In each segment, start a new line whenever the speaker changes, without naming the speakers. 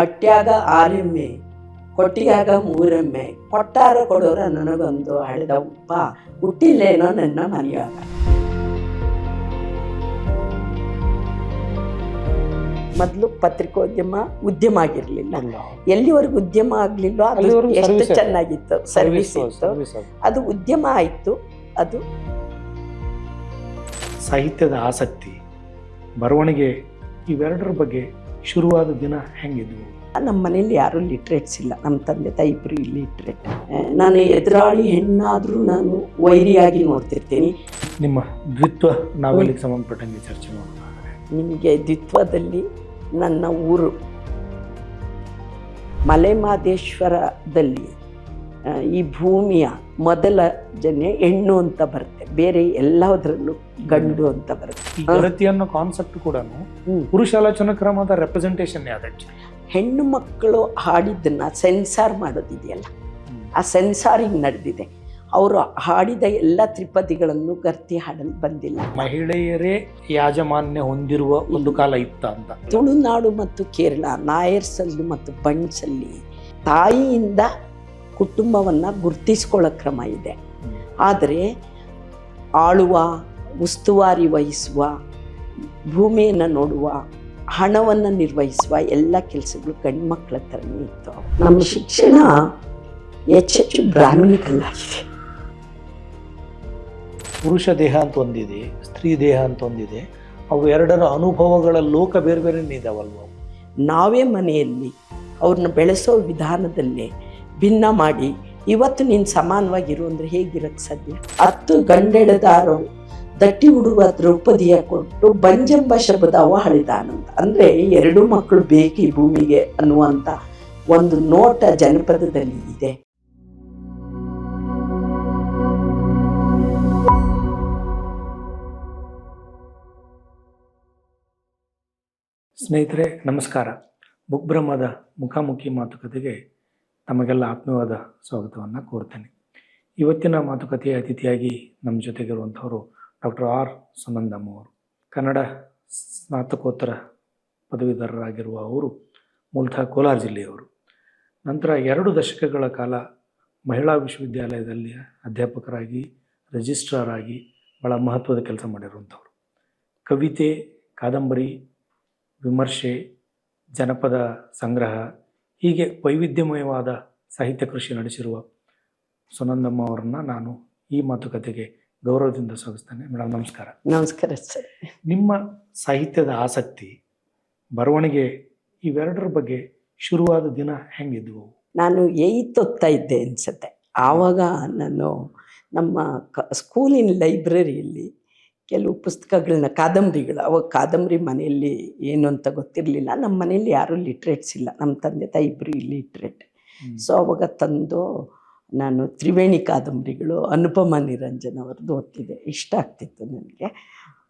ಅಟ್ಯಾಗ ಆರೆಮ್ಮೆ ಕೊಟ್ಟಿಯಾಗ ಮೂರೆಮ್ಮೆ ಕೊಟ್ಟಾರ ಕೊಡೋರ ನನಗೊಂದು ಹಳೆದ ಉಪ್ಪ ಹುಟ್ಟಿಲ್ಲೇನೋ ನನ್ನ ಮನೆಯಾಗ. ಮೊದಲು ಪತ್ರಿಕೋದ್ಯಮ ಉದ್ಯಮ ಆಗಿರ್ಲಿಲ್ಲ, ಎಲ್ಲಿವರೆಗೂ ಉದ್ಯಮ ಆಗ್ಲಿಲ್ಲ ಅದು ಎಷ್ಟು ಚೆನ್ನಾಗಿತ್ತು, ಸರ್ವಿಸ್ ಇತ್ತು, ಅದು ಉದ್ಯಮ ಆಯ್ತು. ಅದು
ಸಾಹಿತ್ಯದ ಆಸಕ್ತಿ, ಬರವಣಿಗೆ ಇವೆರಡರ ಬಗ್ಗೆ ಶುರುವಾದ ದಿನ ಹೆಂಗಿದ್ವು?
ನಮ್ಮ ಮನೇಲಿ ಯಾರೂ ಲಿಟ್ರೇಟ್ಸ್ ಇಲ್ಲ, ನಮ್ಮ ತಂದೆ ತಾಯಿ ಇಬ್ಬರು ಲಿಟ್ರೇಟ್. ನಾನು ಎದುರಾಳಿ ಹೆಣ್ಣಾದರೂ ನಾನು ವೈರಿಯಾಗಿ ನೋಡ್ತಿರ್ತೀನಿ.
ನಿಮ್ಮ ದ್ವಿತ್ವ ನಾವೆಲ್ಲಿಗೆ ಸಂಬಂಧಪಟ್ಟಂಗೆ ಚರ್ಚೆ ಮಾಡೋದಾದರೆ,
ನಿಮಗೆ ದ್ವಿತ್ವದಲ್ಲಿ ನನ್ನ ಊರು ಮಲೆಮಹದೇಶ್ವರದಲ್ಲಿ ಈ ಭೂಮಿಯ ಮೊದಲ ಜನ ಹೆಣ್ಣು ಅಂತ ಬರುತ್ತೆ, ಬೇರೆ ಎಲ್ಲದರಲ್ಲೂ ಗಂಡು ಅಂತ ಬರುತ್ತೆ.
ಈ ಗರತಿ ಅನ್ನೋ ಕಾನ್ಸೆಪ್ಟ್ ಕೂಡ ಪುರುಷಾಲೋಚನಾ ಕ್ರಮದ ರೆಪ್ರೆಸೆಂಟೇಷನ್ ಯಾವ್ದು?
ಹೆಣ್ಣು ಮಕ್ಕಳು ಹಾಡಿದ್ದನ್ನ ಸೆನ್ಸಾರ್ ಮಾಡೋದಿದೆಯಲ್ಲ, ಆ ಸೆನ್ಸಾರಿಂಗ್ ನಡೆದಿದೆ. ಅವರು ಹಾಡಿದ ಎಲ್ಲ ತ್ರಿಪದಿಗಳನ್ನು ಗರ್ತಿ ಹಾಡಲು ಬಂದಿಲ್ಲ.
ಮಹಿಳೆಯರೇ ಯಾಜಮಾನ್ಯ ಹೊಂದಿರುವ ಒಂದು ಕಾಲ ಇತ್ತ ಅಂತ.
ತುಳುನಾಡು ಮತ್ತು ಕೇರಳ, ನಾಯರ್ಸಲ್ಲಿ ಮತ್ತು ಬಂಟ್ಸಲ್ಲಿ ತಾಯಿಯಿಂದ ಕುಟುಂಬವನ್ನು ಗುರ್ತಿಸ್ಕೊಳ್ಳೋ ಕ್ರಮ ಇದೆ. ಆದರೆ ಆಳುವ, ಉಸ್ತುವಾರಿ ವಹಿಸುವ, ಭೂಮಿಯನ್ನು ನೋಡುವ, ಹಣವನ್ನು ನಿರ್ವಹಿಸುವ ಎಲ್ಲ ಕೆಲಸಗಳು ಗಂಡು ಮಕ್ಕಳ ಥರನೇ ಇತ್ತು. ನಮ್ಮ ಶಿಕ್ಷಣ ಹೆಚ್ಚೆಚ್ಚು ಬ್ರಾಹ್ಮಣಿಕಲ್ಲಾಗಿದೆ.
ಪುರುಷ ದೇಹ ಅಂತ ಒಂದಿದೆ, ಸ್ತ್ರೀ ದೇಹ ಅಂತ ಒಂದಿದೆ. ಅವು ಎರಡರ ಅನುಭವಗಳ ಲೋಕ ಬೇರೆ ಬೇರೆ ಇದಾವಲ್ವ.
ನಾವೇ ಮನೆಯಲ್ಲಿ ಅವ್ರನ್ನ ಬೆಳೆಸೋ ವಿಧಾನದಲ್ಲೇ ಭಿನ್ನ ಮಾಡಿ ಇವತ್ತು ನೀನು ಸಮಾನವಾಗಿರು ಅಂದರೆ ಹೇಗಿರಕ್ಕೆ ಸಾಧ್ಯ? 10 ಗಂಡೆಳೆದಾರು ದಟ್ಟಿ ಉಡುವ ದ್ರೌಪದಿಯ ಕೊಟ್ಟು ಬಂಜಂಬ ಶಬ್ದ ಅವ ಹಳಿದಾನಂತ. ಅಂದರೆ 2 ಮಕ್ಕಳು ಬೇಕು ಈ ಭೂಮಿಗೆ ಅನ್ನುವಂಥ ಒಂದು ನೋಟ ಜನಪದದಲ್ಲಿ ಇದೆ.
ಸ್ನೇಹಿತರೆ ನಮಸ್ಕಾರ. ಬುಕ್ಬ್ರಹ್ಮದ ಮುಖಾಮುಖಿ ಮಾತುಕತೆಗೆ ತಮಗೆಲ್ಲ ಆತ್ಮೀಯವಾದ ಸ್ವಾಗತವನ್ನು ಕೋರ್ತೇನೆ. ಇವತ್ತಿನ ಮಾತುಕತೆಯ ಅತಿಥಿಯಾಗಿ ನಮ್ಮ ಜೊತೆಗಿರುವಂಥವರು ಡಾಕ್ಟರ್ ಆರ್ ಸುನಂದಮ್ಮ ಅವರು. ಕನ್ನಡ ಸ್ನಾತಕೋತ್ತರ ಪದವೀಧರರಾಗಿರುವ ಅವರು ಮೂಲತಃ ಕೋಲಾರ ಜಿಲ್ಲೆಯವರು. ನಂತರ 2 ದಶಕಗಳ ಕಾಲ ಮಹಿಳಾ ವಿಶ್ವವಿದ್ಯಾಲಯದಲ್ಲಿ ಅಧ್ಯಾಪಕರಾಗಿ, ರಿಜಿಸ್ಟ್ರಾರ್ ಆಗಿ ಭಾಳ ಮಹತ್ವದ ಕೆಲಸ ಮಾಡಿರುವಂಥವ್ರು. ಕವಿತೆ, ಕಾದಂಬರಿ, ವಿಮರ್ಶೆ, ಜನಪದ ಸಂಗ್ರಹ, ಹೀಗೆ ವೈವಿಧ್ಯಮಯವಾದ ಸಾಹಿತ್ಯ ಕೃಷಿ ನಡೆಸಿರುವ ಸುನಂದಮ್ಮ ಅವರನ್ನು ನಾನು ಈ ಮಾತುಕತೆಗೆ ಗೌರವದಿಂದ ಸ್ವಾಗತಿಸ್ತೇನೆ. ಮೇಡಮ್ ನಮಸ್ಕಾರ.
ನಮಸ್ಕಾರ ಸರ್.
ನಿಮ್ಮ ಸಾಹಿತ್ಯದ ಆಸಕ್ತಿ, ಬರವಣಿಗೆ ಇವೆರಡರ ಬಗ್ಗೆ ಶುರುವಾದ ದಿನ ಹೆಂಗಿದ್ವು?
ನಾನು 8th ಓದ್ತಾ ಇದ್ದೆ ಅನಿಸುತ್ತೆ. ಆವಾಗ ನಾನು ನಮ್ಮ ಸ್ಕೂಲಿನ ಲೈಬ್ರರಿಯಲ್ಲಿ ಕೆಲವು ಪುಸ್ತಕಗಳನ್ನ, ಕಾದಂಬರಿಗಳು, ಅವಾಗ ಕಾದಂಬರಿ ಮನೆಯಲ್ಲಿ ಏನು ಅಂತ ಗೊತ್ತಿರಲಿಲ್ಲ. ನಮ್ಮ ಮನೆಯಲ್ಲಿ ಯಾರೂ ಲಿಟ್ರೇಟ್ಸ್ ಇಲ್ಲ, ನಮ್ಮ ತಂದೆ ತಾಯಿ ಇಬ್ಬರು ಲಿಟ್ರೇಟ್. ಸೊ ಅವಾಗ ತಂದು ನಾನು ತ್ರಿವೇಣಿ ಕಾದಂಬರಿಗಳು, ಅನುಪಮ ನಿರಂಜನ್ ಅವ್ರದ್ದು ಓದ್ತಿದ್ದೆ. ಇಷ್ಟ ಆಗ್ತಿತ್ತು ನನಗೆ.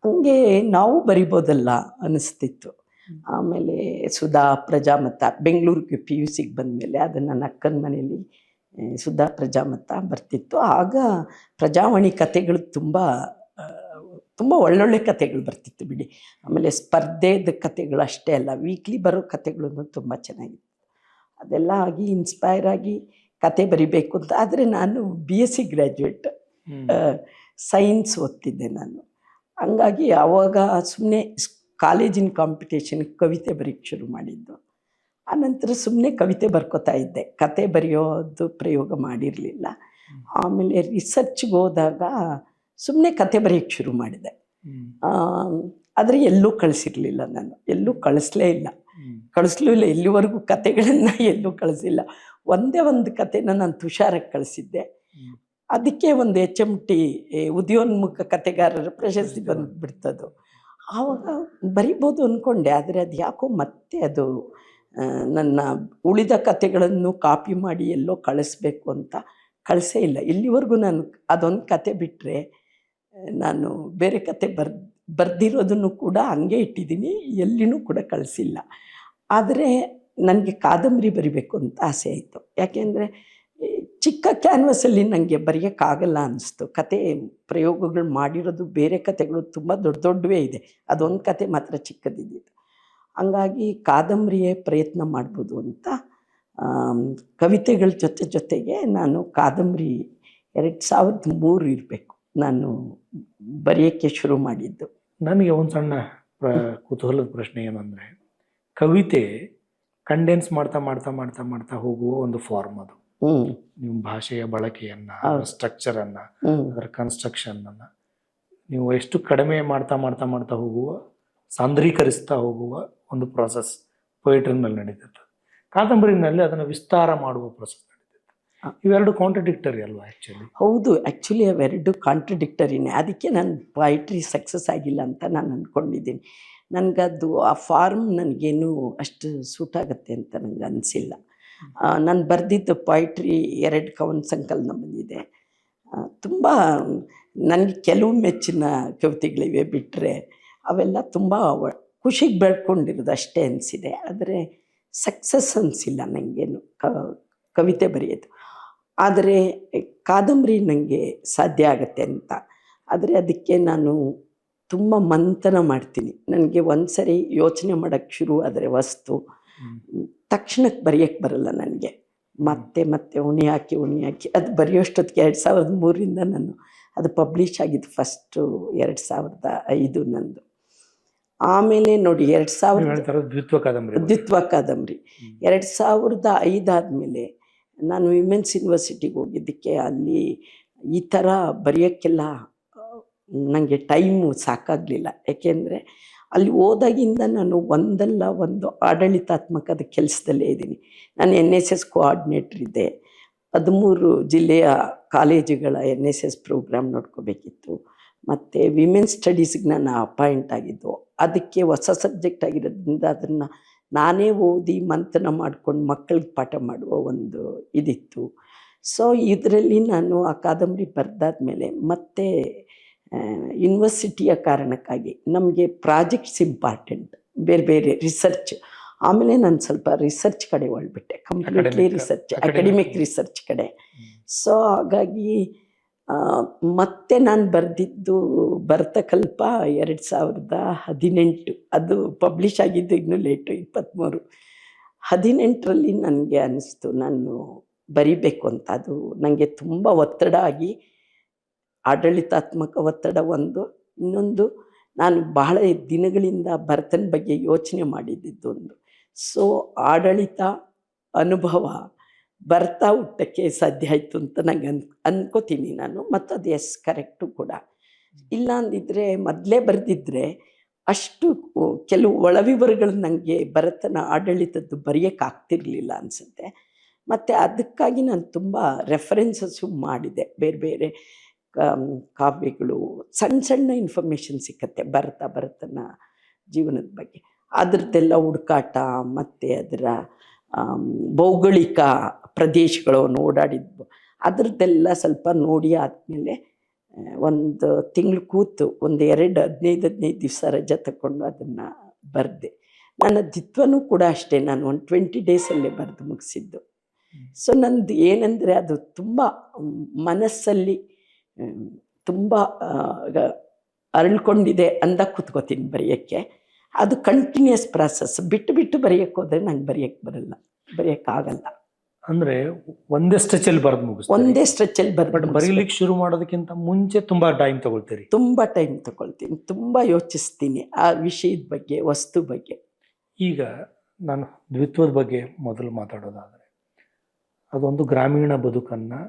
ಹಂಗೆ ನಾವು ಬರಿಬೋದಲ್ಲ ಅನ್ನಿಸ್ತಿತ್ತು. ಆಮೇಲೆ ಸುಧಾ, ಪ್ರಜಾಮತ, ಬೆಂಗಳೂರಿಗೆ PUC ಬಂದಮೇಲೆ ಅದು ನನ್ನ ಅಕ್ಕನ ಮನೇಲಿ ಸುಧಾ, ಪ್ರಜಾಮತ ಬರ್ತಿತ್ತು. ಆಗ ಪ್ರಜಾವಾಣಿ ಕಥೆಗಳು ತುಂಬ ಒಳ್ಳೊಳ್ಳೆ ಕಥೆಗಳು ಬರ್ತಿತ್ತು ಬಿಡಿ. ಆಮೇಲೆ ಸ್ಪರ್ಧೆದ ಕಥೆಗಳು ಅಷ್ಟೇ ಅಲ್ಲ, ವೀಕ್ಲಿ ಬರೋ ಕಥೆಗಳು ತುಂಬ ಚೆನ್ನಾಗಿತ್ತು. ಅದೆಲ್ಲ ಆಗಿ ಇನ್ಸ್ಪೈರ್ ಆಗಿ ಕತೆ ಬರಿಬೇಕು ಅಂತ. ಆದರೆ ನಾನು BSc ಗ್ರ್ಯಾಜುಯೇಟ್, ಸೈನ್ಸ್ ಓದ್ತಿದ್ದೆ ನಾನು. ಹಂಗಾಗಿ ಆವಾಗ ಸುಮ್ಮನೆ ಕಾಲೇಜಿನ ಕಾಂಪಿಟೇಷನ್ ಕವಿತೆ ಬರೆಯೋಕ್ಕೆ ಶುರು ಮಾಡಿದ್ದು. ಆನಂತರ ಸುಮ್ಮನೆ ಕವಿತೆ ಬರ್ಕೋತಾ ಇದ್ದೆ, ಕತೆ ಬರೆಯೋದು ಪ್ರಯೋಗ ಮಾಡಿರಲಿಲ್ಲ. ಆಮೇಲೆ ರಿಸರ್ಚ್ಗೆ ಹೋದಾಗ ಸುಮ್ಮನೆ ಕತೆ ಬರೆಯೋಕ್ಕೆ ಶುರು ಮಾಡಿದೆ. ಆದರೆ ಎಲ್ಲೂ ಕಳಿಸಿರಲಿಲ್ಲ, ನಾನು ಎಲ್ಲೂ ಕಳಿಸ್ಲೇ ಇಲ್ಲ, ಇಲ್ಲಿವರೆಗೂ ಕತೆಗಳನ್ನು ಎಲ್ಲೂ ಕಳಿಸಿಲ್ಲ. ಒಂದೇ ಒಂದು ಕತೆನ ನಾನು ತುಷಾರಕ್ಕೆ ಕಳಿಸಿದ್ದೆ. ಅದಕ್ಕೆ ಒಂದು HMT ಉದಯೋನ್ಮುಖ ಕತೆಗಾರರ ಪ್ರಶಸ್ತಿ ಬಂದುಬಿಡ್ತದು. ಆವಾಗ ಬರಿಬೋದು ಅಂದ್ಕೊಂಡೆ, ಆದರೆ ಅದು ಯಾಕೋ ಮತ್ತೆ ಅದು ನನ್ನ ಉಳಿದ ಕತೆಗಳನ್ನು ಕಾಪಿ ಮಾಡಿ ಎಲ್ಲೋ ಕಳಿಸ್ಬೇಕು ಅಂತ ಕಳಿಸೇ ಇಲ್ಲ. ಇಲ್ಲಿವರೆಗೂ ನಾನು ಅದೊಂದು ಕತೆ ಬಿಟ್ಟರೆ ನಾನು ಬೇರೆ ಕತೆ ಬರ್ದಿರೋದನ್ನು ಕೂಡ ಹಂಗೆ ಇಟ್ಟಿದ್ದೀನಿ, ಎಲ್ಲಿನೂ ಕೂಡ ಕಳಿಸಿಲ್ಲ. ಆದರೆ ನನಗೆ ಕಾದಂಬರಿ ಬರಿಬೇಕು ಅಂತ ಆಸೆ ಆಯಿತು. ಯಾಕೆಂದರೆ ಚಿಕ್ಕ ಕ್ಯಾನ್ವಸಲ್ಲಿ ನನಗೆ ಬರೆಯೋಕ್ಕಾಗಲ್ಲ ಅನ್ನಿಸ್ತು. ಕತೆ ಪ್ರಯೋಗಗಳು ಮಾಡಿರೋದು ಬೇರೆ ಕತೆಗಳು ತುಂಬ ದೊಡ್ಡ ದೊಡ್ಡವೇ ಇದೆ, ಅದೊಂದು ಕತೆ ಮಾತ್ರ ಚಿಕ್ಕದಿದ್ದು. ಹಂಗಾಗಿ ಕಾದಂಬರಿಯೇ ಪ್ರಯತ್ನ ಮಾಡ್ಬೋದು ಅಂತ ಕವಿತೆಗಳ ಜೊತೆಗೆ ನಾನು ಕಾದಂಬರಿ 2003 ಇರಬೇಕು ನಾನು ಬರೆಯೋಕ್ಕೆ ಶುರು ಮಾಡಿದ್ದು.
ನನಗೆ ಒಂದು ಸಣ್ಣ ಕುತೂಹಲದ ಪ್ರಶ್ನೆ ಏನಂದರೆ, ಕವಿತೆ ಕಂಡೆನ್ಸ್ ಮಾಡ್ತಾ ಮಾಡ್ತಾ ಮಾಡ್ತಾ ಮಾಡ್ತಾ ಹೋಗುವ ಒಂದು ಫಾರ್ಮ್ ಅದು. ನಿಮ್ಮ ಭಾಷೆಯ ಬಳಕೆಯನ್ನು, ಸ್ಟ್ರಕ್ಚರನ್ನು, ಅದರ ಕನ್ಸ್ಟ್ರಕ್ಷನನ್ನು ನೀವು ಎಷ್ಟು ಕಡಿಮೆ ಮಾಡ್ತಾ ಮಾಡ್ತಾ ಮಾಡ್ತಾ ಹೋಗುವ, ಸಾಂದ್ರೀಕರಿಸ್ತಾ ಹೋಗುವ ಒಂದು ಪ್ರಾಸೆಸ್ ಪೊಯಿಟ್ರಿನಲ್ಲಿ ನಡೀತದೆ. ಕಾದಂಬರಿನಲ್ಲಿ ಅದನ್ನು ವಿಸ್ತಾರ ಮಾಡುವ ಪ್ರೊಸೆಸ್ ನಡೀತದೆ. ಇವೆರಡು ಕಾಂಟ್ರಡಿಕ್ಟರಿ ಅಲ್ವಾ ಆ್ಯಕ್ಚುಲಿ?
ಹೌದು, ಆ್ಯಕ್ಚುಲಿ ಅವೆರಡು ಕಾಂಟ್ರಡಿಕ್ಟರಿನೇ. ಅದಕ್ಕೆ ನಾನು ಪೊಯಿಟ್ರಿ ಸಕ್ಸಸ್ ಆಗಿಲ್ಲ ಅಂತ ನಾನು ಅಂದ್ಕೊಂಡಿದ್ದೀನಿ. ನನಗದು ಆ ಫಾರ್ಮ್ ನನಗೇನು ಅಷ್ಟು ಸೂಟ್ ಆಗುತ್ತೆ ಅಂತ ನನಗೆ ಅನಿಸಿಲ್ಲ. ನಾನು ಬರೆದಿದ್ದು ಪೊಯಿಟ್ರಿ 2 ಕವನ ಸಂಕಲನ ಬಂದಿದೆ. ತುಂಬ ನನಗೆ ಕೆಲವು ಮೆಚ್ಚಿನ ಕವಿತೆಗಳಿವೆ, ಬಿಟ್ಟರೆ ಅವೆಲ್ಲ ತುಂಬ ಖುಷಿಗೆ ಬೆಳ್ಕೊಂಡಿರೋದು ಅಷ್ಟೇ ಅನಿಸಿದೆ. ಆದರೆ ಸಕ್ಸಸ್ ಅನಿಸಿಲ್ಲ ನನಗೇನು ಕವಿತೆ ಬರೆಯೋದು. ಆದರೆ ಕಾದಂಬರಿ ನನಗೆ ಸಾಧ್ಯ ಆಗುತ್ತೆ ಅಂತ. ಆದರೆ ಅದಕ್ಕೆ ನಾನು ತುಂಬ ಮಂಥನ ಮಾಡ್ತೀನಿ. ನನಗೆ ಒಂದು ಸರಿ ಯೋಚನೆ ಮಾಡೋಕ್ಕೆ ಶುರು ಆದರೆ ವಸ್ತು ತಕ್ಷಣಕ್ಕೆ ಬರೆಯೋಕ್ಕೆ ಬರಲ್ಲ ನನಗೆ. ಮತ್ತೆ ಮತ್ತೆ ಉಣಿ ಹಾಕಿ ಅದು ಬರೆಯೋಷ್ಟೊತ್ತಿಗೆ 2003ರಿಂದ ನಾನು ಅದು ಪಬ್ಲಿಷ್ ಆಗಿದ್ದು ಫಸ್ಟು 2005 ನಂದು. ಆಮೇಲೆ ನೋಡಿ 2000 ದ್ವಿತ್ವ ಕಾದಂಬರಿ 2005 ಆದಮೇಲೆ ನಾನು ವಿಮೆನ್ಸ್ ಯೂನಿವರ್ಸಿಟಿಗೆ ಹೋಗಿದ್ದಕ್ಕೆ ಅಲ್ಲಿ ಈ ಥರ ಬರೆಯೋಕ್ಕೆಲ್ಲ ನನಗೆ ಟೈಮು ಸಾಕಾಗಲಿಲ್ಲ. ಏಕೆಂದರೆ ಅಲ್ಲಿ ಹೋದಾಗಿಂದ ನಾನು ಒಂದಲ್ಲ ಒಂದು ಆಡಳಿತಾತ್ಮಕದ ಕೆಲಸದಲ್ಲೇ ಇದ್ದೀನಿ. ನಾನು NSS ಕೋಆರ್ಡಿನೇಟ್ರ್ ಇದ್ದೆ. 13 ಜಿಲ್ಲೆಯ ಕಾಲೇಜುಗಳ NSS ಪ್ರೋಗ್ರಾಮ್ ನೋಡ್ಕೋಬೇಕಿತ್ತು. ಮತ್ತು ವಿಮೆನ್ಸ್ ಸ್ಟಡೀಸ್ಗೆ ನಾನು ಅಪಾಯಿಂಟ್ ಆಗಿದ್ದು. ಅದಕ್ಕೆ ಹೊಸ ಸಬ್ಜೆಕ್ಟ್ ಆಗಿರೋದ್ರಿಂದ ಅದನ್ನು ನಾನೇ ಓದಿ ಮಂಥನ ಮಾಡ್ಕೊಂಡು ಮಕ್ಕಳಿಗೆ ಪಾಠ ಮಾಡುವ ಒಂದು ಇದಿತ್ತು. ಸೊ ಇದರಲ್ಲಿ ನಾನು ಆ ಕಾದಂಬರಿ ಬರೆದಾದ್ಮೇಲೆ ಮತ್ತೆ ಯೂನಿವರ್ಸಿಟಿಯ ಕಾರಣಕ್ಕಾಗಿ ನಮಗೆ ಪ್ರಾಜೆಕ್ಟ್ಸ್ ಇಂಪಾರ್ಟೆಂಟ್, ಬೇರೆ ಬೇರೆ ರಿಸರ್ಚ್. ಆಮೇಲೆ ನಾನು ಸ್ವಲ್ಪ ರಿಸರ್ಚ್ ಕಡೆ ಹೊಳ್ಬಿಟ್ಟೆ, ಕಂಪ್ಲೀಟ್ಲಿ ರಿಸರ್ಚ್, ಅಕಾಡೆಮಿಕ್ ರಿಸರ್ಚ್ ಕಡೆ. ಸೊ ಹಾಗಾಗಿ ಮತ್ತೆ ನಾನು ಬರೆದಿದ್ದು ಭರತಕಲ್ಪ 2018. ಅದು ಪಬ್ಲಿಷ್ ಆಗಿದ್ದು ಇನ್ನೂ ಲೇಟು, 23. 18ರಲ್ಲಿ ನನಗೆ ಅನ್ನಿಸ್ತು ನಾನು ಬರಿಬೇಕು ಅಂತ. ಅದು ನನಗೆ ತುಂಬ ಒತ್ತಡ ಆಗಿ, ಆಡಳಿತಾತ್ಮಕ ಒತ್ತಡ ಒಂದು, ಇನ್ನೊಂದು ನಾನು ಬಹಳ ದಿನಗಳಿಂದ ಭರತನ ಬಗ್ಗೆ ಯೋಚನೆ ಮಾಡಿದ್ದೊಂದು. ಸೊ ಆಡಳಿತ ಅನುಭವ ಬರ್ತಾ ಹುಟ್ಟಕ್ಕೆ ಸಾಧ್ಯ ಆಯಿತು ಅಂತ ನಂಗೆ ಅನ್ಕೋತೀನಿ ನಾನು. ಮತ್ತು ಅದು ಕರೆಕ್ಟು ಕೂಡ. ಇಲ್ಲ ಅಂದಿದ್ರೆ ಮೊದಲೇ ಬರೆದಿದ್ರೆ ಅಷ್ಟು ಕೆಲವು ಒಳವಿವರಗಳು ನನಗೆ ಭರತನ ಆಡಳಿತದ್ದು ಬರೆಯೋಕ್ಕಾಗ್ತಿರ್ಲಿಲ್ಲ ಅನಿಸುತ್ತೆ. ಮತ್ತು ಅದಕ್ಕಾಗಿ ನಾನು ತುಂಬ ರೆಫರೆನ್ಸಸ್ಸು ಮಾಡಿದೆ. ಬೇರೆ ಬೇರೆ ಕಾವ್ಯಗಳು, ಸಣ್ಣ ಸಣ್ಣ ಇನ್ಫಾರ್ಮೇಷನ್ ಸಿಕ್ಕತ್ತೆ ಭರತನ ಜೀವನದ ಬಗ್ಗೆ. ಅದರದ್ದೆಲ್ಲ ಹುಡುಕಾಟ ಮತ್ತು ಅದರ ಭೌಗೋಳಿಕ ಪ್ರದೇಶಗಳು ಓಡಾಡಿದ್ವು, ಅದರದ್ದೆಲ್ಲ ಸ್ವಲ್ಪ ನೋಡಿ ಆದಮೇಲೆ ಒಂದು ತಿಂಗಳು ಕೂತು ಒಂದು 15 ದಿವಸ ರಜೆ ತಗೊಂಡು ಅದನ್ನು ಬರೆದೆ. ನನ್ನ ದ್ವಿತ್ವನೂ ಕೂಡ ಅಷ್ಟೇ, ನಾನು ಒಂದು 20 ಡೇಸಲ್ಲೇ ಬರೆದು ಮುಗಿಸಿದ್ದು. ಸೊ ನಂದು ಏನಂದರೆ ಅದು ತುಂಬ ಮನಸ್ಸಲ್ಲಿ ತುಂಬ ಅರಳ್ಕೊಂಡಿದೆ ಅಂದ ಕೂತ್ಕೋತೀನಿ ಬರೆಯೋಕ್ಕೆ. ಅದು ಕಂಟಿನ್ಯೂಸ್ ಪ್ರಾಸೆಸ್. ಬಿಟ್ಟು ಬರೆಯೋಕ್ಕೆ ಹೋದರೆ ನಂಗೆ ಬರೆಯೋಕ್ಕಾಗಲ್ಲ.
ಅಂದರೆ ಒಂದೇ ಸ್ಟ್ರೆಚಲ್ಲಿ ಬರೆದು ಮುಗಿಸ್ತೀನಿ,
ಒಂದೇ ಸ್ಟ್ರೆಚಲ್ಲಿ
ಬಟ್ ಬರೀಲಿಕ್ಕೆ ಶುರು ಮಾಡೋದಕ್ಕಿಂತ ಮುಂಚೆ ತುಂಬ ಟೈಮ್ ತಗೊಳ್ತೀರಿ? ತುಂಬ
ಟೈಮ್ ತಗೊಳ್ತೀನಿ, ತುಂಬ ಯೋಚಿಸ್ತೀನಿ ಆ ವಿಷಯದ ಬಗ್ಗೆ, ವಸ್ತು ಬಗ್ಗೆ.
ಈಗ ನಾನು ದ್ವಿತ್ವದ ಬಗ್ಗೆ ಮೊದಲು ಮಾತಾಡೋದಾದರೆ, ಅದೊಂದು ಗ್ರಾಮೀಣ ಬದುಕನ್ನು,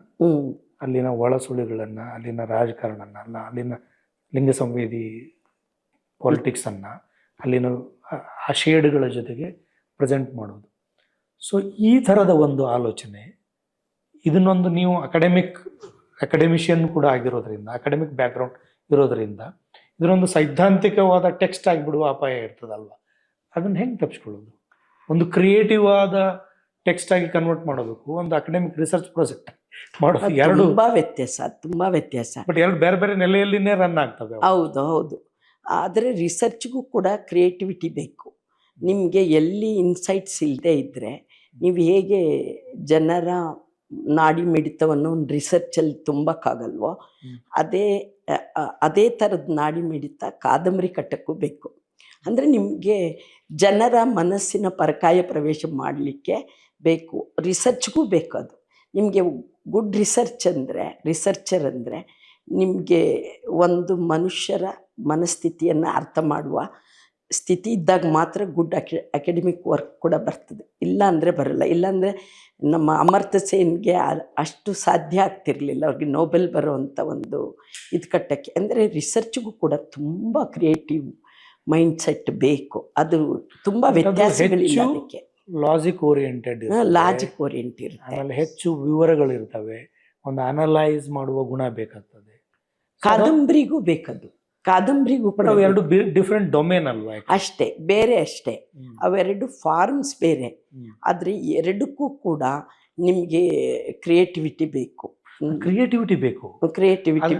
ಅಲ್ಲಿನ ಒಳಸುಳಿಗಳನ್ನು, ಅಲ್ಲಿನ ರಾಜಕಾರಣನ, ಅಲ್ಲಿನ ಲಿಂಗ ಸಂವೇದಿ ಪಾಲಿಟಿಕ್ಸನ್ನು, ಅಲ್ಲಿನ ಆ ಶೇಡ್ಗಳ ಜೊತೆಗೆ ಪ್ರೆಸೆಂಟ್ ಮಾಡೋದು. ಸೊ ಈ ಥರದ ಒಂದು ಆಲೋಚನೆ, ಇದನ್ನೊಂದು ನೀವು ಅಕಾಡೆಮಿಷಿಯನ್ ಕೂಡ ಆಗಿರೋದ್ರಿಂದ, ಅಕಾಡೆಮಿಕ್ ಬ್ಯಾಕ್ಗ್ರೌಂಡ್ ಇರೋದರಿಂದ ಇದರೊಂದು ಸೈದ್ಧಾಂತಿಕವಾದ ಟೆಕ್ಸ್ಟ್ ಆಗಿಬಿಡುವ ಅಪಾಯ ಇರ್ತದಲ್ವ? ಅದನ್ನು ಹೆಂಗೆ ತಪ್ಪಿಸ್ಕೊಳ್ಳೋದು? ಒಂದು ಕ್ರಿಯೇಟಿವ್ ಆದ ಟೆಕ್ಸ್ಟ್ ಆಗಿ ಕನ್ವರ್ಟ್ ಮಾಡೋದಕ್ಕೂ ಒಂದು ಅಕಾಡೆಮಿಕ್ ರಿಸರ್ಚ್ ಪ್ರಾಜೆಕ್ಟ್ ಮಾಡೋದು ಎರಡು
ತುಂಬ ವ್ಯತ್ಯಾಸ.
ಬಟ್ ಎರಡು ಬೇರೆ ಬೇರೆ ನೆಲೆಯಲ್ಲಿನೇ ರನ್ ಆಗ್ತವೆ.
ಹೌದು. ಆದರೆ ರಿಸರ್ಚ್ಗೂ ಕೂಡ ಕ್ರಿಯೇಟಿವಿಟಿ ಬೇಕು. ನಿಮಗೆ ಎಲ್ಲಿ ಇನ್ಸೈಟ್ಸ್ ಇಲ್ಲದೆ ಇದ್ದರೆ ನೀವು ಹೇಗೆ ಜನರ ನಾಡಿ ಮಿಡಿತವನ್ನು ಒಂದು ರಿಸರ್ಚಲ್ಲಿ ತುಂಬಕ್ಕಾಗಲ್ವೋ, ಅದೇ ಥರದ ನಾಡಿ ಮಿಡಿತ ಕಾದಂಬರಿ ಕಟ್ಟಕ್ಕೂ ಬೇಕು. ಅಂದರೆ ನಿಮಗೆ ಜನರ ಮನಸ್ಸಿನ ಪರಕಾಯ ಪ್ರವೇಶ ಮಾಡಲಿಕ್ಕೆ ಬೇಕು, ರಿಸರ್ಚ್ಗೂ ಬೇಕು ಅದು. ನಿಮಗೆ ಗುಡ್ ರಿಸರ್ಚರ್ ಅಂದರೆ ನಿಮಗೆ ಒಂದು ಮನುಷ್ಯರ ಮನಸ್ಥಿತಿಯನ್ನು ಅರ್ಥ ಮಾಡುವ ಸ್ಥಿತಿ ಇದ್ದಾಗ ಮಾತ್ರ ಗುಡ್ ಅಕಾಡೆಮಿಕ್ ವರ್ಕ್ ಕೂಡ ಬರ್ತದೆ, ಇಲ್ಲ ಅಂದರೆ ಬರಲ್ಲ. ಇಲ್ಲಾಂದರೆ ನಮ್ಮ ಅಮರ್ತ್ಯ ಸೇನ್ಗೆ ಅಷ್ಟು ಸಾಧ್ಯ ಆಗ್ತಿರಲಿಲ್ಲ ಅವ್ರಿಗೆ ನೋಬೆಲ್ ಬರೋವಂಥ ಒಂದು ಇದು ಕಟ್ಟಕ್ಕೆ. ಅಂದರೆ ರಿಸರ್ಚ್ಗೂ ಕೂಡ ತುಂಬ ಕ್ರಿಯೇಟಿವ್ ಮೈಂಡ್ಸೆಟ್ ಬೇಕು, ಅದು ತುಂಬ ವ್ಯತ್ಯಾಸಗಳಿಲ್ಲ ಅದಕ್ಕೆ.
ಲಾಜಿಕ್ ಓರಿಯೆಂಟೆಡ್
ಇರುತ್ತೆ,
ಆಮೇಲೆ ಹೆಚ್ಚು ವಿವರಗಳಿರ್ತವೆ, ಒಂದು ಅನಲೈಸ್ ಮಾಡುವ ಗುಣ ಬೇಕಾಗ್ತದೆ.
ಕಾದಂಬರಿಗೂ ಬೇಕದು, ಕಾದಂಬರಿಗೂ ಕೂಡ
ಎರಡು ಡಿಫ್ರೆಂಟ್ ಡೊಮೇನ್ ಅಲ್ವಾ?
ಅಷ್ಟೇ, ಬೇರೆ ಅಷ್ಟೇ. ಅವೆರಡು ಫಾರ್ಮ್ಸ್ ಬೇರೆ, ಆದರೆ ಎರಡಕ್ಕೂ ಕೂಡ ನಿಮಗೆ ಕ್ರಿಯೇಟಿವಿಟಿ ಬೇಕು.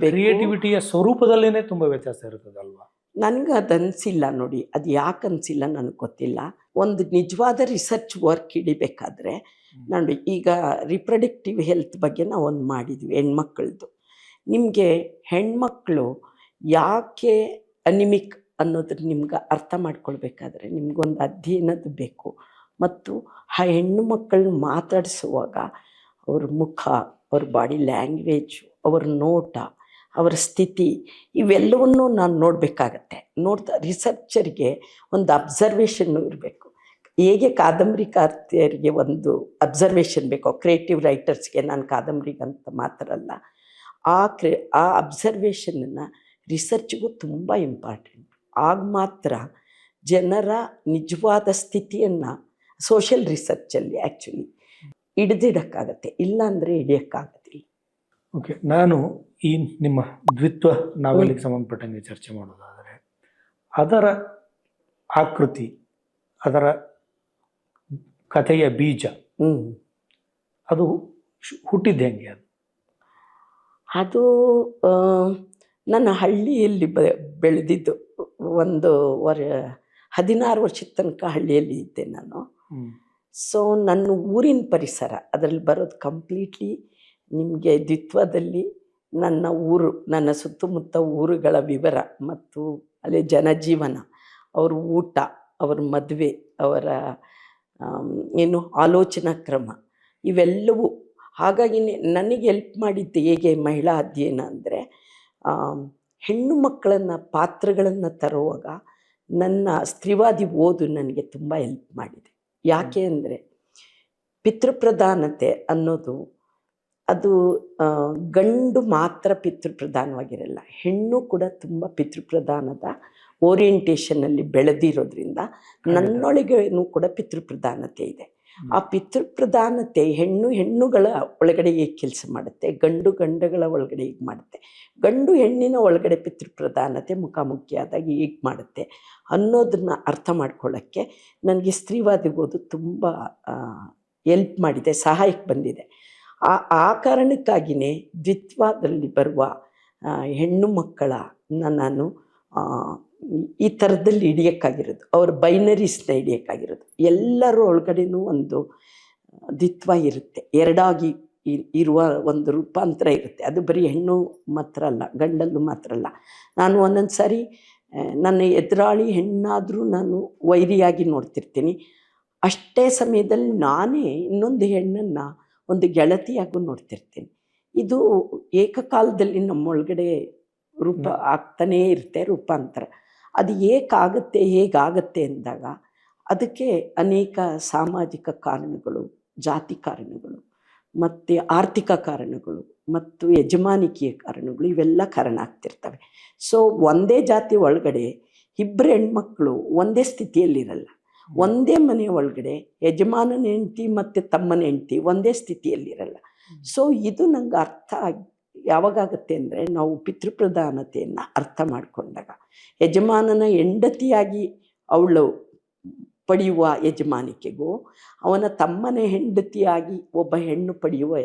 ಕ್ರಿಯೇಟಿವಿಟಿಯ ಸ್ವರೂಪದಲ್ಲೇನೆ ತುಂಬಾ ವ್ಯತ್ಯಾಸ ಇರ್ತದಲ್ವಾ?
ನನಗೆ ಅದು ಅನಿಸಿಲ್ಲ ನೋಡಿ, ಅದು ಯಾಕೆ ಅನಿಸಿಲ್ಲ ನನಗೆ ಗೊತ್ತಿಲ್ಲ. ಒಂದು ನಿಜವಾದ ರಿಸರ್ಚ್ ವರ್ಕ್ ಹಿಡಿಬೇಕಾದ್ರೆ ನೋಡಿ, ಈಗ ರಿಪ್ರೊಡಕ್ಟಿವ್ ಹೆಲ್ತ್ ಬಗ್ಗೆ ನಾವು ಒಂದು ಮಾಡಿದ್ವಿ ಹೆಣ್ಮಕ್ಳದ್ದು. ನಿಮಗೆ ಹೆಣ್ಮಕ್ಳು ಯಾಕೆ ಅನಿಮಿಕ್ ಅನ್ನೋದ್ರ ನಿಮ್ಗೆ ಅರ್ಥ ಮಾಡ್ಕೊಳ್ಬೇಕಾದ್ರೆ ನಿಮ್ಗೊಂದು ಅಧ್ಯಯನದ ಬೇಕು. ಮತ್ತು ಆ ಹೆಣ್ಣು ಮಕ್ಕಳನ್ನ ಮಾತಾಡಿಸುವಾಗ ಅವ್ರ ಮುಖ, ಅವ್ರ ಬಾಡಿ ಲ್ಯಾಂಗ್ವೇಜು, ಅವ್ರ ನೋಟ, ಅವರ ಸ್ಥಿತಿ, ಇವೆಲ್ಲವನ್ನೂ ನಾನು ನೋಡಬೇಕಾಗತ್ತೆ. ರಿಸರ್ಚರ್ಗೆ ಒಂದು ಅಬ್ಸರ್ವೇಷನ್ನು ಇರಬೇಕು. ಹೇಗೆ ಕಾದಂಬರಿಕಾರ್ತಿಯರಿಗೆ ಒಂದು ಅಬ್ಸರ್ವೇಷನ್ ಬೇಕು, ಕ್ರಿಯೇಟಿವ್ ರೈಟರ್ಸ್ಗೆ, ನಾನು ಕಾದಂಬರಿಗಂತ ಮಾತ್ರ ಅಲ್ಲ, ಆ ಅಬ್ಸರ್ವೇಷನನ್ನು ರಿಸರ್ಚ್ಗೂ ತುಂಬ ಇಂಪಾರ್ಟೆಂಟ್. ಆಗ ಮಾತ್ರ ಜನರ ನಿಜವಾದ ಸ್ಥಿತಿಯನ್ನು ಸೋಷಿಯಲ್ ರಿಸರ್ಚಲ್ಲಿ ಆ್ಯಕ್ಚುಲಿ ಹಿಡಿದಿಡೋಕ್ಕಾಗತ್ತೆ, ಇಲ್ಲಾಂದರೆ ಹಿಡಿಯೋಕ್ಕಾಗೋದಿಲ್ಲ.
ಓಕೆ, ನಾನು ಈ ನಿಮ್ಮ ದ್ವಿತ್ವ ನಾವೆಲ್ಲಿಗೆ ಸಂಬಂಧಪಟ್ಟಂಗೆ ಚರ್ಚೆ ಮಾಡೋದಾದರೆ, ಅದರ ಆಕೃತಿ, ಅದರ ಕಥೆಯ ಬೀಜ, ಅದು ಹುಟ್ಟಿದ್ದು ಹೆಂಗೆ?
ಅದು ನನ್ನ ಹಳ್ಳಿಯಲ್ಲಿ ಬೆಳೆದಿದ್ದು. 16 ವರ್ಷದ ತನಕ ಹಳ್ಳಿಯಲ್ಲಿ ಇದ್ದೆ ನಾನು. ಸೊ ನನ್ನ ಊರಿನ ಪರಿಸರ ಅದರಲ್ಲಿ ಬರೋದು ಕಂಪ್ಲೀಟ್ಲಿ ನಿಮಗೆ ದ್ವಿತ್ವದಲ್ಲಿ ನನ್ನ ಊರು, ನನ್ನ ಸುತ್ತಮುತ್ತ ಊರುಗಳ ವಿವರ ಮತ್ತು ಅಲ್ಲಿ ಜನಜೀವನ, ಅವ್ರ ಊಟ, ಅವರ ಮದುವೆ, ಅವರ ಆಲೋಚನಾ ಕ್ರಮ, ಇವೆಲ್ಲವೂ. ಹಾಗಾಗಿ ನನಗೆ ಹೆಲ್ಪ್ ಮಾಡಿದ್ದು ಹೇಗೆ ಮಹಿಳಾ ಅಧ್ಯಯನ ಅಂದರೆ, ಹೆಣ್ಣು ಮಕ್ಕಳನ್ನು ಪಾತ್ರಗಳನ್ನು ತರುವಾಗ ನನ್ನ ಸ್ತ್ರೀವಾದಿ ಓದು ನನಗೆ ತುಂಬ ಹೆಲ್ಪ್ ಮಾಡಿದೆ. ಯಾಕೆ ಅಂದರೆ ಪಿತೃಪ್ರಧಾನತೆ ಅನ್ನೋದು ಅದು ಗಂಡು ಮಾತ್ರ ಪಿತೃಪ್ರಧಾನವಾಗಿರಲ್ಲ, ಹೆಣ್ಣು ಕೂಡ ತುಂಬ ಪಿತೃಪ್ರಧಾನದ ಓರಿಯೆಂಟೇಷನಲ್ಲಿ ಬೆಳೆದಿರೋದ್ರಿಂದ ನನ್ನೊಳಗೇನೂ ಕೂಡ ಪಿತೃಪ್ರಧಾನತೆ ಇದೆ. ಆ ಪಿತೃಪ್ರಧಾನತೆ ಹೆಣ್ಣುಗಳ ಒಳಗಡೆ ಹೇಗೆ ಕೆಲಸ ಮಾಡುತ್ತೆ, ಗಂಡುಗಳ ಒಳಗಡೆ ಹೇಗೆ ಮಾಡುತ್ತೆ, ಗಂಡು ಹೆಣ್ಣಿನ ಒಳಗಡೆ ಪಿತೃಪ್ರಧಾನತೆ ಮುಖಾಮುಖಿಯಾದಾಗ ಹೇಗೆ ಮಾಡುತ್ತೆ ಅನ್ನೋದನ್ನ ಅರ್ಥ ಮಾಡ್ಕೊಳ್ಳೋಕ್ಕೆ ನನಗೆ ಸ್ತ್ರೀವಾದಿ ಓದು ತುಂಬ ಹೆಲ್ಪ್ ಮಾಡಿದೆ, ಸಹಾಯಕ್ಕೆ ಬಂದಿದೆ. ಆ ಕಾರಣಕ್ಕಾಗಿಯೇ ದ್ವಿತ್ವದಲ್ಲಿ ಬರುವ ಹೆಣ್ಣು ಮಕ್ಕಳನ್ನು ನಾನು ಈ ಥರದಲ್ಲಿ ಹಿಡಿಯೋಕ್ಕಾಗಿರೋದು, ಅವ್ರ ಬೈನರೀಸ್ನ ಹಿಡಿಯೋಕ್ಕಾಗಿರೋದು. ಎಲ್ಲರ ಒಳಗಡೆನೂ ಒಂದು ದ್ವಿತ್ವ ಇರುತ್ತೆ, ಎರಡಾಗಿ ಇರುವ ಒಂದು ರೂಪಾಂತರ ಇರುತ್ತೆ. ಅದು ಬರೀ ಹೆಣ್ಣು ಮಾತ್ರ ಅಲ್ಲ, ಗಂಡಲ್ಲೂ ಮಾತ್ರ ಅಲ್ಲ. ನಾನು ಒಂದೊಂದು ಸಾರಿ ನನ್ನ ಎದುರಾಳಿ ಹೆಣ್ಣಾದರೂ ನಾನು ವೈರಿಯಾಗಿ ನೋಡ್ತಿರ್ತೀನಿ, ಅಷ್ಟೇ ಸಮಯದಲ್ಲಿ ನಾನೇ ಇನ್ನೊಂದು ಹೆಣ್ಣನ್ನು ಒಂದು ಗೆಳತಿಯಾಗೂ ನೋಡ್ತಿರ್ತೀನಿ. ಇದು ಏಕಕಾಲದಲ್ಲಿ ನಮ್ಮೊಳಗಡೆ ರೂಪ ಆಗ್ತಾನೇ ಇರುತ್ತೆ, ರೂಪಾಂತರ. ಅದು ಹೇಗಾಗತ್ತೆ ಅಂದಾಗ ಅದಕ್ಕೆ ಅನೇಕ ಸಾಮಾಜಿಕ ಕಾರಣಗಳು, ಜಾತಿ ಕಾರಣಗಳು, ಮತ್ತು ಆರ್ಥಿಕ ಕಾರಣಗಳು, ಮತ್ತು ಯಜಮಾನಿಕೆಯ ಕಾರಣಗಳು, ಇವೆಲ್ಲ ಕಾರಣ ಆಗ್ತಿರ್ತವೆ. ಸೊ ಒಂದೇ ಜಾತಿ ಒಳಗಡೆ ಇಬ್ಬರು ಹೆಣ್ಮಕ್ಳು ಒಂದೇ ಸ್ಥಿತಿಯಲ್ಲಿರಲ್ಲ. ಒಂದೇ ಮನೆಯ ಒಳಗಡೆ ಯಜಮಾನನ ಹೆಂಡತಿ ಮತ್ತು ತಮ್ಮನ ಹೆಂಡತಿ ಒಂದೇ ಸ್ಥಿತಿಯಲ್ಲಿರಲ್ಲ. ಸೊ ಇದು ನಂಗೆ ಯಾವಾಗತ್ತೆ ಅಂದರೆ ನಾವು ಪಿತೃಪ್ರಧಾನತೆಯನ್ನು ಅರ್ಥ ಮಾಡಿಕೊಂಡಾಗ, ಯಜಮಾನನ ಹೆಂಡತಿಯಾಗಿ ಅವಳು ಪಡೆಯುವ ಯಜಮಾನಿಕೆಗೂ ಅವನ ತಮ್ಮನ ಹೆಂಡತಿಯಾಗಿ ಒಬ್ಬ ಹೆಣ್ಣು ಪಡೆಯುವ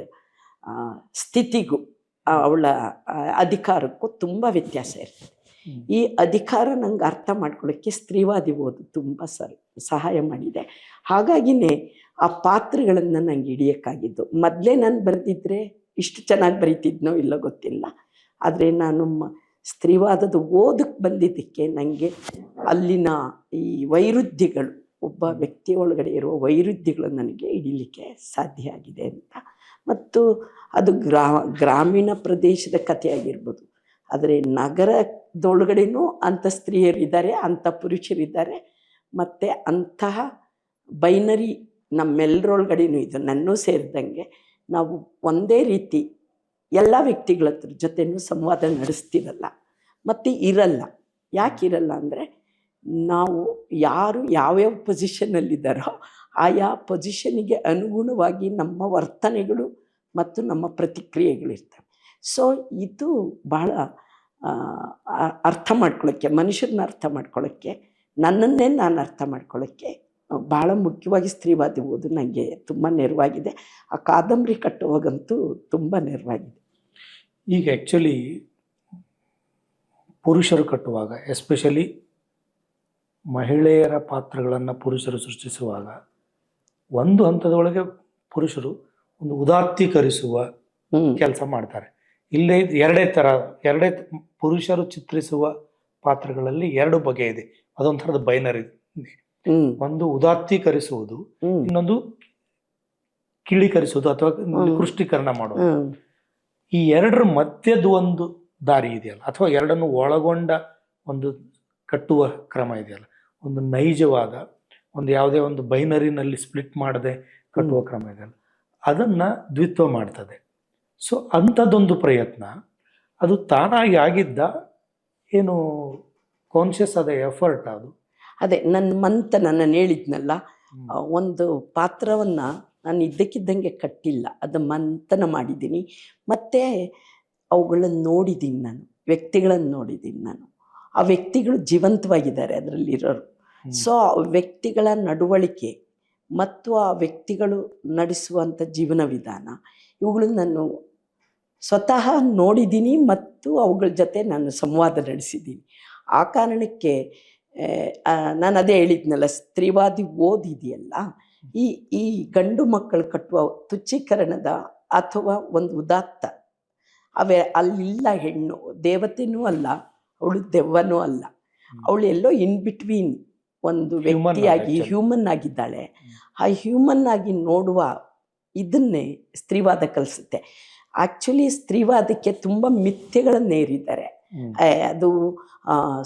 ಸ್ಥಿತಿಗೂ ಅವಳ ಅಧಿಕಾರಕ್ಕೂ ತುಂಬ ವ್ಯತ್ಯಾಸ ಇರ್ತದೆ. ಈ ಅಧಿಕಾರ ನಂಗೆ ಅರ್ಥ ಮಾಡ್ಕೊಳ್ಳೋಕ್ಕೆ ಸ್ತ್ರೀವಾದಿ ಓದು ತುಂಬ ಸಹಾಯ ಮಾಡಿದೆ. ಹಾಗಾಗಿನೇ ಆ ಪಾತ್ರಗಳನ್ನು ನಂಗೆ ಹಿಡಿಯೋಕ್ಕಾಗಿದ್ದು. ಮೊದಲೇ ನಾನು ಬರೆದಿದ್ದರೆ ಇಷ್ಟು ಚೆನ್ನಾಗಿ ಬರೀತಿದ್ನೋ ಇಲ್ಲೋ ಗೊತ್ತಿಲ್ಲ, ಆದರೆ ನಾನು ಸ್ತ್ರೀವಾದದ ಓದಕ್ಕೆ ಬಂದಿದ್ದಕ್ಕೆ ನನಗೆ ಅಲ್ಲಿನ ಈ ವೈರುಧ್ಯಗಳು, ಒಬ್ಬ ವ್ಯಕ್ತಿ ಒಳಗಡೆ ಇರುವ ವೈರುಧ್ಯಗಳು ನನಗೆ ಹಿಡಿಲಿಕ್ಕೆ ಸಾಧ್ಯ ಆಗಿದೆ ಅಂತ. ಮತ್ತು ಅದು ಗ್ರಾಮೀಣ ಪ್ರದೇಶದ ಕಥೆಯಾಗಿರ್ಬೋದು, ಆದರೆ ನಗರದೊಳಗಡೆನೂ ಅಂಥ ಸ್ತ್ರೀಯರಿದ್ದಾರೆ, ಅಂಥ ಪುರುಷರಿದ್ದಾರೆ, ಮತ್ತು ಅಂತಹ ಬೈನರಿ ನಮ್ಮೆಲ್ಲರೊಳಗಡೆನೂ ಇದು ನನ್ನೂ ಸೇರಿದಂಗೆ ನಾವು ಒಂದೇ ರೀತಿ ಎಲ್ಲ ವ್ಯಕ್ತಿಗಳ ಜೊತೆನೂ ಸಂವಾದ ನಡೆಸ್ತಿರಲ್ಲ ಮತ್ತು ಇರಲ್ಲ. ಯಾಕೆ ಇರಲ್ಲ ಅಂದರೆ ನಾವು ಯಾರು ಯಾವ್ಯಾವ ಪೊಸಿಷನ್ನಲ್ಲಿದ್ದಾರೋ ಆಯಾ ಪೊಸಿಷನಿಗೆ ಅನುಗುಣವಾಗಿ ನಮ್ಮ ವರ್ತನೆಗಳು ಮತ್ತು ನಮ್ಮ ಪ್ರತಿಕ್ರಿಯೆಗಳಿರ್ತವೆ. ಸೊ ಇದು ಭಾಳ ಅರ್ಥ ಮಾಡ್ಕೊಳ್ಳೋಕ್ಕೆ, ಮನುಷ್ಯರನ್ನ ಅರ್ಥ ಮಾಡ್ಕೊಳ್ಳೋಕ್ಕೆ, ನನ್ನನ್ನೇ ನಾನು ಅರ್ಥ ಮಾಡ್ಕೊಳ್ಳೋಕ್ಕೆ ಭಾಳ ಮುಖ್ಯವಾಗಿ ಸ್ತ್ರೀವಾದಿ ಓದು ನನಗೆ ತುಂಬ ನೆರವಾಗಿದೆ. ಆ ಕಾದಂಬರಿ ಕಟ್ಟುವಾಗಂತೂ ತುಂಬ ನೆರವಾಗಿದೆ.
ಈಗ ಆ್ಯಕ್ಚುಲಿ ಪುರುಷರು ಕಟ್ಟುವಾಗ, ಎಸ್ಪೆಷಲಿ ಮಹಿಳೆಯರ ಪಾತ್ರಗಳನ್ನು ಪುರುಷರು ಸೃಷ್ಟಿಸುವಾಗ ಒಂದು ಹಂತದೊಳಗೆ ಪುರುಷರು ಒಂದು ಉದಾತ್ತೀಕರಿಸುವ ಕೆಲಸ ಮಾಡ್ತಾರೆ. ಇಲ್ಲೇ ಎರಡೇ ಪುರುಷರು ಚಿತ್ರಿಸುವ ಪಾತ್ರಗಳಲ್ಲಿ ಎರಡು ಬಗೆ ಇದೆ. ಅದೊಂಥರದ ಬೈನರಿ. ಒಂದು ಉದಾತ್ತೀಕರಿಸುವುದು, ಇನ್ನೊಂದು ಕಿಳೀಕರಿಸುವುದು ಅಥವಾ ಕೃಷ್ಟೀಕರಣ ಮಾಡೋದು. ಈ ಎರಡರ ಮಧ್ಯದ ಒಂದು ದಾರಿ ಇದೆಯಲ್ಲ, ಅಥವಾ ಎರಡನ್ನು ಒಳಗೊಂಡ ಒಂದು ಕಟ್ಟುವ ಕ್ರಮ ಇದೆಯಲ್ಲ, ಒಂದು ನೈಜವಾದ ಒಂದು ಯಾವುದೇ ಒಂದು ಬೈನರಿನಲ್ಲಿ ಸ್ಪ್ಲಿಟ್ ಮಾಡದೆ ಕಟ್ಟುವ ಕ್ರಮ ಇದೆಯಲ್ಲ, ಅದನ್ನ ದ್ವಿತ್ವ ಮಾಡ್ತದೆ. ಸೊ ಅಂಥದ್ದೊಂದು ಪ್ರಯತ್ನ ಅದು ತಾನಾಗಿ ಆಗಿದ್ದ, ಏನು ಕಾನ್ಷಿಯಸ್ ಆದ ಎಫರ್ಟ್ ಅದು?
ಅದೇ ನಾನು ಹೇಳಿದ್ನಲ್ಲ, ಒಂದು ಪಾತ್ರವನ್ನು ನಾನು ಇದ್ದಕ್ಕಿದ್ದಂಗೆ ಕಟ್ಟಿಲ್ಲ, ಅದು ಮಂಥನ ಮಾಡಿದ್ದೀನಿ. ಮತ್ತು ಅವುಗಳನ್ನು ನೋಡಿದ್ದೀನಿ, ನಾನು ವ್ಯಕ್ತಿಗಳನ್ನು ನೋಡಿದ್ದೀನಿ. ನಾನು ಆ ವ್ಯಕ್ತಿಗಳು ಜೀವಂತವಾಗಿದ್ದಾರೆ ಅದರಲ್ಲಿರೋರು. ಸೊ ಆ ವ್ಯಕ್ತಿಗಳ ನಡವಳಿಕೆ ಮತ್ತು ಆ ವ್ಯಕ್ತಿಗಳು ನಡೆಸುವಂಥ ಜೀವನ ವಿಧಾನ, ಇವುಗಳನ್ನು ನಾನು ಸ್ವತಃ ನೋಡಿದ್ದೀನಿ ಮತ್ತು ಅವುಗಳ ಜೊತೆ ನಾನು ಸಂವಾದ ನಡೆಸಿದ್ದೀನಿ. ಆ ಕಾರಣಕ್ಕೆ ನಾನು ಅದೇ ಹೇಳಿದ್ನಲ್ಲ, ಸ್ತ್ರೀವಾದಿ ಓದಿದೆಯಲ್ಲ, ಈ ಗಂಡು ಮಕ್ಕಳು ಕಟ್ಟುವ ತುಚ್ಛೀಕರಣದ ಅಥವಾ ಒಂದು ಉದಾತ್ತ, ಅಲ್ಲಿಲ್ಲ. ಹೆಣ್ಣು ದೇವತೆನೂ ಅಲ್ಲ, ಅವಳು ದೆವ್ವನೂ ಅಲ್ಲ, ಅವಳು ಎಲ್ಲೋ ಇನ್ ಬಿಟ್ವೀನ್ ಒಂದು ವ್ಯಕ್ತಿಯಾಗಿ ಹ್ಯೂಮನ್ ಆಗಿದ್ದಾಳೆ. ಆ ಹ್ಯೂಮನ್ ಆಗಿ ನೋಡುವ ಇದನ್ನೇ ಸ್ತ್ರೀವಾದ ಕಲಿಸುತ್ತೆ. ಆ್ಯಕ್ಚುಲಿ ಸ್ತ್ರೀವಾದಕ್ಕೆ ತುಂಬ ಮಿಥ್ಯೆಗಳನ್ನು ಏರಿದ್ದಾರೆ. ಅದು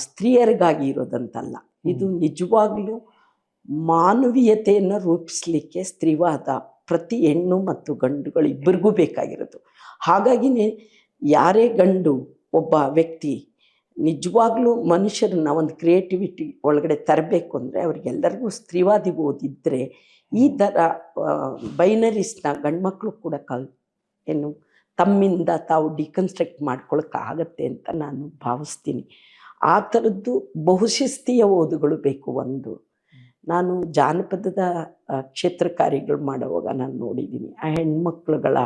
ಸ್ತ್ರೀಯರಿಗಾಗಿ ಇರೋದಂತಲ್ಲ, ಇದು ನಿಜವಾಗ್ಲೂ ಮಾನವೀಯತೆಯನ್ನು ರೂಪಿಸಲಿಕ್ಕೆ ಸ್ತ್ರೀವಾದ ಪ್ರತಿ ಹೆಣ್ಣು ಮತ್ತು ಗಂಡುಗಳು ಇಬ್ಬರಿಗೂ ಬೇಕಾಗಿರೋದು. ಹಾಗಾಗಿನೇ ಯಾರೇ ಗಂಡು ಒಬ್ಬ ವ್ಯಕ್ತಿ ನಿಜವಾಗ್ಲೂ ಮನುಷ್ಯರನ್ನ ಒಂದು ಕ್ರಿಯೇಟಿವಿಟಿ ಒಳಗಡೆ ತರಬೇಕು ಅಂದರೆ ಅವ್ರಿಗೆಲ್ಲರಿಗೂ ಸ್ತ್ರೀವಾದಿ ಓದಿದ್ರೆ ಈ ಥರ ಬೈನರೀಸ್ನ ಗಂಡ್ಮಕ್ಳು ಕೂಡ ತಮ್ಮಿಂದ ತಾವು ಡಿಕನ್ಸ್ಟ್ರಕ್ಟ್ ಮಾಡ್ಕೊಳ್ಳೋಕ್ಕಾಗತ್ತೆ ಅಂತ ನಾನು ಭಾವಿಸ್ತೀನಿ. ಆ ಥರದ್ದು ಬಹುಶಿಸ್ತೀಯ ಓದುಗಳು ಬೇಕು. ಒಂದು ನಾನು ಜಾನಪದದ ಕ್ಷೇತ್ರ ಕಾರ್ಯಗಳು ಮಾಡುವಾಗ ನಾನು ನೋಡಿದ್ದೀನಿ, ಆ ಹೆಣ್ಮಕ್ಳುಗಳ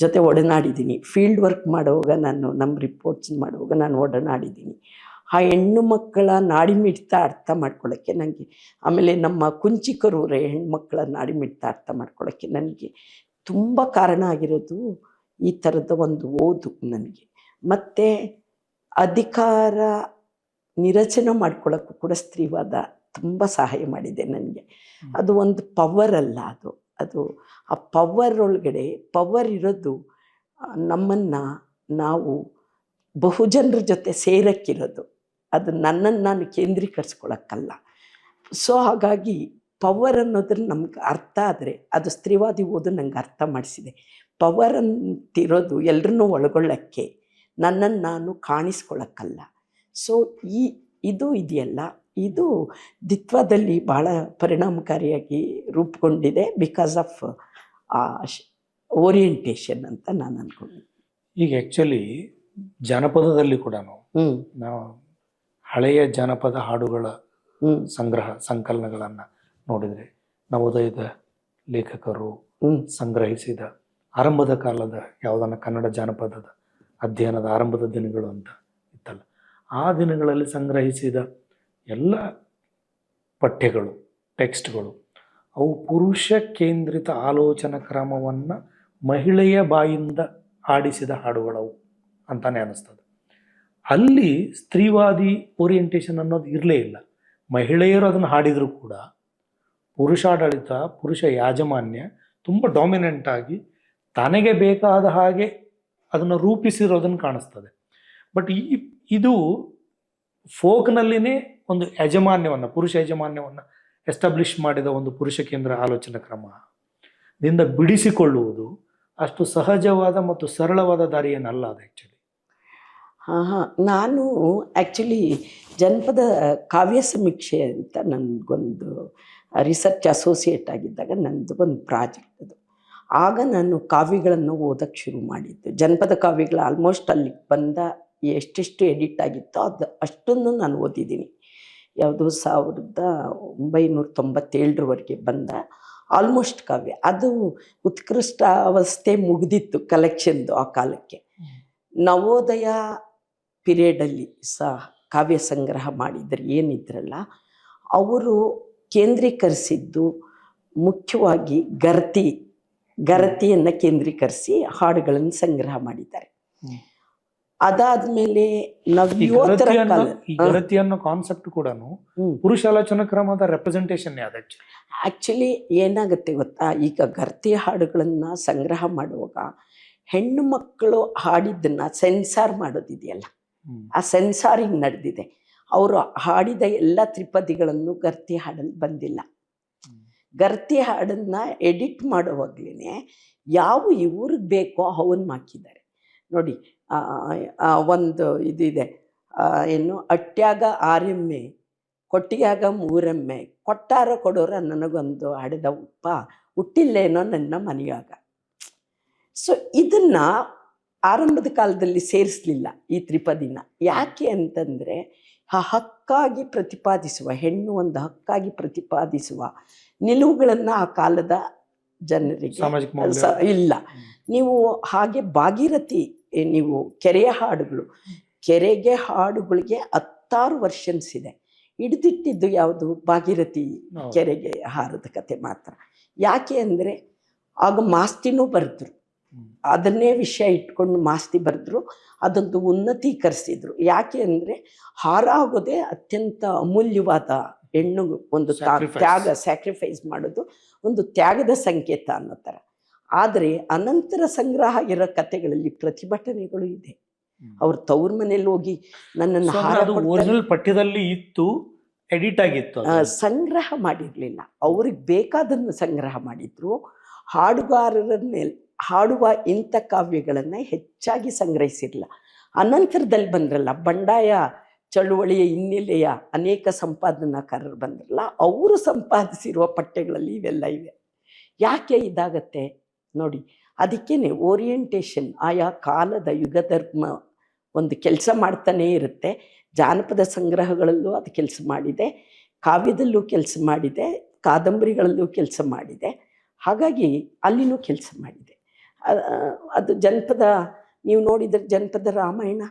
ಜೊತೆ ಒಡನಾಡಿದ್ದೀನಿ. ಫೀಲ್ಡ್ ವರ್ಕ್ ಮಾಡುವಾಗ ನಮ್ಮ ರಿಪೋರ್ಟ್ಸ್ ಮಾಡುವಾಗ ನಾನು ಒಡನಾಡಿದ್ದೀನಿ. ಆ ಹೆಣ್ಣು ಮಕ್ಕಳ ನಾಡಿಮಿಡಿತ ಅರ್ಥ ಮಾಡ್ಕೊಳ್ಳೋಕ್ಕೆ ನನಗೆ, ಆಮೇಲೆ ನಮ್ಮ ಕುಂಚಿಕರೂರೇ ಹೆಣ್ಮಕ್ಳ ನಾಡಿಮಿಡಿತ ಅರ್ಥ ಮಾಡ್ಕೊಳ್ಳೋಕ್ಕೆ ನನಗೆ ತುಂಬ ಕಾರಣ ಆಗಿರೋದು ಈ ಥರದ ಒಂದು ಓದು ನನಗೆ. ಮತ್ತು ಅಧಿಕಾರ ನಿರಚನೆ ಮಾಡ್ಕೊಳ್ಳೋಕ್ಕೂ ಕೂಡ ಸ್ತ್ರೀವಾದ ತುಂಬ ಸಹಾಯ ಮಾಡಿದೆ ನನಗೆ. ಅದು ಒಂದು ಪವರ್ ಅಲ್ಲ, ಅದು ಆ ಪವರ್ ಒಳಗಡೆ ಪವರ್ ಇರೋದು ನಮ್ಮನ್ನು ನಾವು ಬಹುಜನರ ಜೊತೆ ಸೇರಕ್ಕಿರೋದು, ಅದು ನನ್ನನ್ನು ನಾನು ಕೇಂದ್ರೀಕರಿಸ್ಕೊಳ್ಳೋಕ್ಕಲ್ಲ. ಸೊ ಹಾಗಾಗಿ ಪವರ್ ಅನ್ನೋದ್ರ ನಮ್ಗೆ ಅರ್ಥ ಆದರೆ ಅದು ಸ್ತ್ರೀವಾದಿ ಓದು ನಂಗೆ ಅರ್ಥ ಮಾಡಿಸಿದೆ. ಪವರ್ ಅಂತಿರೋದು ಎಲ್ಲರನ್ನೂ ಒಳಗೊಳ್ಳೋಕ್ಕೆ, ನನ್ನನ್ನು ನಾನು ಕಾಣಿಸ್ಕೊಳ್ಳೋಕ್ಕಲ್ಲ. ಸೊ ಇದು ಇದೆಯಲ್ಲ, ಇದು ದ್ವಿತ್ವದಲ್ಲಿ ಭಾಳ ಪರಿಣಾಮಕಾರಿಯಾಗಿ ರೂಪುಗೊಂಡಿದೆ ಬಿಕಾಸ್ ಆಫ್ ಓರಿಯೆಂಟೇಷನ್ ಅಂತ ನಾನು ಅಂದ್ಕೊಂಡೆ.
ಈಗ ಆ್ಯಕ್ಚುಲಿ ಜಾನಪದದಲ್ಲಿ ಕೂಡ ನಾವು ಹಳೆಯ ಜಾನಪದ ಹಾಡುಗಳ ಸಂಕಲನಗಳನ್ನು ನೋಡಿದರೆ ನವೋದಯದ ಲೇಖಕರು ಸಂಗ್ರಹಿಸಿದ ಆರಂಭದ ಕಾಲದ ಯಾವುದನ್ನ ಕನ್ನಡ ಜಾನಪದದ ಅಧ್ಯಯನದ ಆರಂಭದ ದಿನಗಳು ಅಂತ ಇತ್ತಲ್ಲ, ಆ ದಿನಗಳಲ್ಲಿ ಸಂಗ್ರಹಿಸಿದ ಎಲ್ಲ ಪಠ್ಯಗಳು, ಟೆಕ್ಸ್ಟ್ಗಳು, ಅವು ಪುರುಷ ಕೇಂದ್ರಿತ ಆಲೋಚನಾ ಕ್ರಮವನ್ನು ಮಹಿಳೆಯ ಬಾಯಿಂದ ಆಡಿಸಿದ ಹಾಡುಗಳವು ಅಂತಾನೆ ಅನ್ನಿಸ್ತದೆ. ಅಲ್ಲಿ ಸ್ತ್ರೀವಾದಿ ಓರಿಯೆಂಟೇಷನ್ ಅನ್ನೋದು ಇರಲೇ ಇಲ್ಲ. ಮಹಿಳೆಯರು ಅದನ್ನು ಹಾಡಿದರೂ ಕೂಡ ಪುರುಷಾಡಳಿತ, ಪುರುಷ ಯಾಜಮಾನ್ಯ ತುಂಬ ಡಾಮಿನೆಂಟ್ ಆಗಿ ತನಗೆ ಬೇಕಾದ ಹಾಗೆ ಅದನ್ನು ರೂಪಿಸಿರೋದನ್ನು ಕಾಣಿಸ್ತದೆ. ಬಟ್ ಇದು ಫೋಕ್ನಲ್ಲಿನೇ ಒಂದು ಯಜಮಾನ್ಯವನ್ನು, ಪುರುಷ ಯಜಮಾನ್ಯವನ್ನು ಎಸ್ಟಾಬ್ಲಿಷ್ ಮಾಡಿದ ಒಂದು ಪುರುಷ ಕೇಂದ್ರ ಆಲೋಚನಾ ಕ್ರಮದಿಂದ ಬಿಡಿಸಿಕೊಳ್ಳುವುದು ಅಷ್ಟು ಸಹಜವಾದ ಮತ್ತು ಸರಳವಾದ ದಾರಿ ಏನಲ್ಲ ಅದು ಆ್ಯಕ್ಚುಲಿ.
ನಾನು ಆ್ಯಕ್ಚುಲಿ ಜನಪದ ಕಾವ್ಯ ಸಮೀಕ್ಷೆ ಅಂತ ನನಗೊಂದು ರಿಸರ್ಚ್ ಅಸೋಸಿಯೇಟ್ ಆಗಿದ್ದಾಗ ನನ್ನದು ಒಂದು ಪ್ರಾಜೆಕ್ಟ್ ಅದು. ಆಗ ನಾನು ಕಾವ್ಯಗಳನ್ನು ಓದೋಕ್ಕೆ ಶುರು ಮಾಡಿದ್ದು. ಜನಪದ ಕಾವ್ಯಗಳು ಆಲ್ಮೋಸ್ಟ್ ಅಲ್ಲಿಗೆ ಬಂದ ಎಷ್ಟೆಷ್ಟು ಎಡಿಟ್ ಆಗಿತ್ತೋ ಅಷ್ಟನ್ನು ನಾನು ಓದಿದ್ದೀನಿ. ಯಾವುದು 1997ರವರೆಗೆ ಬಂದ ಆಲ್ಮೋಸ್ಟ್ ಕಾವ್ಯ. ಅದು ಉತ್ಕೃಷ್ಟ ಅವಸ್ಥೆ ಮುಗಿದಿತ್ತು ಕಲೆಕ್ಷನ್ದು ಆ ಕಾಲಕ್ಕೆ. ನವೋದಯ ಪಿರಿಯಡಲ್ಲಿ ಕಾವ್ಯ ಸಂಗ್ರಹ ಮಾಡಿದ್ರು ಏನಿದ್ರಲ್ಲ, ಅವರು ಕೇಂದ್ರೀಕರಿಸಿದ್ದು ಮುಖ್ಯವಾಗಿ ಗರತಿಯನ್ನು ಕೇಂದ್ರೀಕರಿಸಿ ಹಾಡುಗಳನ್ನು ಸಂಗ್ರಹ ಮಾಡಿದ್ದಾರೆ. ಅದಾದ್ಮೇಲೆ ನವ್ಯೋತ್ತರ ಕಾಲ
ಈ ಗರತಿ ಅನ್ನೋ ಕಾನ್ಸೆಪ್ಟ್ ಕೂಡ ಪುರುಷ ಆಲೋಚನಾ ಕ್ರಮದ ರೆಪ್ರೆಸೆಂಟೇಷನ್ ಯಾವ್ದು
ಆ್ಯಕ್ಚುಲಿ ಏನಾಗುತ್ತೆ ಗೊತ್ತಾ, ಈಗ ಗರತಿ ಹಾಡುಗಳನ್ನು ಸಂಗ್ರಹ ಮಾಡುವಾಗ ಹೆಣ್ಣು ಮಕ್ಕಳು ಹಾಡಿದ್ದನ್ನು ಸೆನ್ಸಾರ್ ಮಾಡೋದಿದೆಯಲ್ಲ, ಆ ಸೆನ್ಸಾರಿಂಗ್ ನಡೆದಿದೆ. ಅವರು ಹಾಡಿದ ಎಲ್ಲ ತ್ರಿಪದಿಗಳನ್ನು ಗರತಿ ಹಾಡಲ್ಲಿ ಬಂದಿಲ್ಲ. ಗರತಿ ಹಾಡನ್ನು ಎಡಿಟ್ ಮಾಡುವಾಗಲೇ ಯಾವ ಇವ್ರಿಗೆ ಬೇಕೋ ಅವನ್ನ ಹಾಕಿದ್ದಾರೆ ನೋಡಿ. ಒಂದು ಇದಿದೆ, ಏನು, ಅಟ್ಯಾಗ 6 ಎಮ್ಮೆ ಕೊಟ್ಟಿಯಾಗ 3 ಎಮ್ಮೆ ಕೊಟ್ಟಾರ ಕೊಡೋರ ನನಗೊಂದು ಹಡೆದ ಉಪ್ಪ ಹುಟ್ಟಿಲ್ಲೇನೋ ನನ್ನ ಮನೆಯಾಗ. ಸೊ ಇದನ್ನು ಆರಂಭದ ಕಾಲದಲ್ಲಿ ಸೇರಿಸಲಿಲ್ಲ ಈ ತ್ರಿಪದಿನ. ಯಾಕೆ ಅಂತಂದರೆ ಹಕ್ಕಾಗಿ ಪ್ರತಿಪಾದಿಸುವ, ಹೆಣ್ಣು ಒಂದು ಹಕ್ಕಾಗಿ ಪ್ರತಿಪಾದಿಸುವ ನಿಲುವುಗಳನ್ನು ಆ ಕಾಲದ ಜನರಿಗೆ ಇಲ್ಲ. ನೀವು ಹಾಗೆ ಭಾಗೀರಥಿ, ನೀವು ಕೆರೆಯ ಹಾಡುಗಳು, ಕೆರೆಗೆ ಹಾಡುಗಳಿಗೆ 16 ವರ್ಷನ್ಸ್ ಇದೆ. ಹಿಡಿದಿಟ್ಟಿದ್ದು ಯಾವುದು? ಭಾಗೀರಥಿ ಕೆರೆಗೆ ಹಾರದ ಕತೆ ಮಾತ್ರ. ಯಾಕೆ ಅಂದರೆ ಆಗ ಮಾಸ್ತಿನೂ ಬರೆದ್ರು, ಅದನ್ನೇ ವಿಷಯ ಇಟ್ಕೊಂಡು ಮಾಸ್ತಿ ಬರೆದ್ರು, ಅದೊಂದು ಉನ್ನತೀಕರಿಸಿದ್ರು. ಯಾಕೆ ಅಂದರೆ ಹಾರ ಆಗೋದೇ ಅತ್ಯಂತ ಅಮೂಲ್ಯವಾದ, ಹೆಣ್ಣು ಒಂದು ಸ್ಯಾಕ್ರಿಫೈಸ್ ಮಾಡೋದು ಒಂದು ತ್ಯಾಗದ ಸಂಕೇತ ಅನ್ನೋ ಥರ. ಆದರೆ ಅನಂತರ ಸಂಗ್ರಹ ಇರೋ ಕಥೆಗಳಲ್ಲಿ ಪ್ರತಿಭಟನೆಗಳು ಇದೆ. ಅವ್ರ ತವ್ರ ಮನೇಲಿ ಹೋಗಿ ನನ್ನನ್ನು
ಒರಿಜಿನಲ್ ಪಠ್ಯದಲ್ಲಿ ಇತ್ತು, ಎಡಿಟ್ ಆಗಿತ್ತು,
ಸಂಗ್ರಹ ಮಾಡಿರಲಿಲ್ಲ. ಅವ್ರಿಗೆ ಬೇಕಾದನ್ನು ಸಂಗ್ರಹ ಮಾಡಿದ್ರು. ಹಾಡುಗಾರರನ್ನೇ ಹಾಡುವ ಇಂಥ ಕಾವ್ಯಗಳನ್ನು ಹೆಚ್ಚಾಗಿ ಸಂಗ್ರಹಿಸಿರಲಿಲ್ಲ. ಅನಂತರದಲ್ಲಿ ಬಂದ್ರಲ್ಲ, ಬಂಡಾಯ ಚಳುವಳಿಯ ಹಿನ್ನೆಲೆಯ ಅನೇಕ ಸಂಪಾದನಾಕಾರರು ಬಂದ್ರಲ್ಲ, ಅವರು ಸಂಪಾದಿಸಿರುವ ಪಠ್ಯಗಳಲ್ಲಿ ಇವೆಲ್ಲ ಇವೆ. ಯಾಕೆ ಇದಾಗತ್ತೆ ನೋಡಿ, ಅದಕ್ಕೇನೆ ಓರಿಯೆಂಟೇಷನ್ ಆಯಾ ಕಾಲದ ಯುಗಧರ್ಮ ಒಂದು ಕೆಲಸ ಮಾಡ್ತಾನೇ ಇರುತ್ತೆ. ಜಾನಪದ ಸಂಗ್ರಹಗಳಲ್ಲೂ ಅದು ಕೆಲಸ ಮಾಡಿದೆ, ಕಾವ್ಯದಲ್ಲೂ ಕೆಲಸ ಮಾಡಿದೆ, ಕಾದಂಬರಿಗಳಲ್ಲೂ ಕೆಲಸ ಮಾಡಿದೆ. ಹಾಗಾಗಿ ಅಲ್ಲಿನೂ ಕೆಲಸ ಮಾಡಿದೆ. ಅದು ಜನಪದ, ನೀವು ನೋಡಿದರೆ ಜನಪದ ರಾಮಾಯಣ,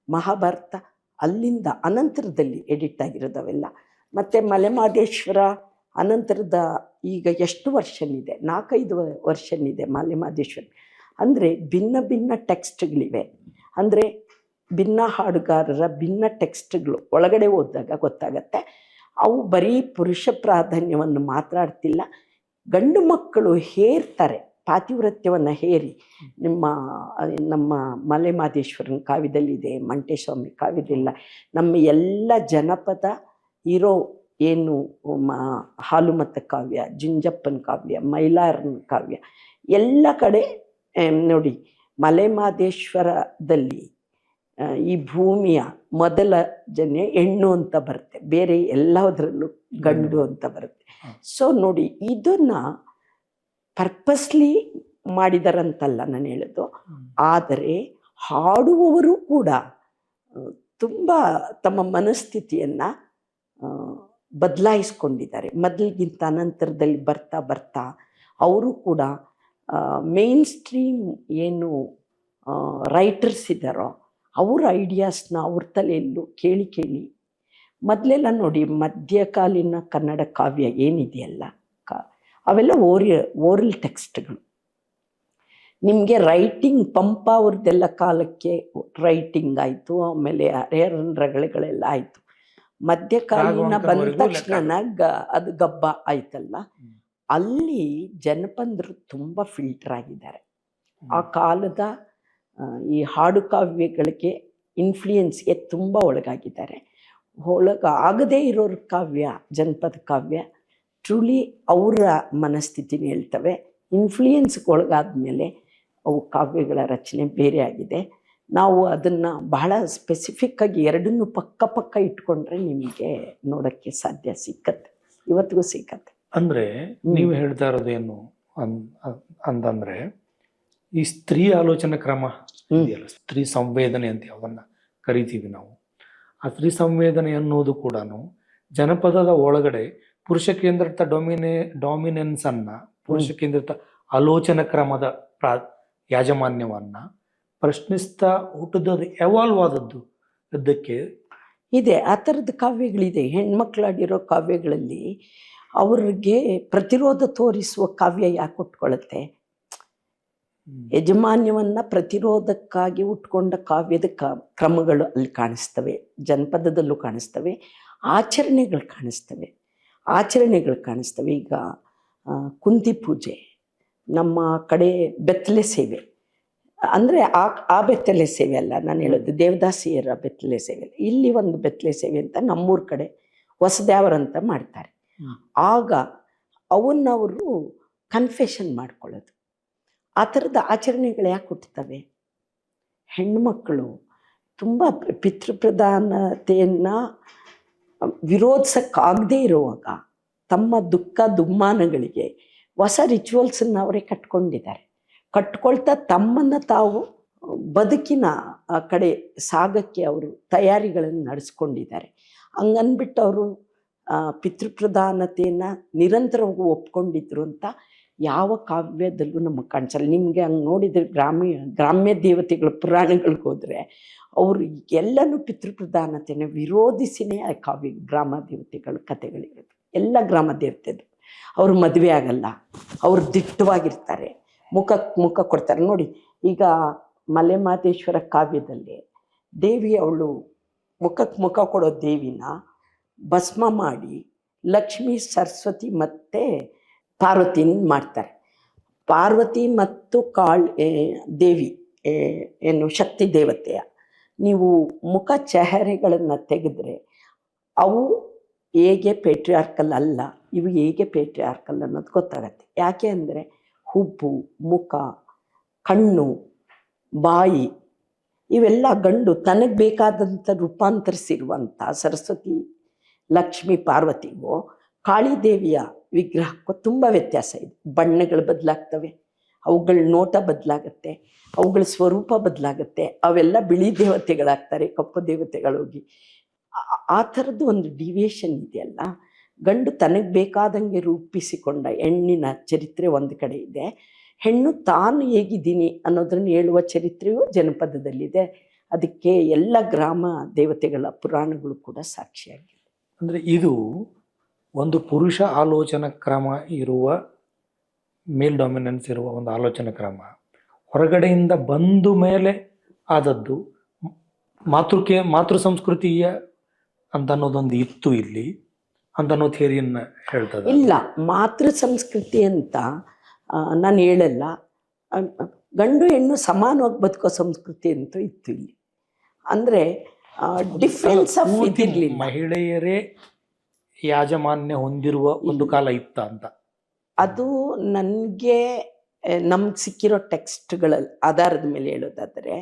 ಮಹಾಭಾರತ ಅಲ್ಲಿಂದ ಅನಂತರದಲ್ಲಿ ಎಡಿಟ್ ಆಗಿರೋದವೆಲ್ಲ. ಮತ್ತು ಮಲೆಮಹದೇಶ್ವರ ಅನಂತರದ ಈಗ ಎಷ್ಟು ವರ್ಷನ್ ಇದೆ? 4-5 ವರ್ಷನ್ ಇದೆ ಮಲೆಮಹದೇಶ್ವರ. ಅಂದರೆ ಭಿನ್ನ ಭಿನ್ನ ಟೆಕ್ಸ್ಟ್ಗಳಿವೆ. ಅಂದರೆ ಭಿನ್ನ ಹಾಡುಗಾರರ ಭಿನ್ನ ಟೆಕ್ಸ್ಟ್ಗಳು ಒಳಗಡೆ ಓದಿದಾಗ ಗೊತ್ತಾಗತ್ತೆ. ಅವು ಬರೀ ಪುರುಷ ಪ್ರಾಧಾನ್ಯವನ್ನು ಮಾತಾಡ್ತಿಲ್ಲ, ಗಂಡು ಮಕ್ಕಳು ಹೇರ್ತಾರೆ, ಪಾತಿವ್ರತ್ಯವನ್ನು ಹೇರಿ. ನಮ್ಮ ಮಲೆಮಹದೇಶ್ವರನ ಕಾವ್ಯದಲ್ಲಿದೆ, ಮಂಟೇಸ್ವಾಮಿ ಕಾವ್ಯದಿಲ್ಲ. ನಮ್ಮ ಎಲ್ಲ ಜನಪದ ಇರೋ ಏನು ಹಾಲುಮತ ಕಾವ್ಯ, ಜುಂಜಪ್ಪನ ಕಾವ್ಯ, ಮೈಲಾರನ ಕಾವ್ಯ, ಎಲ್ಲ ಕಡೆ ನೋಡಿ ಮಲೆಮಹದೇಶ್ವರದಲ್ಲಿ ಈ ಭೂಮಿಯ ಮೊದಲ ಜನ್ಯ ಹೆಣ್ಣು ಅಂತ ಬರುತ್ತೆ, ಬೇರೆ ಎಲ್ಲದರಲ್ಲೂ ಗಂಡು ಅಂತ ಬರುತ್ತೆ. ಸೊ ನೋಡಿ, ಇದನ್ನು ಪರ್ಪಸ್ಲಿ ಮಾಡಿದಾರಂತಲ್ಲ ನಾನು ಹೇಳೋದು. ಆದರೆ ಹಾಡುವವರು ಕೂಡ ತುಂಬ ತಮ್ಮ ಮನಸ್ಥಿತಿಯನ್ನು ಬದಲಾಯಿಸ್ಕೊಂಡಿದ್ದಾರೆ. ಮೊದಲಿಗಿಂತ ಅನಂತರದಲ್ಲಿ ಬರ್ತಾ ಬರ್ತಾ ಅವರು ಕೂಡ ಮೇನ್ ಸ್ಟ್ರೀಮ್ ಏನು ರೈಟರ್ಸ್ ಇದ್ದಾರೋ ಅವ್ರ ಐಡಿಯಾಸ್ನ ಅವ್ರ ತಲೆಯಲ್ಲೂ ಕೇಳಿ ಕೇಳಿ ಮೊದಲೆಲ್ಲ ನೋಡಿ, ಮಧ್ಯಕಾಲೀನ ಕನ್ನಡ ಕಾವ್ಯ ಏನಿದೆಯಲ್ಲ, ಅವೆಲ್ಲ ಓರಲ್ ಟೆಕ್ಸ್ಟ್ಗಳು. ನಿಮಗೆ ರೈಟಿಂಗ್ ಪಂಪ ಅವ್ರದ್ದೆಲ್ಲ ಕಾಲಕ್ಕೆ ರೈಟಿಂಗ್ ಆಯಿತು, ಆಮೇಲೆ ಹರಿಹರನ್ ರಗಳೆಗಳೆಲ್ಲ ಆಯಿತು. ಮಧ್ಯಕಾಲೀನ ಬಂದ ತಕ್ಷಣ ಅದು ಗಬ್ಬ ಆಯ್ತಲ್ಲ, ಅಲ್ಲಿ ಜನಪದರು ತುಂಬ ಫಿಲ್ಟರ್ ಆಗಿದ್ದಾರೆ. ಆ ಕಾಲದ ಈ ಹಾಡು ಕಾವ್ಯಗಳಿಗೆ ಇನ್ಫ್ಲೂಯೆನ್ಸ್ಗೆ ತುಂಬ ಒಳಗಾಗಿದ್ದಾರೆ. ಆಗದೇ ಇರೋರ ಕಾವ್ಯ, ಜನಪದ ಕಾವ್ಯ ಟ್ರೂಲಿ ಅವರ ಮನಸ್ಥಿತಿನ ಹೇಳ್ತವೆ. ಇನ್ಫ್ಲೂಯೆನ್ಸ್ಗೆ ಒಳಗಾದ್ಮೇಲೆ ಅವು ಕಾವ್ಯಗಳ ರಚನೆ ಬೇರೆ ಆಗಿದೆ. ನಾವು ಅದನ್ನು ಬಹಳ ಸ್ಪೆಸಿಫಿಕ್ಕಾಗಿ ಎರಡನ್ನೂ ಪಕ್ಕ ಇಟ್ಕೊಂಡ್ರೆ ನಿಮಗೆ ನೋಡೋಕ್ಕೆ ಸಾಧ್ಯ ಸಿಕ್ಕತ್ತೆ, ಇವತ್ತಿಗೂ ಸಿಕ್ಕತ್ತೆ.
ಅಂದರೆ ನೀವು ಹೇಳ್ತಾ ಇರೋದೇನು ಅಂತಂದರೆ, ಈ ಸ್ತ್ರೀ ಆಲೋಚನಾ ಕ್ರಮ ಇದೆಯಲ್ಲ, ಸ್ತ್ರೀ ಸಂವೇದನೆ ಅಂತ ಯಾವನ್ನ ಕರಿತೀವಿ ನಾವು, ಆ ಸ್ತ್ರೀ ಸಂವೇದನೆ ಅನ್ನೋದು ಕೂಡ ಜನಪದದ ಒಳಗಡೆ ಪುರುಷ ಕೇಂದ್ರಿತ ಡಾಮಿನೆನ್ಸ್ ಅನ್ನ, ಪುರುಷ ಕೇಂದ್ರಿತ ಆಲೋಚನಾ ಕ್ರಮದ ಯಾಜಮಾನ್ಯವನ್ನ ಪ್ರಶ್ನಿಸ್ತಾ ಹುಟ್ಟಿದದು, ಎವಾಲ್ವ್ ಆದದ್ದು ಅದಕ್ಕೆ
ಇದೆ. ಆ ಥರದ ಕಾವ್ಯಗಳಿದೆ. ಹೆಣ್ಮಕ್ಳಾಡಿರೋ ಕಾವ್ಯಗಳಲ್ಲಿ ಅವ್ರಿಗೆ ಪ್ರತಿರೋಧ ತೋರಿಸುವ ಕಾವ್ಯ ಯಾಕೆ ಉಟ್ಕೊಳ್ಳುತ್ತೆ? ಯಜಮಾನ್ಯವನ್ನ ಪ್ರತಿರೋಧಕ್ಕಾಗಿ ಉಟ್ಕೊಂಡ ಕಾವ್ಯದ ಕ್ರಮಗಳು ಅಲ್ಲಿ ಕಾಣಿಸ್ತವೆ, ಜನಪದದಲ್ಲೂ ಕಾಣಿಸ್ತವೆ, ಆಚರಣೆಗಳು ಕಾಣಿಸ್ತವೆ. ಈಗ ಕುಂತಿ ಪೂಜೆ, ನಮ್ಮ ಕಡೆ ಬೆತ್ತಲೆ ಸೇವೆ ಅಂದರೆ ಆ ಬೆತ್ತಲೆ ಸೇವೆ ಅಲ್ಲ ನಾನು ಹೇಳೋದು, ದೇವದಾಸಿಯರ ಬೆತ್ತಲೆ ಸೇವೆ. ಇಲ್ಲಿ ಒಂದು ಬೆತ್ತಲೆ ಸೇವೆ ಅಂತ ನಮ್ಮೂರ ಕಡೆ ಹೊಸದ್ಯಾವರಂತ ಮಾಡ್ತಾರೆ. ಆಗ ಅವನ್ನವರು ಕನ್ಫೆಷನ್ ಮಾಡ್ಕೊಳ್ಳೋದು. ಆ ಥರದ ಆಚರಣೆಗಳು ಯಾಕೆ ಹುಟ್ಟುತ್ತವೆ? ಹೆಣ್ಣುಮಕ್ಕಳು ತುಂಬ ಪಿತೃಪ್ರಧಾನತೆಯನ್ನು ವಿರೋಧಿಸೋಕ್ಕಾಗದೇ ಇರುವಾಗ ತಮ್ಮ ದುಃಖ ದುಮ್ಮಾನಗಳಿಗೆ ಹೊಸ ರಿಚುವಲ್ಸನ್ನು ಅವರೇ ಕಟ್ಕೊಳ್ತಾ ತಮ್ಮನ್ನು ತಾವು ಬದುಕಿನ ಆ ಕಡೆ ಸಾಗಕ್ಕೆ ಅವರು ತಯಾರಿಗಳನ್ನು ನಡೆಸ್ಕೊಂಡಿದ್ದಾರೆ. ಹಂಗನ್ಬಿಟ್ಟು ಅವರು ಪಿತೃಪ್ರಧಾನತೆಯನ್ನು ನಿರಂತರವಾಗಿ ಒಪ್ಕೊಂಡಿದ್ರು ಅಂತ ಯಾವ ಕಾವ್ಯದಲ್ಲೂ ನಮಗೆ ಕಾಣಿಸಲ್ಲ. ನಿಮಗೆ ಹಂಗೆ ನೋಡಿದರೆ ಗ್ರಾಮ್ಯ ದೇವತೆಗಳ ಪುರಾಣಗಳಿಗೆ ಹೋದರೆ ಅವರು ಎಲ್ಲನೂ ಪಿತೃಪ್ರಧಾನತೆಯನ್ನು ವಿರೋಧಿಸಿನೇ ಆ ಕಾವ್ಯ ಗ್ರಾಮ ದೇವತೆಗಳ ಕಥೆಗಳಿರೋದು. ಎಲ್ಲ ಗ್ರಾಮ ದೇವತೆದು ಅವರು ಮದುವೆ ಆಗಲ್ಲ, ಅವರು ದಿಟ್ಟವಾಗಿರ್ತಾರೆ, ಮುಖ ಕೊಡ್ತಾರೆ. ನೋಡಿ, ಈಗ ಮಲೆಮಹದೇಶ್ವರ ಕಾವ್ಯದಲ್ಲಿ ದೇವಿ ಅವಳು ಮುಖ ಕೊಡೋ ದೇವಿನ ಭಸ್ಮ ಮಾಡಿ ಲಕ್ಷ್ಮೀ, ಸರಸ್ವತಿ ಮತ್ತು ಪಾರ್ವತಿನ ಮಾಡ್ತಾರೆ. ಪಾರ್ವತಿ ಮತ್ತು ದೇವಿ ಏನು ಶಕ್ತಿ ದೇವತೆಯ ನೀವು ಮುಖ ಚೆಹರೆಗಳನ್ನು ತೆಗೆದ್ರೆ ಅವು ಹೇಗೆ ಪೇಟ್ರಿಯಾರ್ಕಲ್ ಅಲ್ಲ, ಇವು ಹೇಗೆ ಪೇಟ್ರಿಯಾರ್ಕಲ್ ಅನ್ನೋದು ಗೊತ್ತಾಗತ್ತೆ. ಯಾಕೆ ಅಂದರೆ ಹುಬ್ಬು, ಮುಖ, ಕಣ್ಣು, ಬಾಯಿ ಇವೆಲ್ಲ ಗಂಡು ತನಗೆ ಬೇಕಾದಂಥ ರೂಪಾಂತರಿಸಿರುವಂಥ ಸರಸ್ವತಿ, ಲಕ್ಷ್ಮಿ, ಪಾರ್ವತಿಗೂ ಕಾಳಿದೇವಿಯ ವಿಗ್ರಹಕ್ಕೂ ತುಂಬ ವ್ಯತ್ಯಾಸ ಇದೆ. ಬಣ್ಣಗಳು ಬದಲಾಗ್ತವೆ, ಅವುಗಳ ನೋಟ ಬದಲಾಗತ್ತೆ, ಅವುಗಳ ಸ್ವರೂಪ ಬದಲಾಗತ್ತೆ. ಅವೆಲ್ಲ ಬಿಳಿ ದೇವತೆಗಳಾಗ್ತಾರೆ, ಕಪ್ಪು ದೇವತೆಗಳೋಗಿ. ಆ ಥರದ್ದು ಒಂದು ಡಿವಿಯೇಷನ್ ಇದೆಯಲ್ಲ. ಗಂಡು ತನಗೆ ಬೇಕಾದಂಗೆ ರೂಪಿಸಿಕೊಂಡ ಹೆಣ್ಣಿನ ಚರಿತ್ರೆ ಒಂದು ಕಡೆ ಇದೆ, ಹೆಣ್ಣು ತಾನು ಹೇಗಿದ್ದೀನಿ ಅನ್ನೋದನ್ನು ಹೇಳುವ ಚರಿತ್ರೆಯೂ ಜನಪದದಲ್ಲಿದೆ. ಅದಕ್ಕೆ ಎಲ್ಲ ಗ್ರಾಮ ದೇವತೆಗಳ ಪುರಾಣಗಳು ಕೂಡ ಸಾಕ್ಷಿಯಾಗಿದೆ.
ಅಂದರೆ ಇದು ಒಂದು ಪುರುಷ ಆಲೋಚನಾ ಕ್ರಮ ಇರುವ, ಮೇಲ್ ಡಾಮಿನೆನ್ಸ್ ಇರುವ ಒಂದು ಆಲೋಚನಾ ಕ್ರಮ ಹೊರಗಡೆಯಿಂದ ಬಂದು ಮೇಲೆ ಆದದ್ದು. ಮಾತೃ ಸಂಸ್ಕೃತಿಯ ಅಂತ ಅನ್ನೋದೊಂದು ಇತ್ತು ಇಲ್ಲಿ ಅಂತ ಅನ್ನೋ ಥಿಯರಿಯನ್ನು ಹೇಳ್ತದೆ.
ಇಲ್ಲ, ಮಾತೃ ಸಂಸ್ಕೃತಿ ಅಂತ ನಾನು ಹೇಳಲ್ಲ. ಗಂಡು ಹೆಣ್ಣು ಸಮಾನವಾಗಿ ಬದುಕೋ ಸಂಸ್ಕೃತಿ ಅಂತೂ ಇತ್ತು ಇಲ್ಲಿ. ಅಂದರೆ ಡಿಫ್ರೆನ್ಸ್ ಆಫ್ ಇದಿರಲಿಲ್ಲ.
ಮಹಿಳೆಯರೇ ಯಾಜಮಾನ್ಯ ಹೊಂದಿರುವ ಒಂದು ಕಾಲ ಇತ್ತ ಅಂತ.
ಅದು ನನಗೆ ನಮ್ಗೆ ಸಿಕ್ಕಿರೋ ಟೆಕ್ಸ್ಟ್ಗಳ ಆಧಾರದ ಮೇಲೆ ಹೇಳೋದಾದರೆ,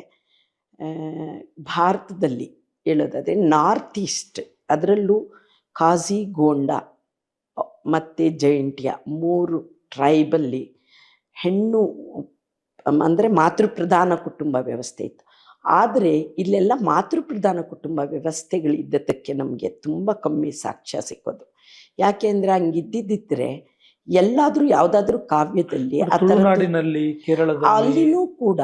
ಭಾರತದಲ್ಲಿ ಹೇಳೋದಾದರೆ ನಾರ್ತ್ ಈಸ್ಟ್, ಅದರಲ್ಲೂ ಕಾಜಿ, ಗೋಂಡ ಮತ್ತು ಜೈಂಟಿಯಾ 3 ಟ್ರೈಬಲ್ಲಿ ಹೆಣ್ಣು ಅಂದರೆ ಮಾತೃಪ್ರಧಾನ ಕುಟುಂಬ ವ್ಯವಸ್ಥೆ ಇತ್ತು. ಆದರೆ ಇಲ್ಲೆಲ್ಲ ಮಾತೃಪ್ರಧಾನ ಕುಟುಂಬ ವ್ಯವಸ್ಥೆಗಳಿದ್ದದಕ್ಕೆ ನಮಗೆ ತುಂಬ ಕಮ್ಮಿ ಸಾಕ್ಷ್ಯ ಸಿಕ್ಕೋದು. ಯಾಕೆ ಅಂದರೆ ಹಂಗಿದ್ದಿದ್ದರೆ ಎಲ್ಲಾದರೂ ಯಾವುದಾದ್ರೂ ಕಾವ್ಯದಲ್ಲಿ,
ತುಳುನಾಡಿನಲ್ಲಿ, ಕೇರಳದಲ್ಲಿ,
ಅಲ್ಲಿನೂ ಕೂಡ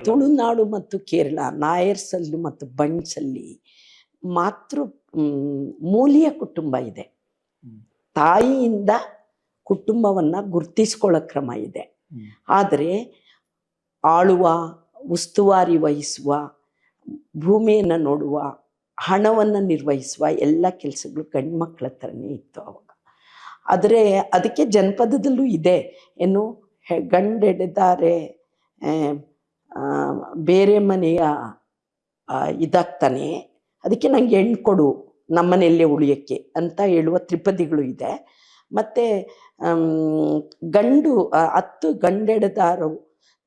ತುಳುನಾಡು ಮತ್ತು ಕೇರಳ, ನಾಯರ್ಸಲ್ಲಿ ಮತ್ತು ಬಂಟ್ಸಲ್ಲಿ ಮೂಲೀಯ ಕುಟುಂಬ ಇದೆ. ತಾಯಿಯಿಂದ ಕುಟುಂಬವನ್ನು ಗುರ್ತಿಸ್ಕೊಳ್ಳೋ ಕ್ರಮ ಇದೆ. ಆದರೆ ಆಳುವ, ಉಸ್ತುವಾರಿ ವಹಿಸುವ, ಭೂಮಿಯನ್ನು ನೋಡುವ, ಹಣವನ್ನು ನಿರ್ವಹಿಸುವ ಎಲ್ಲ ಕೆಲಸಗಳು ಗಂಡು ಮಕ್ಕಳ ಥರನೇ ಇತ್ತು ಅವಾಗ. ಆದರೆ ಅದಕ್ಕೆ ಜನಪದದಲ್ಲೂ ಇದೆ, ಏನು ಗಂಡೆಡೆದಾರೆ ಬೇರೆ ಮನೆಯ ಇದಾಗ್ತಾನೆ, ಅದಕ್ಕೆ ನನಗೆ ಹೆಣ್ಣು ಕೊಡು ನಮ್ಮನೆಯಲ್ಲೇ ಉಳಿಯೋಕ್ಕೆ ಅಂತ ಹೇಳುವ ತ್ರಿಪದಿಗಳು ಇದೆ. ಮತ್ತು ಗಂಡು 10 ಗಂಡೆಡೆದಾರು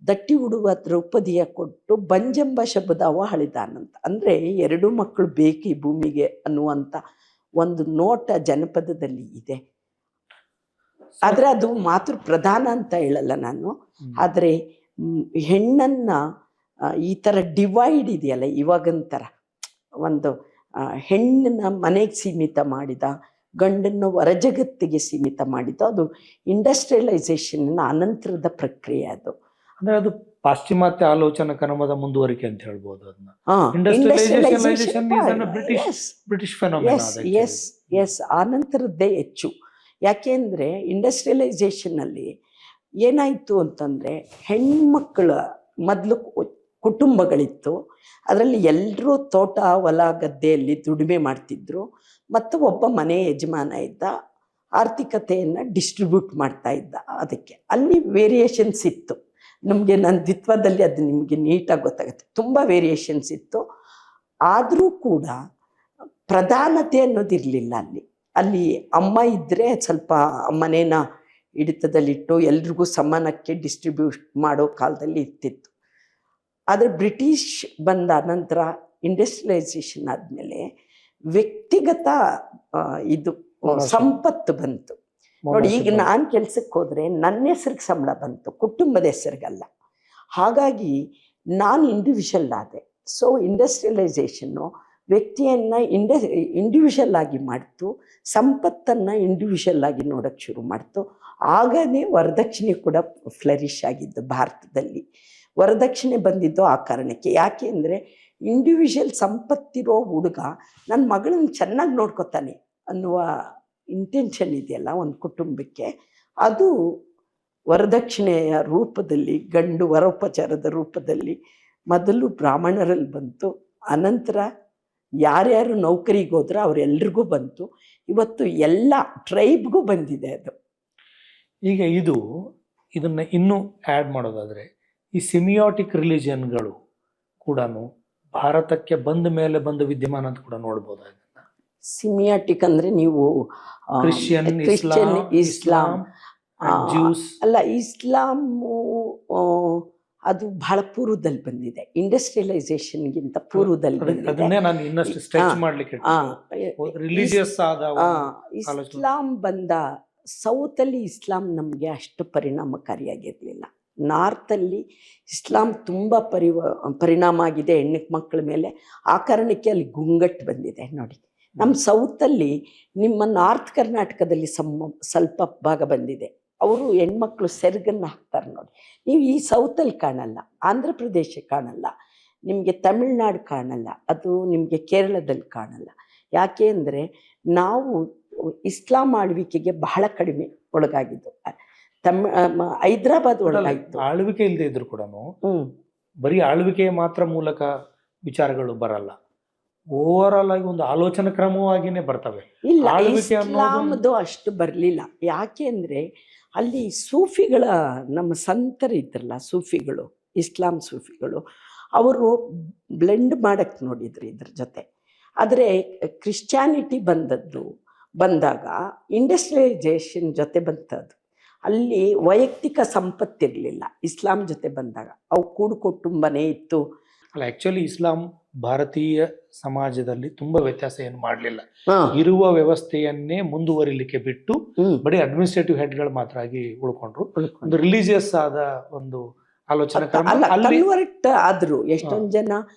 ದಟ್ಟಿ ಉಡುವ ದ್ರೌಪದಿಯ ಕೊಟ್ಟು ಬಂಜಂಬ ಶಬ್ದವ ಹಳಿದಾನಂತ. ಅಂದರೆ 2 ಮಕ್ಕಳು ಬೇಕು ಈ ಭೂಮಿಗೆ ಅನ್ನುವಂಥ ಒಂದು ನೋಟ ಜನಪದದಲ್ಲಿ ಇದೆ. ಆದರೆ ಅದು ಮಾತೃ ಪ್ರಧಾನ ಅಂತ ಹೇಳಲ್ಲ ನಾನು. ಆದರೆ ಹೆಣ್ಣನ್ನು ಈ ಥರ ಡಿವೈಡ್ ಇದೆಯಲ್ಲ ಇವಾಗಿನ ಥರ, ಒಂದು ಹೆಣ್ಣನ್ನ ಮನೆಗೆ ಸೀಮಿತ ಮಾಡಿದ, ಗಂಡನ್ನು ಹೊರಜಗತ್ತಿಗೆ ಸೀಮಿತ ಮಾಡಿದ, ಅದು ಇಂಡಸ್ಟ್ರಿಯಲೈಸೇಷನ್ನ ಅನಂತರದ ಪ್ರಕ್ರಿಯೆ ಅದು.
ಅಂದ್ರೆ ಅದು ಪಾಶ್ಚಿಮಾತ್ಯ ಆಲೋಚನಾ ಕ್ರಮದ ಮುಂದುವರಿಕೆ ಅಂತ ಹೇಳ್ಬೋದು ಅದನ್ನ. ಬ್ರಿಟಿಷ್
ಎಸ್ ಆನಂತರದ್ದೇ ಹೆಚ್ಚು. ಯಾಕೆಂದರೆ ಇಂಡಸ್ಟ್ರಿಯಲೈಸೇಷನಲ್ಲಿ ಏನಾಯಿತು ಅಂತಂದರೆ, ಹೆಣ್ಮಕ್ಕಳ ಮೊದಲು ಕುಟುಂಬಗಳಿತ್ತು, ಅದರಲ್ಲಿ ಎಲ್ಲರೂ ತೋಟ ಹೊಲ ಗದ್ದೆಯಲ್ಲಿ ದುಡಿಮೆ ಮಾಡ್ತಿದ್ರು, ಮತ್ತು ಒಬ್ಬ ಮನೆ ಯಜಮಾನ ಇದ್ದ, ಆರ್ಥಿಕತೆಯನ್ನು ಡಿಸ್ಟ್ರಿಬ್ಯೂಟ್ ಮಾಡ್ತಾ ಇದ್ದ. ಅದಕ್ಕೆ ಅಲ್ಲಿ ವೇರಿಯೇಷನ್ಸ್ ಇತ್ತು. ನಮಗೆ ನನ್ನ ದ್ವಿತ್ವದಲ್ಲಿ ಅದು ನಿಮಗೆ ನೀಟಾಗಿ ಗೊತ್ತಾಗುತ್ತೆ, ತುಂಬ ವೇರಿಯೇಷನ್ಸ್ ಇತ್ತು. ಆದರೂ ಕೂಡ ಪ್ರಧಾನತೆ ಅನ್ನೋದಿರಲಿಲ್ಲ ಅಲ್ಲಿ. ಅಲ್ಲಿ ಅಮ್ಮ ಇದ್ದರೆ ಸ್ವಲ್ಪ ಮನೇನ ಹಿಡಿತದಲ್ಲಿಟ್ಟು ಎಲ್ರಿಗೂ ಸಮಾನಕ್ಕೆ ಡಿಸ್ಟ್ರಿಬ್ಯೂಟ್ ಮಾಡೋ ಕಾಲದಲ್ಲಿ ಇರ್ತಿತ್ತು. ಆದರೆ ಬ್ರಿಟಿಷ್ ಬಂದ ನಂತರ ಇಂಡಸ್ಟ್ರಿಯಲೈಸೇಷನ್ ಆದಮೇಲೆ ವ್ಯಕ್ತಿಗತ ಇದು ಸಂಪತ್ತು ಬಂತು. ನೋಡಿ, ಈಗ ನಾನು ಕೆಲ್ಸಕ್ಕೆ ಹೋದರೆ ನನ್ನ ಹೆಸ್ರಿಗೆ ಸಂಬಳ ಬಂತು, ಕುಟುಂಬದ ಹೆಸರಿಗಲ್ಲ. ಹಾಗಾಗಿ ನಾನು ಇಂಡಿವಿಜುವಲ್ ಆದೆ. ಸೊ ಇಂಡಸ್ಟ್ರಿಯಲೈಸೇಷನ್ನು ವ್ಯಕ್ತಿಯನ್ನು ಇಂಡಿವಿಜುವಲ್ ಆಗಿ ಮಾಡ್ತು, ಸಂಪತ್ತನ್ನು ಇಂಡಿವಿಜುವಲ್ ಆಗಿ ನೋಡೋಕ್ಕೆ ಶುರು ಮಾಡ್ತು. ಆಗನೇ ವರದಕ್ಷಿಣೆ ಕೂಡ ಫ್ಲರಿಶ್ ಆಗಿದ್ದು ಭಾರತದಲ್ಲಿ. ವರದಕ್ಷಿಣೆ ಬಂದಿದ್ದು ಆ ಕಾರಣಕ್ಕೆ. ಯಾಕೆ ಅಂದರೆ ಇಂಡಿವಿಜುವಲ್ ಸಂಪತ್ತಿರೋ ಹುಡುಗ ನನ್ನ ಮಗಳನ್ನ ಚೆನ್ನಾಗಿ ನೋಡ್ಕೊತಾನೆ ಅನ್ನುವ ಇಂಟೆನ್ಷನ್ ಇದೆಯಲ್ಲ ಒಂದು ಕುಟುಂಬಕ್ಕೆ, ಅದು ವರದಕ್ಷಿಣೆಯ ರೂಪದಲ್ಲಿ, ಗಂಡು ವರೋಪಚಾರದ ರೂಪದಲ್ಲಿ ಮೊದಲು ಬ್ರಾಹ್ಮಣರಲ್ಲಿ ಬಂತು. ಅನಂತರ ಯಾರ್ಯಾರು ನೌಕರಿಗೆ ಹೋದ್ರೆ ಅವರೆಲ್ರಿಗೂ ಬಂತು. ಇವತ್ತು ಎಲ್ಲ ಟ್ರೈಬ್ಗೂ ಬಂದಿದೆ ಅದು.
ಈಗ ಇದನ್ನು ಇನ್ನೂ ಆ್ಯಡ್ ಮಾಡೋದಾದರೆ, ಈ ಸಿಮಿಯಾಟಿಕ್ ರಿಲಿಜಿಯನ್ಗಳು ಕೂಡ ಭಾರತಕ್ಕೆ ಬಂದ ಮೇಲೆ ಬಂದ ವಿದ್ಯಮಾನ ಅಂತ ಕೂಡ ನೋಡ್ಬೋದು.
ಸಿಮಿಯಾಟಿಕ್ ಅಂದರೆ ನೀವು
ಕ್ರಿಶ್ಚಿಯನ್, ಇಸ್ಲಾಂ, ಜ್ಯೂಸ್
ಅಲ್ಲ. ಇಸ್ಲಾಮು ಅದು ಬಹಳ ಪೂರ್ವದಲ್ಲಿ ಬಂದಿದೆ, ಇಂಡಸ್ಟ್ರಿಯಲೈಸೇಷನ್ಗಿಂತ ಪೂರ್ವದಲ್ಲಿ ಬಂದಿದೆ.
ಅದನ್ನೇ ನಾನು ಇನ್ನಷ್ಟು ಸ್ಟ್ರೆಚ್ ಮಾಡ್ಲಿಕ್ಕೆ ರಿಲಿಜಿಯಸ್ ಆದ
ಇಸ್ಲಾಂ ಬಂದ ಸೌತಲ್ಲಿ ಇಸ್ಲಾಂ ನಮಗೆ ಅಷ್ಟು ಪರಿಣಾಮಕಾರಿಯಾಗಿರಲಿಲ್ಲ. ನಾರ್ತಲ್ಲಿ ಇಸ್ಲಾಂ ತುಂಬ ಪರಿಣಾಮ ಆಗಿದೆ ಹೆಣ್ಣು ಮಕ್ಕಳ ಮೇಲೆ. ಆ ಕಾರಣಕ್ಕೆ ಅಲ್ಲಿ ಗುಂಗಟ್ಟು ಬಂದಿದೆ ನೋಡಿ. ನಮ್ಮ ಸೌತಲ್ಲಿ, ನಿಮ್ಮ ನಾರ್ತ್ ಕರ್ನಾಟಕದಲ್ಲಿ ಸ್ವಲ್ಪ ಭಾಗ ಬಂದಿದೆ. ಅವರು ಹೆಣ್ಮಕ್ಳು ಸೆರಗನ್ನು ಹಾಕ್ತಾರೆ ನೋಡಿ. ನೀವು ಈ ಸೌತಲ್ಲಿ ಕಾಣಲ್ಲ, ಆಂಧ್ರ ಪ್ರದೇಶ ಕಾಣಲ್ಲ, ನಿಮಗೆ ತಮಿಳ್ನಾಡು ಕಾಣಲ್ಲ, ಅದು ನಿಮಗೆ ಕೇರಳದಲ್ಲಿ ಕಾಣಲ್ಲ. ಯಾಕೆ ಅಂದರೆ ನಾವು ಇಸ್ಲಾಂ ಆಳ್ವಿಕೆಗೆ ಬಹಳ ಕಡಿಮೆ ಒಳಗಾಗಿದ್ದು. ಹೈದರಾಬಾದ್ ಒಳಗಾಯಿತು.
ಆಳ್ವಿಕೆ ಇಲ್ಲದೆ ಇದ್ರು ಕೂಡ ಬರೀ ಆಳ್ವಿಕೆಯ ಮಾತ್ರ ಮೂಲಕ ವಿಚಾರಗಳು ಬರಲ್ಲ, ಓವರ್ ಆಲ್ ಆಗಿ ಒಂದು ಆಲೋಚನಾ ಕ್ರಮವಾಗಿನೇ ಬರ್ತವೆ.
ಇಲ್ಲ, ಇಸ್ಲಾಮದು ಅಷ್ಟು ಬರಲಿಲ್ಲ. ಯಾಕೆ ಅಂದರೆ ಅಲ್ಲಿ ಸೂಫಿಗಳ, ನಮ್ಮ ಸಂತರು ಇದ್ರಲ್ಲ ಸೂಫಿಗಳು, ಇಸ್ಲಾಂ ಸೂಫಿಗಳು, ಅವರು ಬ್ಲೆಂಡ್ ಮಾಡಕ್ಕೆ ನೋಡಿದ್ರು ಇದ್ರ ಜೊತೆ. ಆದರೆ ಕ್ರಿಶ್ಚಾನಿಟಿ ಬಂದಾಗ ಇಂಡಸ್ಟ್ರಿಯಲೈಸೇಷನ್ ಜೊತೆ ಬಂತದ್ದು. ಅಲ್ಲಿ ವೈಯಕ್ತಿಕ ಸಂಪತ್ತಿರಲಿಲ್ಲ ಇಸ್ಲಾಂ ಜೊತೆ ಬಂದಾಗ. ಅವು ಕೂಡು ಕುಟುಂಬನೇ ಇತ್ತು.
ಅಲ್ಲ, ಆಕ್ಚುಲಿ ಇಸ್ಲಾಂ ಭಾರತೀಯ ಸಮಾಜದಲ್ಲಿ ತುಂಬಾ ವ್ಯತ್ಯಾಸ ಏನು ಮಾಡಲಿಲ್ಲ. ಇರುವ ವ್ಯವಸ್ಥೆಯನ್ನೇ ಮುಂದುವರಿಲಿಕ್ಕೆ ಬಿಟ್ಟು ಬರೀ ಅಡ್ಮಿನಿಸ್ಟ್ರೇಟಿವ್ ಹೆಡ್ಗಳು ಮಾತ್ರ ಆಗಿ ಉಳ್ಕೊಂಡ್ರು. ಒಂದು ರಿಲಿಜಿಯಸ್ ಆದ ಒಂದು ಆಲೋಚನೆ
ಕನ್ವರ್ಟ್ ಆದ್ರು. ಎಷ್ಟೊಂದು ಜನ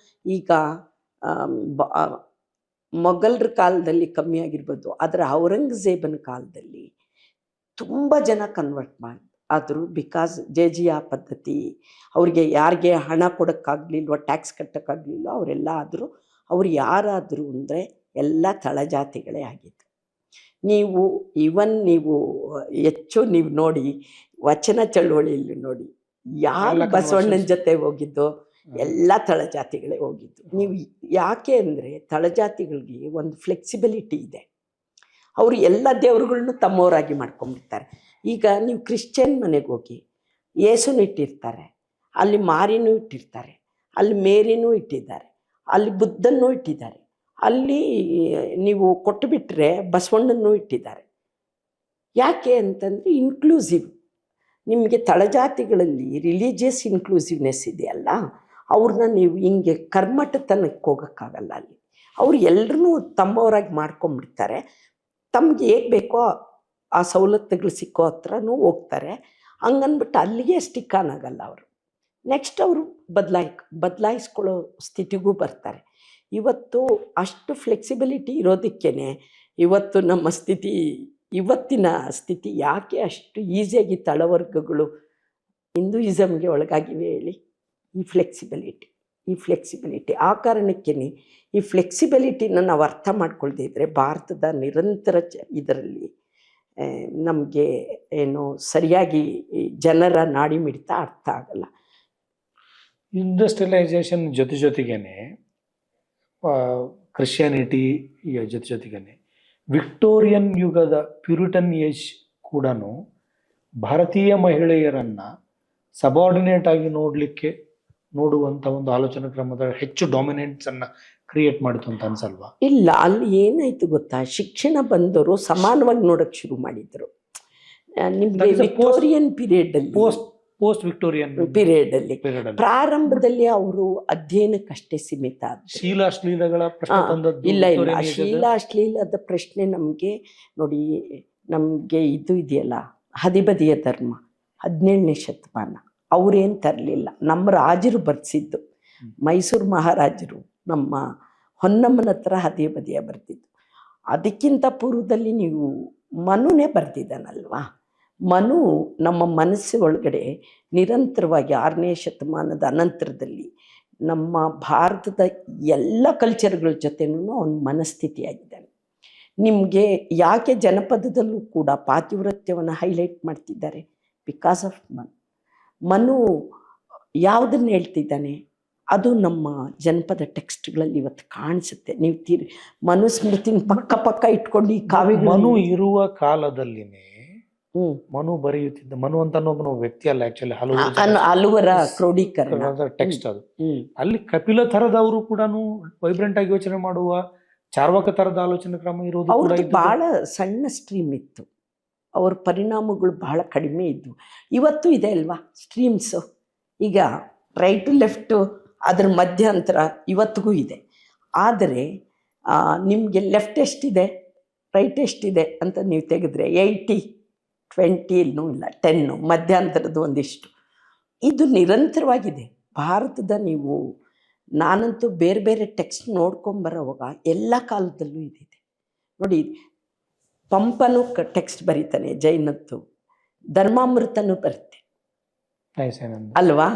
ಈಗ ಮೊಘಲರ ಕಾಲದಲ್ಲಿ ಕಮ್ಮಿ ಆಗಿರ್ಬೋದು, ಆದರೆ ಔರಂಗಜೇಬನ ಕಾಲದಲ್ಲಿ ತುಂಬ ಜನ ಕನ್ವರ್ಟ್ ಆದರು. ಬಿಕಾಸ್ ಜೇಜಿಯಾ ಪದ್ಧತಿ, ಅವ್ರಿಗೆ ಯಾರಿಗೆ ಹಣ ಕೊಡೋಕ್ಕಾಗಲಿಲ್ವೋ, ಟ್ಯಾಕ್ಸ್ ಕಟ್ಟೋಕ್ಕಾಗಲಿಲ್ವೋ ಅವರೆಲ್ಲ ಆದರು. ಅವ್ರು ಯಾರಾದರು ಅಂದರೆ ಎಲ್ಲ ತಳಜಾತಿಗಳೇ ಆಗಿತ್ತು. ನೀವು ಹೆಚ್ಚು ನೀವು ನೋಡಿ ವಚನ ಚಳುವಳಿಯಲ್ಲಿ ನೋಡಿ, ಯಾರು
ಎಲ್ಲ
ಬಸವಣ್ಣನ
conversions.
ಜೊತೆ ಹೋಗಿದ್ದು ಎಲ್ಲ ತಳಜಾತಿಗಳೇ ಹೋಗಿದ್ದು. ನೀವು ಯಾಕೆ ಅಂದರೆ ತಳಜಾತಿಗಳಿಗೆ ಒಂದು ಫ್ಲೆಕ್ಸಿಬಿಲಿಟಿ ಇದೆ. ಅವರು ಎಲ್ಲ ದೇವ್ರುಗಳ್ನು ತಮ್ಮವರಾಗಿ ಮಾಡ್ಕೊಂಡ್ಬಿಡ್ತಾರೆ. ಈಗ ನೀವು ಕ್ರಿಶ್ಚಿಯನ್ ಮನೆಗೆ ಹೋಗಿ ಯೇಸುನು ಇಟ್ಟಿರ್ತಾರೆ, ಅಲ್ಲಿ ಮಾರಿನೂ ಇಟ್ಟಿರ್ತಾರೆ, ಅಲ್ಲಿ ಮೇರಿನೂ ಇಟ್ಟಿದ್ದಾರೆ, ಅಲ್ಲಿ ಬುದ್ಧನ್ನೂ ಇಟ್ಟಿದ್ದಾರೆ, ಅಲ್ಲಿ ನೀವು ಕೊಟ್ಟು ಬಿಟ್ಟರೆ ಬಸವಣ್ಣನೂ ಇಟ್ಟಿದ್ದಾರೆ. ಯಾಕೆ ಅಂತಂದರೆ ಇನ್ಕ್ಲೂಸಿವ್. ನಿಮಗೆ ತಳಜಾತಿಗಳಲ್ಲಿ ರಿಲಿಜಿಯಸ್ ಇನ್ಕ್ಲೂಸಿವ್ನೆಸ್ ಇದೆಯಲ್ಲ, ಅವ್ರನ್ನ ನೀವು ಹಿಂಗೆ ಕರ್ಮಠತನಕ್ಕೆ ಹೋಗೋಕ್ಕಾಗಲ್ಲ. ಅಲ್ಲಿ ಅವ್ರು ಎಲ್ಲರೂ ತಮ್ಮವರಾಗಿ ಮಾಡ್ಕೊಂಡ್ಬಿಡ್ತಾರೆ. ತಮ್ಗೆ ಹೇಗೆ ಬೇಕೋ ಆ ಸವಲತ್ತುಗಳು ಸಿಕ್ಕೋ ಹತ್ರನೂ ಹೋಗ್ತಾರೆ. ಹಂಗನ್ಬಿಟ್ಟು ಅಲ್ಲಿಗೆ ಸ್ಟಿಕ್ ಆನ್ ಆಗಲ್ಲ ಅವರು. ನೆಕ್ಸ್ಟ್ ಅವರು ಬದಲಾಯಿಸ್ಕೊಳ್ಳೋ ಸ್ಥಿತಿಗೂ ಬರ್ತಾರೆ. ಇವತ್ತು ಅಷ್ಟು ಫ್ಲೆಕ್ಸಿಬಿಲಿಟಿ ಇರೋದಕ್ಕೇ ಇವತ್ತು ನಮ್ಮ ಸ್ಥಿತಿ, ಇವತ್ತಿನ ಸ್ಥಿತಿ ಯಾಕೆ ಅಷ್ಟು ಈಸಿಯಾಗಿ ತಳವರ್ಗಗಳು ಹಿಂದೂಯಿಸಮ್ಗೆ ಒಳಗಾಗಿವೆ ಹೇಳಿ? ಈ ಫ್ಲೆಕ್ಸಿಬಿಲಿಟಿ ಆ ಕಾರಣಕ್ಕೇ ಈ ಫ್ಲೆಕ್ಸಿಬಿಲಿಟಿನ ನಾವು ಅರ್ಥ ಮಾಡ್ಕೊಳ್ದೇ ಇದ್ದರೆ ಭಾರತದ ನಿರಂತರ ಇದರಲ್ಲಿ ನಮಗೆ ಏನು ಸರಿಯಾಗಿ ಜನರ ನಾಡಿ ಮಿಡಿತ ಅರ್ಥ ಆಗಲ್ಲ.
ಇಂಡಸ್ಟ್ರಿಯಲೈಸೇಷನ್ ಜೊತೆಗೇನೆ ಕ್ರಿಶ್ಚಿಯಾನಿಟಿ ಜೊತೆಗೇನೆ ವಿಕ್ಟೋರಿಯನ್ ಯುಗದ ಪ್ಯೂರಿಟನ್ ಏಜ್ ಕೂಡ ಭಾರತೀಯ ಮಹಿಳೆಯರನ್ನ ಸಬಾರ್ಡಿನೇಟ್ ಆಗಿ ನೋಡುವಂಥ ಒಂದು ಆಲೋಚನಾ ಕ್ರಮದ ಹೆಚ್ಚು ಡಾಮಿನೆನ್ಸ್ ಅನ್ನ ಕ್ರಿಯೇಟ್ ಮಾಡಿತು ಅಂತ ಅನ್ಸಲ್ವಾ?
ಇಲ್ಲ, ಅಲ್ಲಿ ಏನಾಯ್ತು ಗೊತ್ತಾ, ಶಿಕ್ಷಣ ಬಂದವರು ಸಮಾನವಾಗಿ ನೋಡಕ್ ಶುರು ಮಾಡಿದ್ರು. ನಿಮ್ಗೆ ವಿಕ್ಟೋರಿಯನ್ ಪೀರಿಯಡ್ ಅಲ್ಲಿ,
ಪೋಸ್ಟ್ ವಿಕ್ಟೋರಿಯನ್
ಪೀರಿಯಡ್ ಅಲ್ಲಿ ಪ್ರಾರಂಭದಲ್ಲಿ ಅವರು ಅಧ್ಯಯನಕ್ಕಷ್ಟೇ ಸೀಮಿತ ಆದ್ರು.
ಶೀಲಾಶ್ಲೀಲಗಳ ಪ್ರಶ್ನೆ ತಂದದ್ದು
ಇಲ್ಲ ಇಲ್ಲ, ಶೀಲಾಶ್ಲೀಲದ ಪ್ರಶ್ನೆ ನಮ್ಗೆ ನೋಡಿ, ನಮ್ಗೆ ಇದು ಇದೆಯಲ್ಲ ಹದಿಬದಿಯ ಧರ್ಮ 17ನೇ ಶತಮಾನ, ಅವ್ರೇನು ತರಲಿಲ್ಲ. ನಮ್ಮ ರಾಜರು ಬರ್ಸಿದ್ದು, ಮೈಸೂರು ಮಹಾರಾಜರು ನಮ್ಮ ಹೊನ್ನಮ್ಮನ ಹತ್ರ ಹದಿಬದಿಯ ಬರ್ತಿದ್ದು. ಅದಕ್ಕಿಂತ ಪೂರ್ವದಲ್ಲಿ ನೀವು ಮನುನೇ ಬರ್ತಿದ್ದಾನಲ್ವಾ. ಮನು ನಮ್ಮ ಮನಸ್ಸು ಒಳಗಡೆ ನಿರಂತರವಾಗಿ 6ನೇ ಶತಮಾನದ ಅನಂತರದಲ್ಲಿ ನಮ್ಮ ಭಾರತದ ಎಲ್ಲ ಕಲ್ಚರ್ಗಳ ಜೊತೆನೂ ಅವನ ಮನಸ್ಥಿತಿಯಾಗಿದ್ದಾನೆ. ನಿಮಗೆ ಯಾಕೆ ಜನಪದದಲ್ಲೂ ಕೂಡ ಪಾತಿವ್ರತ್ಯವನ್ನು ಹೈಲೈಟ್ ಮಾಡ್ತಿದ್ದಾರೆ? ಬಿಕಾಸ್ ಆಫ್ ಮನು ಯಾವುದನ್ನು ಹೇಳ್ತಿದ್ದಾನೆ ಅದು ನಮ್ಮ ಜನಪದ ಟೆಕ್ಸ್ಟ್ಗಳಲ್ಲಿ ಇವತ್ತು ಕಾಣಿಸುತ್ತೆ. ನೀವು ಮನುಸ್ಮೃತಿನ ಪಕ್ಕ ಇಟ್ಕೊಂಡು ಈ ಕಾವ್ಯ
ಮನು ಇರುವ ಕಾಲದಲ್ಲಿನೇ ಮನು ಬರೆಯುತ್ತಿದ್ದ, ಮನು ಅಂತ ಒಬ್ಬ ವ್ಯಕ್ತಿ ಅಲ್ಲ, ಆಕ್ಚುಲಿ
ಹಲವರ ಕ್ರೋಢೀಕರಣ
ಟೆಕ್ಸ್ಟ್ ಅದು. ಅಲ್ಲಿ ಕಪಿಲ ಥರದವರು ಕೂಡ ವೈಬ್ರೆಂಟ್ ಆಗಿ ಯೋಚನೆ ಮಾಡುವ ಚಾರ್ವಾಕ ಥರದ ಆಲೋಚನೆ ಕ್ರಮ ಇರೋದು.
ಅವ್ರದ್ದು ಬಹಳ ಸಣ್ಣ ಸ್ಟ್ರೀಮ್ ಇತ್ತು, ಅವ್ರ ಪರಿಣಾಮಗಳು ಬಹಳ ಕಡಿಮೆ ಇದ್ವು. ಇವತ್ತು ಇದೆ ಅಲ್ವಾ ಸ್ಟ್ರೀಮ್ಸು, ಈಗ ರೈಟು ಲೆಫ್ಟು ಅದ್ರ ಮಧ್ಯಂತರ ಇವತ್ತಿಗೂ ಇದೆ. ಆದರೆ ನಿಮಗೆ ಲೆಫ್ಟ್ ಎಷ್ಟಿದೆ ರೈಟ್ ಎಷ್ಟಿದೆ ಅಂತ ನೀವು ತೆಗೆದ್ರೆ 80-20 ಇನ್ನೂ ಇಲ್ಲ, 10 ಮಧ್ಯಂತರದ್ದು ಒಂದಿಷ್ಟು. ಇದು ನಿರಂತರವಾಗಿದೆ ಭಾರತದ. ನೀವು ನಾನಂತೂ ಬೇರೆ ಬೇರೆ ಟೆಕ್ಸ್ಟ್ ನೋಡ್ಕೊಂಬರೋವಾಗ ಎಲ್ಲ ಕಾಲದಲ್ಲೂ ಇದಿದೆ ನೋಡಿ. ಪಂಪನು ಟೆಕ್ಸ್ಟ್ ಬರೀತಾನೆ ಜೈನದ್ದು, ಧರ್ಮಾಮೃತನೂ ಬರುತ್ತೆ ಅಲ್ವಾ.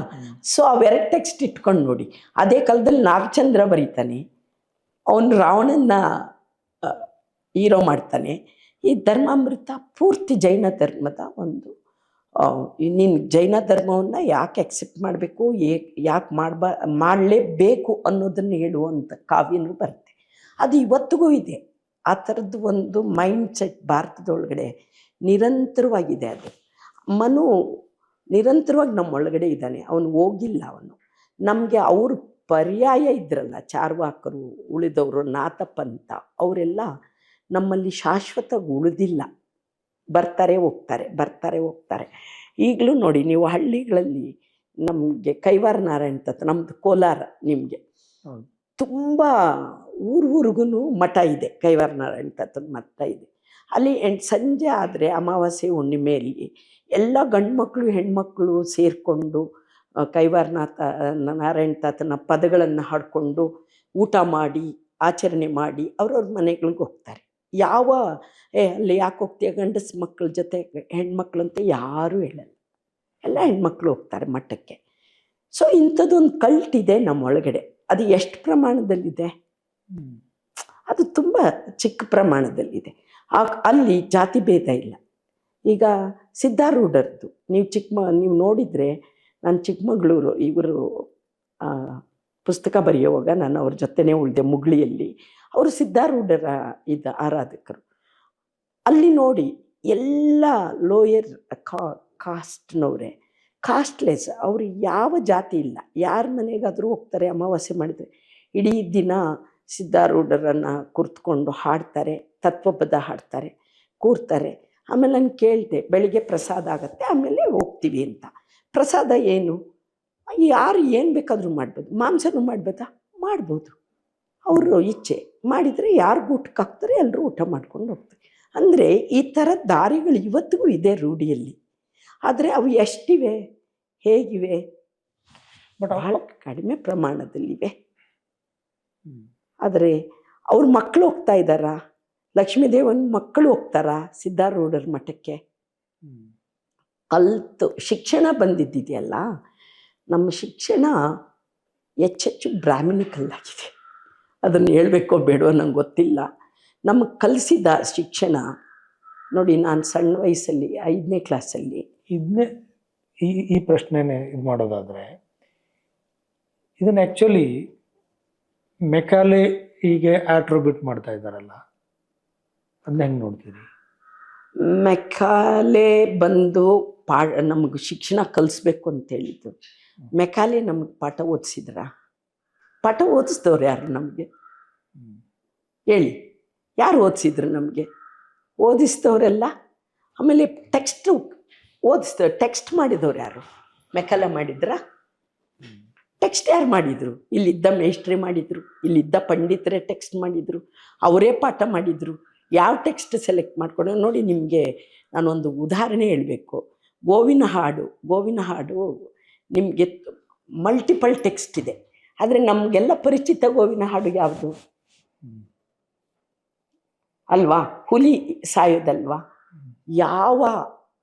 ಸೊ ಅವೆರಡು ಟೆಕ್ಸ್ಟ್ ಇಟ್ಕೊಂಡು ನೋಡಿ. ಅದೇ ಕಾಲದಲ್ಲಿ ನಾಗಚಂದ್ರ ಬರೀತಾನೆ, ಅವನು ರಾವಣನ್ನ ಹೀರೋ ಮಾಡ್ತಾನೆ. ಈ ಧರ್ಮಾಮೃತ ಪೂರ್ತಿ ಜೈನ ಧರ್ಮದ ಒಂದು, ನೀನು ಜೈನ ಧರ್ಮವನ್ನು ಯಾಕೆ ಅಕ್ಸೆಪ್ಟ್ ಮಾಡಬೇಕು, ಯಾಕೆ ಮಾಡಲೇಬೇಕು ಅನ್ನೋದನ್ನು ಹೇಳುವಂಥ ಕಾವ್ಯನೂ ಬರುತ್ತೆ. ಅದು ಇವತ್ತಿಗೂ ಇದೆ. ಆ ಥರದ್ದು ಒಂದು ಮೈಂಡ್ ಸೆಟ್ ಭಾರತದೊಳಗಡೆ ನಿರಂತರವಾಗಿದೆ. ಅದು ಮನು ನಿರಂತರವಾಗಿ ನಮ್ಮೊಳಗಡೆ ಇದ್ದಾನೆ, ಅವನು ಹೋಗಿಲ್ಲ. ಅವನು ನಮಗೆ ಅವರು ಪರ್ಯಾಯ ಇದ್ರಲ್ಲ, ಚಾರ್ವಾಕರು, ಉಳಿದವರು, ನಾಥಪಂಥ, ಅವರೆಲ್ಲ ನಮ್ಮಲ್ಲಿ ಶಾಶ್ವತವಾಗಿ ಉಳಿದಿಲ್ಲ. ಬರ್ತಾರೆ ಹೋಗ್ತಾರೆ. ಈಗಲೂ ನೋಡಿ ನೀವು ಹಳ್ಳಿಗಳಲ್ಲಿ ನಮಗೆ ಕೈವಾರ ನಾರಾಯಣ ತತ್ವ, ನಮ್ಮದು ಕೋಲಾರ, ನಿಮಗೆ ತುಂಬ ಊರಿಗೂ ಮಠ ಇದೆ, ಕೈವಾರ ನಾರಾಯಣ ತತ್ವದ ಮಠ ಇದೆ. ಅಲ್ಲಿ ಸಂಜೆ ಆದರೆ ಅಮಾವಾಸ್ಯೆ ಹುಣ್ಣಿಮೆಯಲ್ಲಿ ಎಲ್ಲ ಗಂಡು ಮಕ್ಕಳು ಹೆಣ್ಮಕ್ಳು ಸೇರಿಕೊಂಡು ಕೈವಾರನಾಥ ನಾರಾಯಣ ತಾತನ ಪದಗಳನ್ನು ಹಾಡಿಕೊಂಡು ಊಟ ಮಾಡಿ ಆಚರಣೆ ಮಾಡಿ ಅವ್ರವ್ರ ಮನೆಗಳಿಗೆ ಹೋಗ್ತಾರೆ. ಅಲ್ಲಿ ಯಾಕೆ ಹೋಗ್ತೀಯ ಗಂಡಸ ಮಕ್ಕಳ ಜೊತೆ, ಹೆಣ್ಮಕ್ಳು ಅಂತ ಯಾರೂ ಹೇಳಲ್ಲ, ಎಲ್ಲ ಹೆಣ್ಮಕ್ಳು ಹೋಗ್ತಾರೆ ಮಠಕ್ಕೆ. ಸೊ ಇಂಥದ್ದೊಂದು ಕಲ್ಟ್ ಇದೆ ನಮ್ಮೊಳಗಡೆ. ಅದು ಎಷ್ಟು ಪ್ರಮಾಣದಲ್ಲಿದೆ? ಅದು ತುಂಬ ಚಿಕ್ಕ ಪ್ರಮಾಣದಲ್ಲಿದೆ. ಅಲ್ಲಿ ಜಾತಿ ಭೇದ ಇಲ್ಲ. ಈಗ ಸಿದ್ಧಾರೂಢರದ್ದು ನೀವು ನೀವು ನೋಡಿದರೆ ನಾನು ಚಿಕ್ಕಮಗಳೂರು ಇವರು ಪುಸ್ತಕ ಬರೆಯುವಾಗ ನಾನು ಅವ್ರ ಜೊತೆನೇ ಉಳಿದೆ ಮುಗುಳಿಯಲ್ಲಿ. ಅವರು ಸಿದ್ಧಾರೂಢರ ಆರಾಧಕರು. ಅಲ್ಲಿ ನೋಡಿ ಎಲ್ಲ ಲೋಯರ್ ಕಾಸ್ಟ್ನವರೇ, ಕಾಸ್ಟ್ಲೆಸ್. ಅವರು ಯಾವ ಜಾತಿ ಇಲ್ಲ, ಯಾರ ಮನೆಗಾದರೂ ಹೋಗ್ತಾರೆ. ಅಮಾವಾಸ್ಯೆ ಮಾಡಿದರೆ ಇಡೀ ದಿನ ಸಿದ್ಧಾರೂಢರನ್ನು ಕುರ್ತ್ಕೊಂಡು ಹಾಡ್ತಾರೆ, ತತ್ವಪದ ಹಾಡ್ತಾರೆ, ಕೂರ್ತಾರೆ. ಆಮೇಲೆ ನಾನು ಕೇಳಿದೆ, ಬೆಳಿಗ್ಗೆ ಪ್ರಸಾದ ಆಗುತ್ತೆ, ಆಮೇಲೆ ಹೋಗ್ತೀವಿ ಅಂತ. ಪ್ರಸಾದ ಏನು? ಯಾರು ಏನು ಬೇಕಾದರೂ ಮಾಡ್ಬೋದು. ಮಾಂಸನೂ ಮಾಡ್ಬೋದಾ? ಮಾಡ್ಬೋದು. ಅವರು ಇಚ್ಛೆ ಮಾಡಿದರೆ ಯಾರಿಗೂ ಊಟಕ್ಕೆ ಹಾಕ್ತಾರೆ, ಎಲ್ಲರೂ ಊಟ ಮಾಡ್ಕೊಂಡು ಹೋಗ್ತಾರೆ. ಅಂದರೆ ಈ ಥರ ದಾರಿಗಳು ಇವತ್ತಿಗೂ ಇದೆ ರೂಢಿಯಲ್ಲಿ. ಆದರೆ ಅವು ಎಷ್ಟಿವೆ, ಹೇಗಿವೆ? ಬಹಳ ಕಡಿಮೆ ಪ್ರಮಾಣದಲ್ಲಿವೆ. ಆದರೆ ಅವ್ರ ಮಕ್ಕಳು ಹೋಗ್ತಾ ಇದ್ದಾರಾ? ಲಕ್ಷ್ಮೀದೇವನ ಮಕ್ಕಳು ಹೋಗ್ತಾರಾ ಸಿದ್ಧಾರೂಢರ ಮಠಕ್ಕೆ? ಕಲ್ತು ಶಿಕ್ಷಣ ಬಂದಿದ್ದಿದೆಯಲ್ಲ, ನಮ್ಮ ಶಿಕ್ಷಣ ಹೆಚ್ಚೆಚ್ಚು ಬ್ರಾಹ್ಮಣಿಕಲ್ಲಾಗಿದೆ. ಅದನ್ನು ಹೇಳಬೇಕೋ ಬೇಡೋ ನಂಗೆ ಗೊತ್ತಿಲ್ಲ. ನಮಗೆ ಕಲಿಸಿದ ಶಿಕ್ಷಣ ನೋಡಿ, ನಾನು ಸಣ್ಣ ವಯಸ್ಸಲ್ಲಿ 5ನೇ ಕ್ಲಾಸಲ್ಲಿ
ಇದನ್ನೇ ಈ ಪ್ರಶ್ನೆನೇ ಇದು ಮಾಡೋದಾದರೆ, ಇದನ್ನು ಆ್ಯಕ್ಚುಲಿ ಮೆಕಾಲೆ ಹೀಗೆ ಆಟ್ರಿಬ್ಯೂಟ್ ಮಾಡ್ತಾ ಇದ್ದಾರಲ್ಲ, ಅದನ್ನ ಹೆಂಗೆ ನೋಡ್ತೀರಿ?
ಮೆಕಾಲೆ ಬಂದು ನಮಗೆ ಶಿಕ್ಷಣ ಕಲಿಸ್ಬೇಕು ಅಂತ ಹೇಳಿದ್ದು. ಮೆಕಾಲೆ ನಮಗೆ ಪಾಠ ಓದಿಸಿದ್ರ? ಪಾಠ ಓದಿಸಿದವ್ರು ಯಾರು ನಮಗೆ ಹೇಳಿ? ಯಾರು ಓದಿಸಿದ್ರು ನಮಗೆ? ಓದಿಸಿದವರೆಲ್ಲ. ಆಮೇಲೆ ಟೆಕ್ಸ್ಟು ಓದಿಸಿದವ್ರು, ಟೆಕ್ಸ್ಟ್ ಮಾಡಿದವ್ರು ಯಾರು? ಮೆಕಾಲೆ ಮಾಡಿದ್ರ? ಟೆಕ್ಸ್ಟ್ ಯಾರು ಮಾಡಿದರು? ಇಲ್ಲಿದ್ದ ಮೇಷ್ಟ್ರೇ ಮಾಡಿದರು, ಇಲ್ಲಿದ್ದ ಪಂಡಿತರೇ ಟೆಕ್ಸ್ಟ್ ಮಾಡಿದರು, ಅವರೇ ಪಾಠ ಮಾಡಿದರು. ಯಾವ ಟೆಕ್ಸ್ಟ್ ಸೆಲೆಕ್ಟ್ ಮಾಡ್ಕೊಂಡು ನೋಡಿ. ನಿಮಗೆ ನಾನೊಂದು ಉದಾಹರಣೆ ಹೇಳಬೇಕು. ಗೋವಿನ ಹಾಡು ನಿಮಗೆ ಮಲ್ಟಿಪಲ್ ಟೆಕ್ಸ್ಟ್ ಇದೆ. ಆದರೆ ನಮಗೆಲ್ಲ ಪರಿಚಿತ ಗೋವಿನ ಹಾಡು ಯಾವುದು ಅಲ್ವಾ? ಹುಲಿ ಸಾಯೋದಲ್ವಾ? ಯಾವ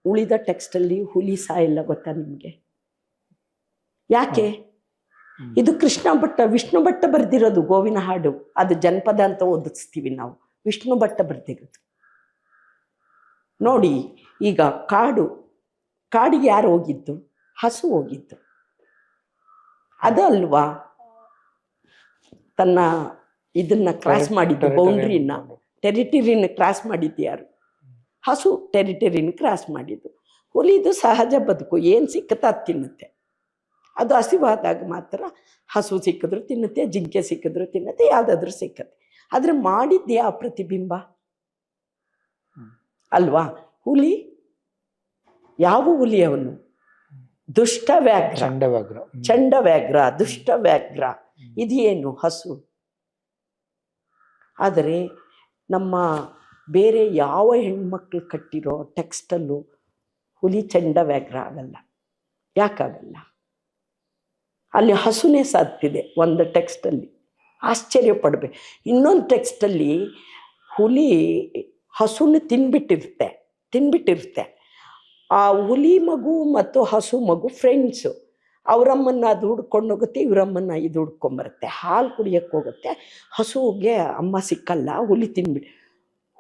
ಉಳಿದ ಟೆಕ್ಸ್ಟಲ್ಲಿ ಹುಲಿ ಸಾಯಿಲ್ಲ ಗೊತ್ತಾ ನಿಮಗೆ? ಯಾಕೆ? ಇದು ವಿಷ್ಣು ಭಟ್ಟ ಬರೆದಿರೋದು ಗೋವಿನ ಹಾಡು. ಅದು ಜನಪದ ಅಂತ ಓದಿಸ್ತೀವಿ ನಾವು. ವಿಷ್ಣು ಭಟ್ಟ ಬರೆದಿರೋದು ನೋಡಿ. ಈಗ ಕಾಡಿಗೆ ಯಾರು ಹೋಗಿದ್ದು? ಹಸು ಹೋಗಿದ್ದು. ಅದು ಅಲ್ವಾ ತನ್ನ ಇದನ್ನ ಕ್ರಾಸ್ ಮಾಡಿದ್ದು, ಬೌಂಡ್ರಿನ, ಟೆರಿಟರಿನ ಕ್ರಾಸ್ ಮಾಡಿದ್ದು ಯಾರು? ಹಸು ಟೆರಿಟರಿನ ಕ್ರಾಸ್ ಮಾಡಿದ್ದು. ಹುಲಿದು ಸಹಜ ಬದುಕು, ಏನು ಸಿಕ್ಕುತ್ತಾ ಅದು ತಿನ್ನುತ್ತೆ. ಅದು ಹಸಿವಾದಾಗ ಮಾತ್ರ ಹಸು ಸಿಕ್ಕಿದ್ರು ತಿನ್ನುತ್ತೆ, ಜಿಂಕೆ ಸಿಕ್ಕಿದ್ರು ತಿನ್ನುತ್ತೆ, ಯಾವುದಾದ್ರೂ ಸಿಕ್ಕತ್ತೆ. ಆದರೆ ಮಾಡಿದ್ದೆ ಆ ಪ್ರತಿಬಿಂಬ ಅಲ್ವಾ? ಹುಲಿ ಯಾವ ಹುಲಿ? ಅವನು ಚಂಡವ್ಯಾಘ್ರ, ದುಷ್ಟವ್ಯಾಘ್ರ. ಇದೇನು? ಹಸು. ಆದರೆ ನಮ್ಮ ಬೇರೆ ಯಾವ ಹೆಣ್ಮಕ್ಳು ಕಟ್ಟಿರೋ ಟೆಕ್ಸ್ಟಲ್ಲೂ ಹುಲಿ ಚಂಡವ್ಯಾಘ್ರ ಆಗಲ್ಲ. ಯಾಕಾಗಲ್ಲ? ಅಲ್ಲಿ ಹಸುನೇ ಸಾಧ್ತಿದೆ ಒಂದು ಟೆಕ್ಸ್ಟಲ್ಲಿ. ಆಶ್ಚರ್ಯ ಪಡಬೇಕು. ಇನ್ನೊಂದು ಟೆಕ್ಸ್ಟಲ್ಲಿ ಹುಲಿ ಹಸುನ ತಿನ್ಬಿಟ್ಟಿರುತ್ತೆ. ಆ ಹುಲಿ ಮಗು ಮತ್ತು ಹಸು ಮಗು ಫ್ರೆಂಡ್ಸು. ಅವರಮ್ಮನ್ನ ಅದು ಹುಡ್ಕೊಂಡೋಗುತ್ತೆ, ಇವರಮ್ಮನ್ನ ಇದು ಹುಡ್ಕೊಂಬರುತ್ತೆ. ಹಾಲು ಕುಡಿಯೋಕ್ಕೆ ಹೋಗುತ್ತೆ. ಹಸುಗೆ ಅಮ್ಮ ಸಿಕ್ಕಲ್ಲ, ಹುಲಿ ತಿನ್ಬಿಟ್ಟು.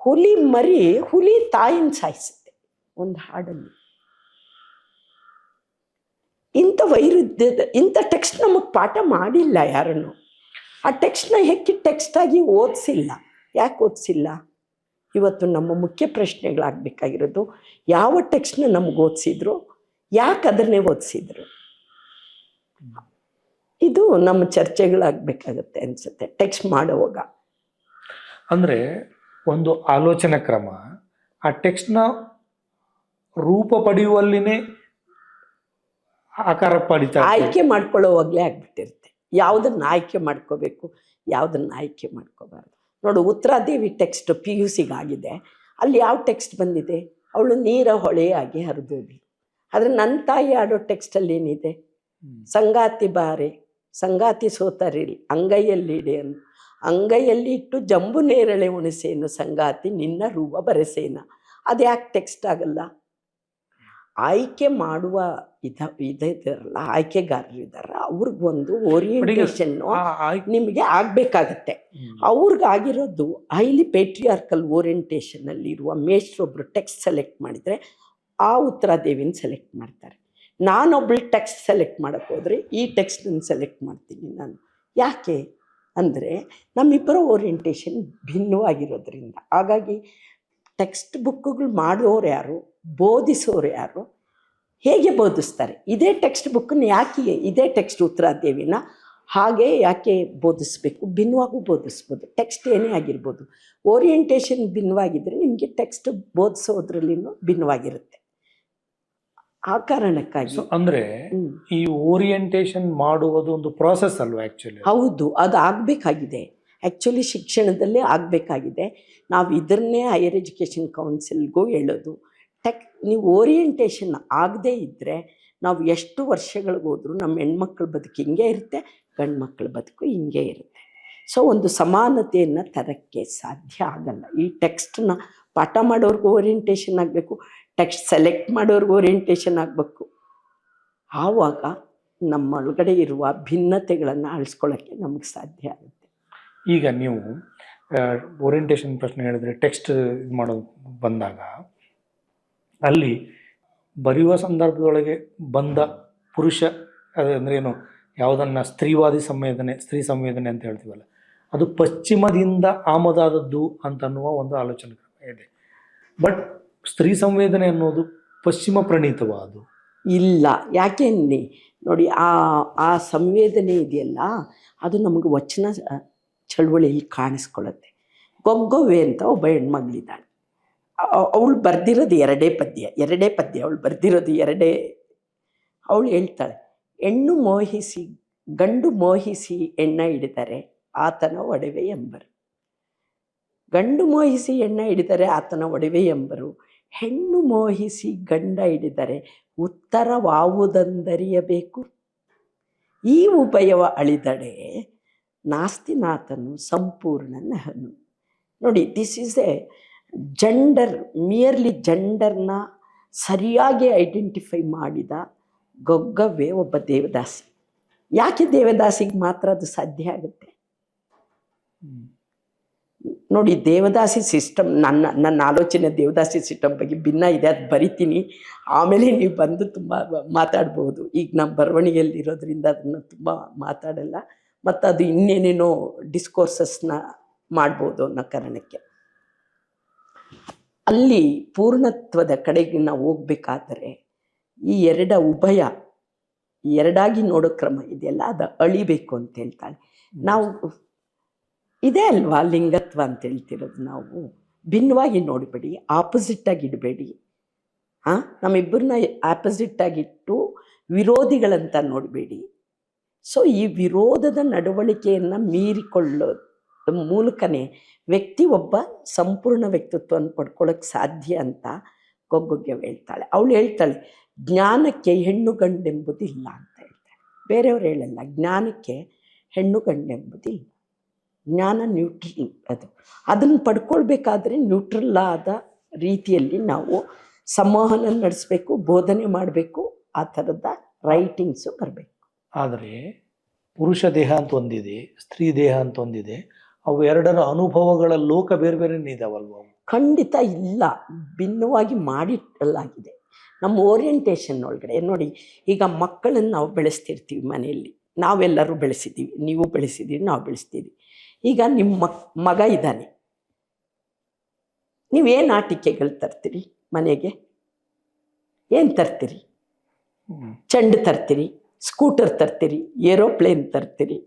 ಹುಲಿ ಮರಿ ಹುಲಿ ತಾಯಿನ ಸಾಯಿಸುತ್ತೆ ಒಂದು ಹಾಡಲ್ಲಿ. ಇಂಥ ವೈರುಧ್ಯದ ಇಂಥ ಟೆಕ್ಸ್ಟ್ ನಮಗೆ ಪಾಠ ಮಾಡಿಲ್ಲ ಯಾರನ್ನು. ಆ ಟೆಕ್ಸ್ಟ್ನ ಹೆಕ್ಕಿ ಟೆಕ್ಸ್ಟಾಗಿ ಓದಿಸಿಲ್ಲ. ಯಾಕೆ ಓದಿಸಿಲ್ಲ? ಇವತ್ತು ನಮ್ಮ ಮುಖ್ಯ ಪ್ರಶ್ನೆಗಳಾಗಬೇಕಾಗಿರೋದು, ಯಾವ ಟೆಕ್ಸ್ಟ್ನ ನಮ್ಗೆ ಓದಿಸಿದ್ರು, ಯಾಕೆ ಅದನ್ನೇ ಓದಿಸಿದ್ರು? ಇದು ನಮ್ಮ ಚರ್ಚೆಗಳಾಗಬೇಕಾಗತ್ತೆ ಅನಿಸುತ್ತೆ ಟೆಕ್ಸ್ಟ್ ಮಾಡುವಾಗ.
ಅಂದರೆ ಒಂದು ಆಲೋಚನಾ ಕ್ರಮ ಆ ಟೆಕ್ಸ್ಟ್ನ ರೂಪ ಪಡೆಯುವಲ್ಲಿನೇ ಆಕಾರ ಪಡಿತಾ,
ಆಯ್ಕೆ ಮಾಡ್ಕೊಳ್ಳೋವಾಗಲೇ ಆಗ್ಬಿಟ್ಟಿರುತ್ತೆ. ಯಾವುದನ್ನ ಆಯ್ಕೆ ಮಾಡ್ಕೋಬೇಕು, ಯಾವುದನ್ನ ಆಯ್ಕೆ ಮಾಡ್ಕೋಬಾರ್ದು. ನೋಡು, ಉತ್ತರಾದೇವಿ ಟೆಕ್ಸ್ಟ್ PUCಗಾಗಿದೆ. ಅಲ್ಲಿ ಯಾವ ಟೆಕ್ಸ್ಟ್ ಬಂದಿದೆ? ಅವಳು ನೀರ ಹೊಳೆಯಾಗಿ ಹರಿದೋಗಿ. ಆದರೆ ನನ್ನ ತಾಯಿ ಆಡೋ ಟೆಕ್ಸ್ಟಲ್ಲಿ ಏನಿದೆ? ಸಂಗಾತಿ ಬಾರೆ ಸಂಗಾತಿ ಸೋತರಿಲ್ ಅಂಗೈಯಲ್ಲಿಡೆ ಅನ್ನು, ಅಂಗೈಯಲ್ಲಿ ಇಟ್ಟು ಜಂಬು ನೇರಳೆ ಉಣಿಸೇನು ಸಂಗಾತಿ ನಿನ್ನ ರೂಪ ಬರೆಸೇನ. ಅದು ಯಾಕೆ ಟೆಕ್ಸ್ಟ್ ಆಗಲ್ಲ? ಆಯ್ಕೆ ಮಾಡುವ ಇದಾರಲ್ಲ, ಆಯ್ಕೆಗಾರರು ಇದ್ದಾರ, ಅವ್ರಿಗೊಂದು ಓರಿಯೆಂಟೇಷನ್ನು ನಿಮಗೆ ಆಗಬೇಕಾಗತ್ತೆ. ಅವ್ರಿಗಾಗಿರೋದು ಹೈಲಿ ಪೇಟ್ರಿಯಾರ್ಕಲ್ ಓರಿಯೆಂಟೇಷನಲ್ಲಿರುವ ಮೇಷ್ಟ್ರೊಬ್ಬರು ಟೆಕ್ಸ್ಟ್ ಸೆಲೆಕ್ಟ್ ಮಾಡಿದರೆ ಆ ಉತ್ತರಾದೇವಿನ ಸೆಲೆಕ್ಟ್ ಮಾಡ್ತಾರೆ. ನಾನೊಬ್ಬಳು ಟೆಕ್ಸ್ಟ್ ಸೆಲೆಕ್ಟ್ ಮಾಡೋಕ್ಕೆ ಹೋದರೆ ಈ ಟೆಕ್ಸ್ಟನ್ನು ಸೆಲೆಕ್ಟ್ ಮಾಡ್ತೀನಿ ನಾನು. ಯಾಕೆ ಅಂದರೆ ನಮ್ಮಿಬ್ಬರ ಓರಿಯೆಂಟೇಷನ್ ಭಿನ್ನವಾಗಿರೋದ್ರಿಂದ. ಹಾಗಾಗಿ ಟೆಕ್ಸ್ಟ್ ಬುಕ್ಗಳು ಮಾಡೋರು ಯಾರು, ಬೋಧಿಸೋರು ಯಾರು, ಹೇಗೆ ಬೋಧಿಸ್ತಾರೆ, ಇದೇ ಟೆಕ್ಸ್ಟ್ ಬುಕ್ಕನ್ನು ಯಾಕೆ ಇದೇ ಟೆಕ್ಸ್ಟ್ ಉತ್ತರಾದೇವಿನ ಹಾಗೆ ಯಾಕೆ ಬೋಧಿಸ್ಬೇಕು, ಭಿನ್ನವಾಗೂ ಬೋಧಿಸ್ಬೋದು. ಟೆಕ್ಸ್ಟ್ ಏನೇ ಆಗಿರ್ಬೋದು, ಓರಿಯೆಂಟೇಷನ್ ಭಿನ್ನವಾಗಿದ್ದರೆ ನಿಮಗೆ ಟೆಕ್ಸ್ಟ್ ಬೋಧಿಸೋದ್ರಲ್ಲಿನೂ ಭಿನ್ನವಾಗಿರುತ್ತೆ. ಆ ಕಾರಣಕ್ಕಾಗಿ
ಅಂದ್ರೆ ಈ ಓರಿಯೆಂಟೇಷನ್ ಮಾಡುವುದು ಒಂದು ಪ್ರಾಸೆಸ್ ಅಲ್ವಾ ಆಕ್ಚುಲಿ?
ಹೌದು, ಅದು ಆಗಬೇಕಾಗಿದೆ. ಆ್ಯಕ್ಚುಲಿ ಶಿಕ್ಷಣದಲ್ಲೇ ಆಗಬೇಕಾಗಿದೆ. ನಾವು ಇದನ್ನೇ ಹೈಯರ್ ಎಜುಕೇಷನ್ ಕೌನ್ಸಿಲ್ಗೂ ಹೇಳೋದು. ನೀವು ಓರಿಯೆಂಟೇಷನ್ ಆಗದೇ ಇದ್ದರೆ ನಾವು ಎಷ್ಟು ವರ್ಷಗಳಿಗೆ ಹೋದರೂ ನಮ್ಮ ಹೆಣ್ಮಕ್ಳ ಬದುಕು ಹಿಂಗೆ ಇರುತ್ತೆ, ಗಂಡು ಮಕ್ಕಳ ಬದುಕು ಹಿಂಗೆ ಇರುತ್ತೆ. ಸೊ ಒಂದು ಸಮಾನತೆಯನ್ನು ತರೋಕ್ಕೆ ಸಾಧ್ಯ ಆಗಲ್ಲ. ಈ ಟೆಕ್ಸ್ಟನ್ನ ಪಾಠ ಮಾಡೋರ್ಗೂ ಓರಿಯೆಂಟೇಷನ್ ಆಗಬೇಕು, ಟೆಕ್ಸ್ಟ್ ಸೆಲೆಕ್ಟ್ ಮಾಡೋರ್ಗೂ ಓರಿಯೆಂಟೇಷನ್ ಆಗಬೇಕು. ಆವಾಗ ನಮ್ಮೊಳಗಡೆ ಇರುವ ಭಿನ್ನತೆಗಳನ್ನು ಅಳಿಸ್ಕೊಳ್ಳೋಕ್ಕೆ ನಮಗೆ ಸಾಧ್ಯ ಆಗುತ್ತೆ.
ಈಗ ನೀವು ಓರಿಯೆಂಟೇಷನ್ ಪ್ರಶ್ನೆ ಹೇಳಿದ್ರೆ ಟೆಕ್ಸ್ಟ್ ಇದು ಮಾಡೋದು ಬಂದಾಗ ಅಲ್ಲಿ ಬರೆಯುವ ಸಂದರ್ಭದೊಳಗೆ ಬಂದ ಪುರುಷ ಅಂದರೆ ಏನು, ಯಾವುದನ್ನು ಸ್ತ್ರೀವಾದಿ ಸಂವೇದನೆ, ಸ್ತ್ರೀ ಸಂವೇದನೆ ಅಂತ ಹೇಳ್ತೀವಲ್ಲ, ಅದು ಪಶ್ಚಿಮದಿಂದ ಆಮದಾದದ್ದು ಅಂತನ್ನುವ ಒಂದು ಆಲೋಚನೆ ಇದೆ. ಬಟ್ ಸ್ತ್ರೀ ಸಂವೇದನೆ ಅನ್ನೋದು ಪಶ್ಚಿಮ ಪ್ರಣೀತವಾದು
ಇಲ್ಲ. ಯಾಕೆ ನೋಡಿ, ಆ ಸಂವೇದನೆ ಇದೆಯಲ್ಲ, ಅದು ನಮಗೆ ವಚನ ಚಳುವಳಿಯಲ್ಲಿ ಕಾಣಿಸ್ಕೊಳ್ಳುತ್ತೆ. ಗೊಗ್ಗೊವ್ವೆ ಅಂತ ಒಬ್ಬ ಹೆಣ್ಮಗಳಿದ್ದಾಳೆ. ಅವಳು ಬರೆದಿರೋದು ಎರಡೇ ಪದ್ಯ ಅವಳು ಬರೆದಿರೋದು ಅವಳು ಹೇಳ್ತಾಳೆ, ಹೆಣ್ಣು ಮೋಹಿಸಿ ಗಂಡು ಮೋಹಿಸಿ ಎಣ್ಣ ಹಿಡಿದರೆ ಆತನ ಒಡವೆ ಎಂಬರು. ಗಂಡು ಮೋಹಿಸಿ ಎಣ್ಣ ಹಿಡಿದರೆ ಆತನ ಒಡವೆ ಎಂಬರು, ಹೆಣ್ಣು ಮೋಹಿಸಿ ಗಂಡ ಹಿಡಿದರೆ ಉತ್ತರವಾವುದಂದರಿಯಬೇಕು. ಈ ಉಭಯವ ಅಳಿದಡೆ ನಾಸ್ತಿನಾಥನು ಸಂಪೂರ್ಣನಹನು. ನೋಡಿ, this is a gender, merely ಜೆಂಡರ್ನ ಸರಿಯಾಗಿ ಐಡೆಂಟಿಫೈ ಮಾಡಿದ ಗೊಗ್ಗವ್ವೆ ಒಬ್ಬ ದೇವದಾಸಿ. ಯಾಕೆ ದೇವದಾಸಿಗೆ ಮಾತ್ರ ಅದು ಸಾಧ್ಯ ಆಗುತ್ತೆ ನೋಡಿ. ದೇವದಾಸಿ ಸಿಸ್ಟಮ್, ನನ್ನ ಆಲೋಚನೆ ದೇವದಾಸಿ ಸಿಸ್ಟಮ್ ಬಗ್ಗೆ ಭಿನ್ನ ಇದೆ, ಅದು ಬರಿತೀನಿ, ಆಮೇಲೆ ನೀವು ಬಂದು ತುಂಬ ಮಾತಾಡ್ಬೋದು. ಈಗ ನಮ್ಮ ಬರವಣಿಗೆಯಲ್ಲಿರೋದ್ರಿಂದ ಅದನ್ನು ತುಂಬ ಮಾತಾಡಲ್ಲ, ಮತ್ತು ಅದು ಇನ್ನೇನೇನೋ ಡಿಸ್ಕೋರ್ಸಸ್ನ ಮಾಡ್ಬೋದು ಅನ್ನೋ ಕಾರಣಕ್ಕೆ. ಅಲ್ಲಿ ಪೂರ್ಣತ್ವದ ಕಡೆಗೆ ನಾವು ಹೋಗ್ಬೇಕಾದರೆ ಈ ಉಭಯ ಎರಡಾಗಿ ನೋಡೋ ಕ್ರಮ ಇದೆಯಲ್ಲ, ಅದು ಅಳಿಬೇಕು ಅಂತ ಹೇಳ್ತಾಳೆ. ನಾವು ಇದೇ ಅಲ್ವಾ ಲಿಂಗತ್ವ ಅಂತ ಹೇಳ್ತಿರೋದು. ನಾವು ಭಿನ್ನವಾಗಿ ನೋಡಬೇಡಿ, ಆಪೋಸಿಟ್ಟಾಗಿ ಇಡಬೇಡಿ. ನಮ್ಮಿಬ್ಬರನ್ನ ಆಪೋಸಿಟ್ಟಾಗಿಟ್ಟು ವಿರೋಧಿಗಳಂತ ನೋಡಬೇಡಿ. ಸೊ ಈ ವಿರೋಧದ ನಡವಳಿಕೆಯನ್ನು ಮೀರಿಕೊಳ್ಳೋದ ಮೂಲಕನೇ ವ್ಯಕ್ತಿ ಒಬ್ಬ ಸಂಪೂರ್ಣ ವ್ಯಕ್ತಿತ್ವವನ್ನು ಪಡ್ಕೊಳ್ಳೋಕ್ಕೆ ಸಾಧ್ಯ ಅಂತ ಗೊಗ್ಗೊವ್ವೆ ಹೇಳ್ತಾಳೆ. ಅವಳು ಹೇಳ್ತಾಳೆ, ಜ್ಞಾನಕ್ಕೆ ಹೆಣ್ಣು ಗಂಡೆಂಬುದಿಲ್ಲ ಅಂತ ಹೇಳ್ತಾಳೆ. ಬೇರೆಯವ್ರು ಹೇಳಲ್ಲ, ಜ್ಞಾನಕ್ಕೆ ಹೆಣ್ಣು ಗಂಡೆಂಬುದಿಲ್ಲ. ಜ್ಞಾನ ನ್ಯೂಟ್ರಲ್, ಅದನ್ನು ಪಡ್ಕೊಳ್ಬೇಕಾದ್ರೆ ನ್ಯೂಟ್ರಲ್ ಆದ ರೀತಿಯಲ್ಲಿ ನಾವು ಸಂವಹನ ನಡೆಸಬೇಕು, ಬೋಧನೆ ಮಾಡಬೇಕು, ಆ ಥರದ ರೈಟಿಂಗ್ಸು ಬರಬೇಕು.
ಆದರೆ ಪುರುಷ ದೇಹ ಅಂತ ಒಂದಿದೆ, ಸ್ತ್ರೀ ದೇಹ ಅಂತ ಒಂದಿದೆ. ಅವು ಎರಡರ ಅನುಭವಗಳ ಲೋಕ ಬೇರೆ ಬೇರೆ ಇದಾವಲ್ವ?
ಖಂಡಿತ ಇಲ್ಲ, ಭಿನ್ನವಾಗಿ ಮಾಡಿಡಲಾಗಿದೆ ನಮ್ಮ ಓರಿಯೆಂಟೇಷನ್ ಒಳಗಡೆ. ನೋಡಿ, ಈಗ ಮಕ್ಕಳನ್ನು ನಾವು ಬೆಳೆಸ್ತಿರ್ತೀವಿ ಮನೆಯಲ್ಲಿ, ನಾವೆಲ್ಲರೂ ಬೆಳೆಸಿದ್ದೀವಿ, ನೀವು ಬೆಳೆಸಿದ್ದೀವಿ, ನಾವು ಬೆಳೆಸ್ತೀವಿ. ಈಗ ನಿಮ್ಮ ಮಗ ಇದ್ದಾನೆ, ನೀವೇನು ಆಟಿಕೆಗಳು ತರ್ತೀರಿ ಮನೆಗೆ? ಏನು ತರ್ತೀರಿ? ಚೆಂಡು ತರ್ತೀರಿ, ಸ್ಕೂಟರ್ ತರ್ತೀರಿ, ಏರೋಪ್ಲೇನ್ ತರ್ತೀರಿ,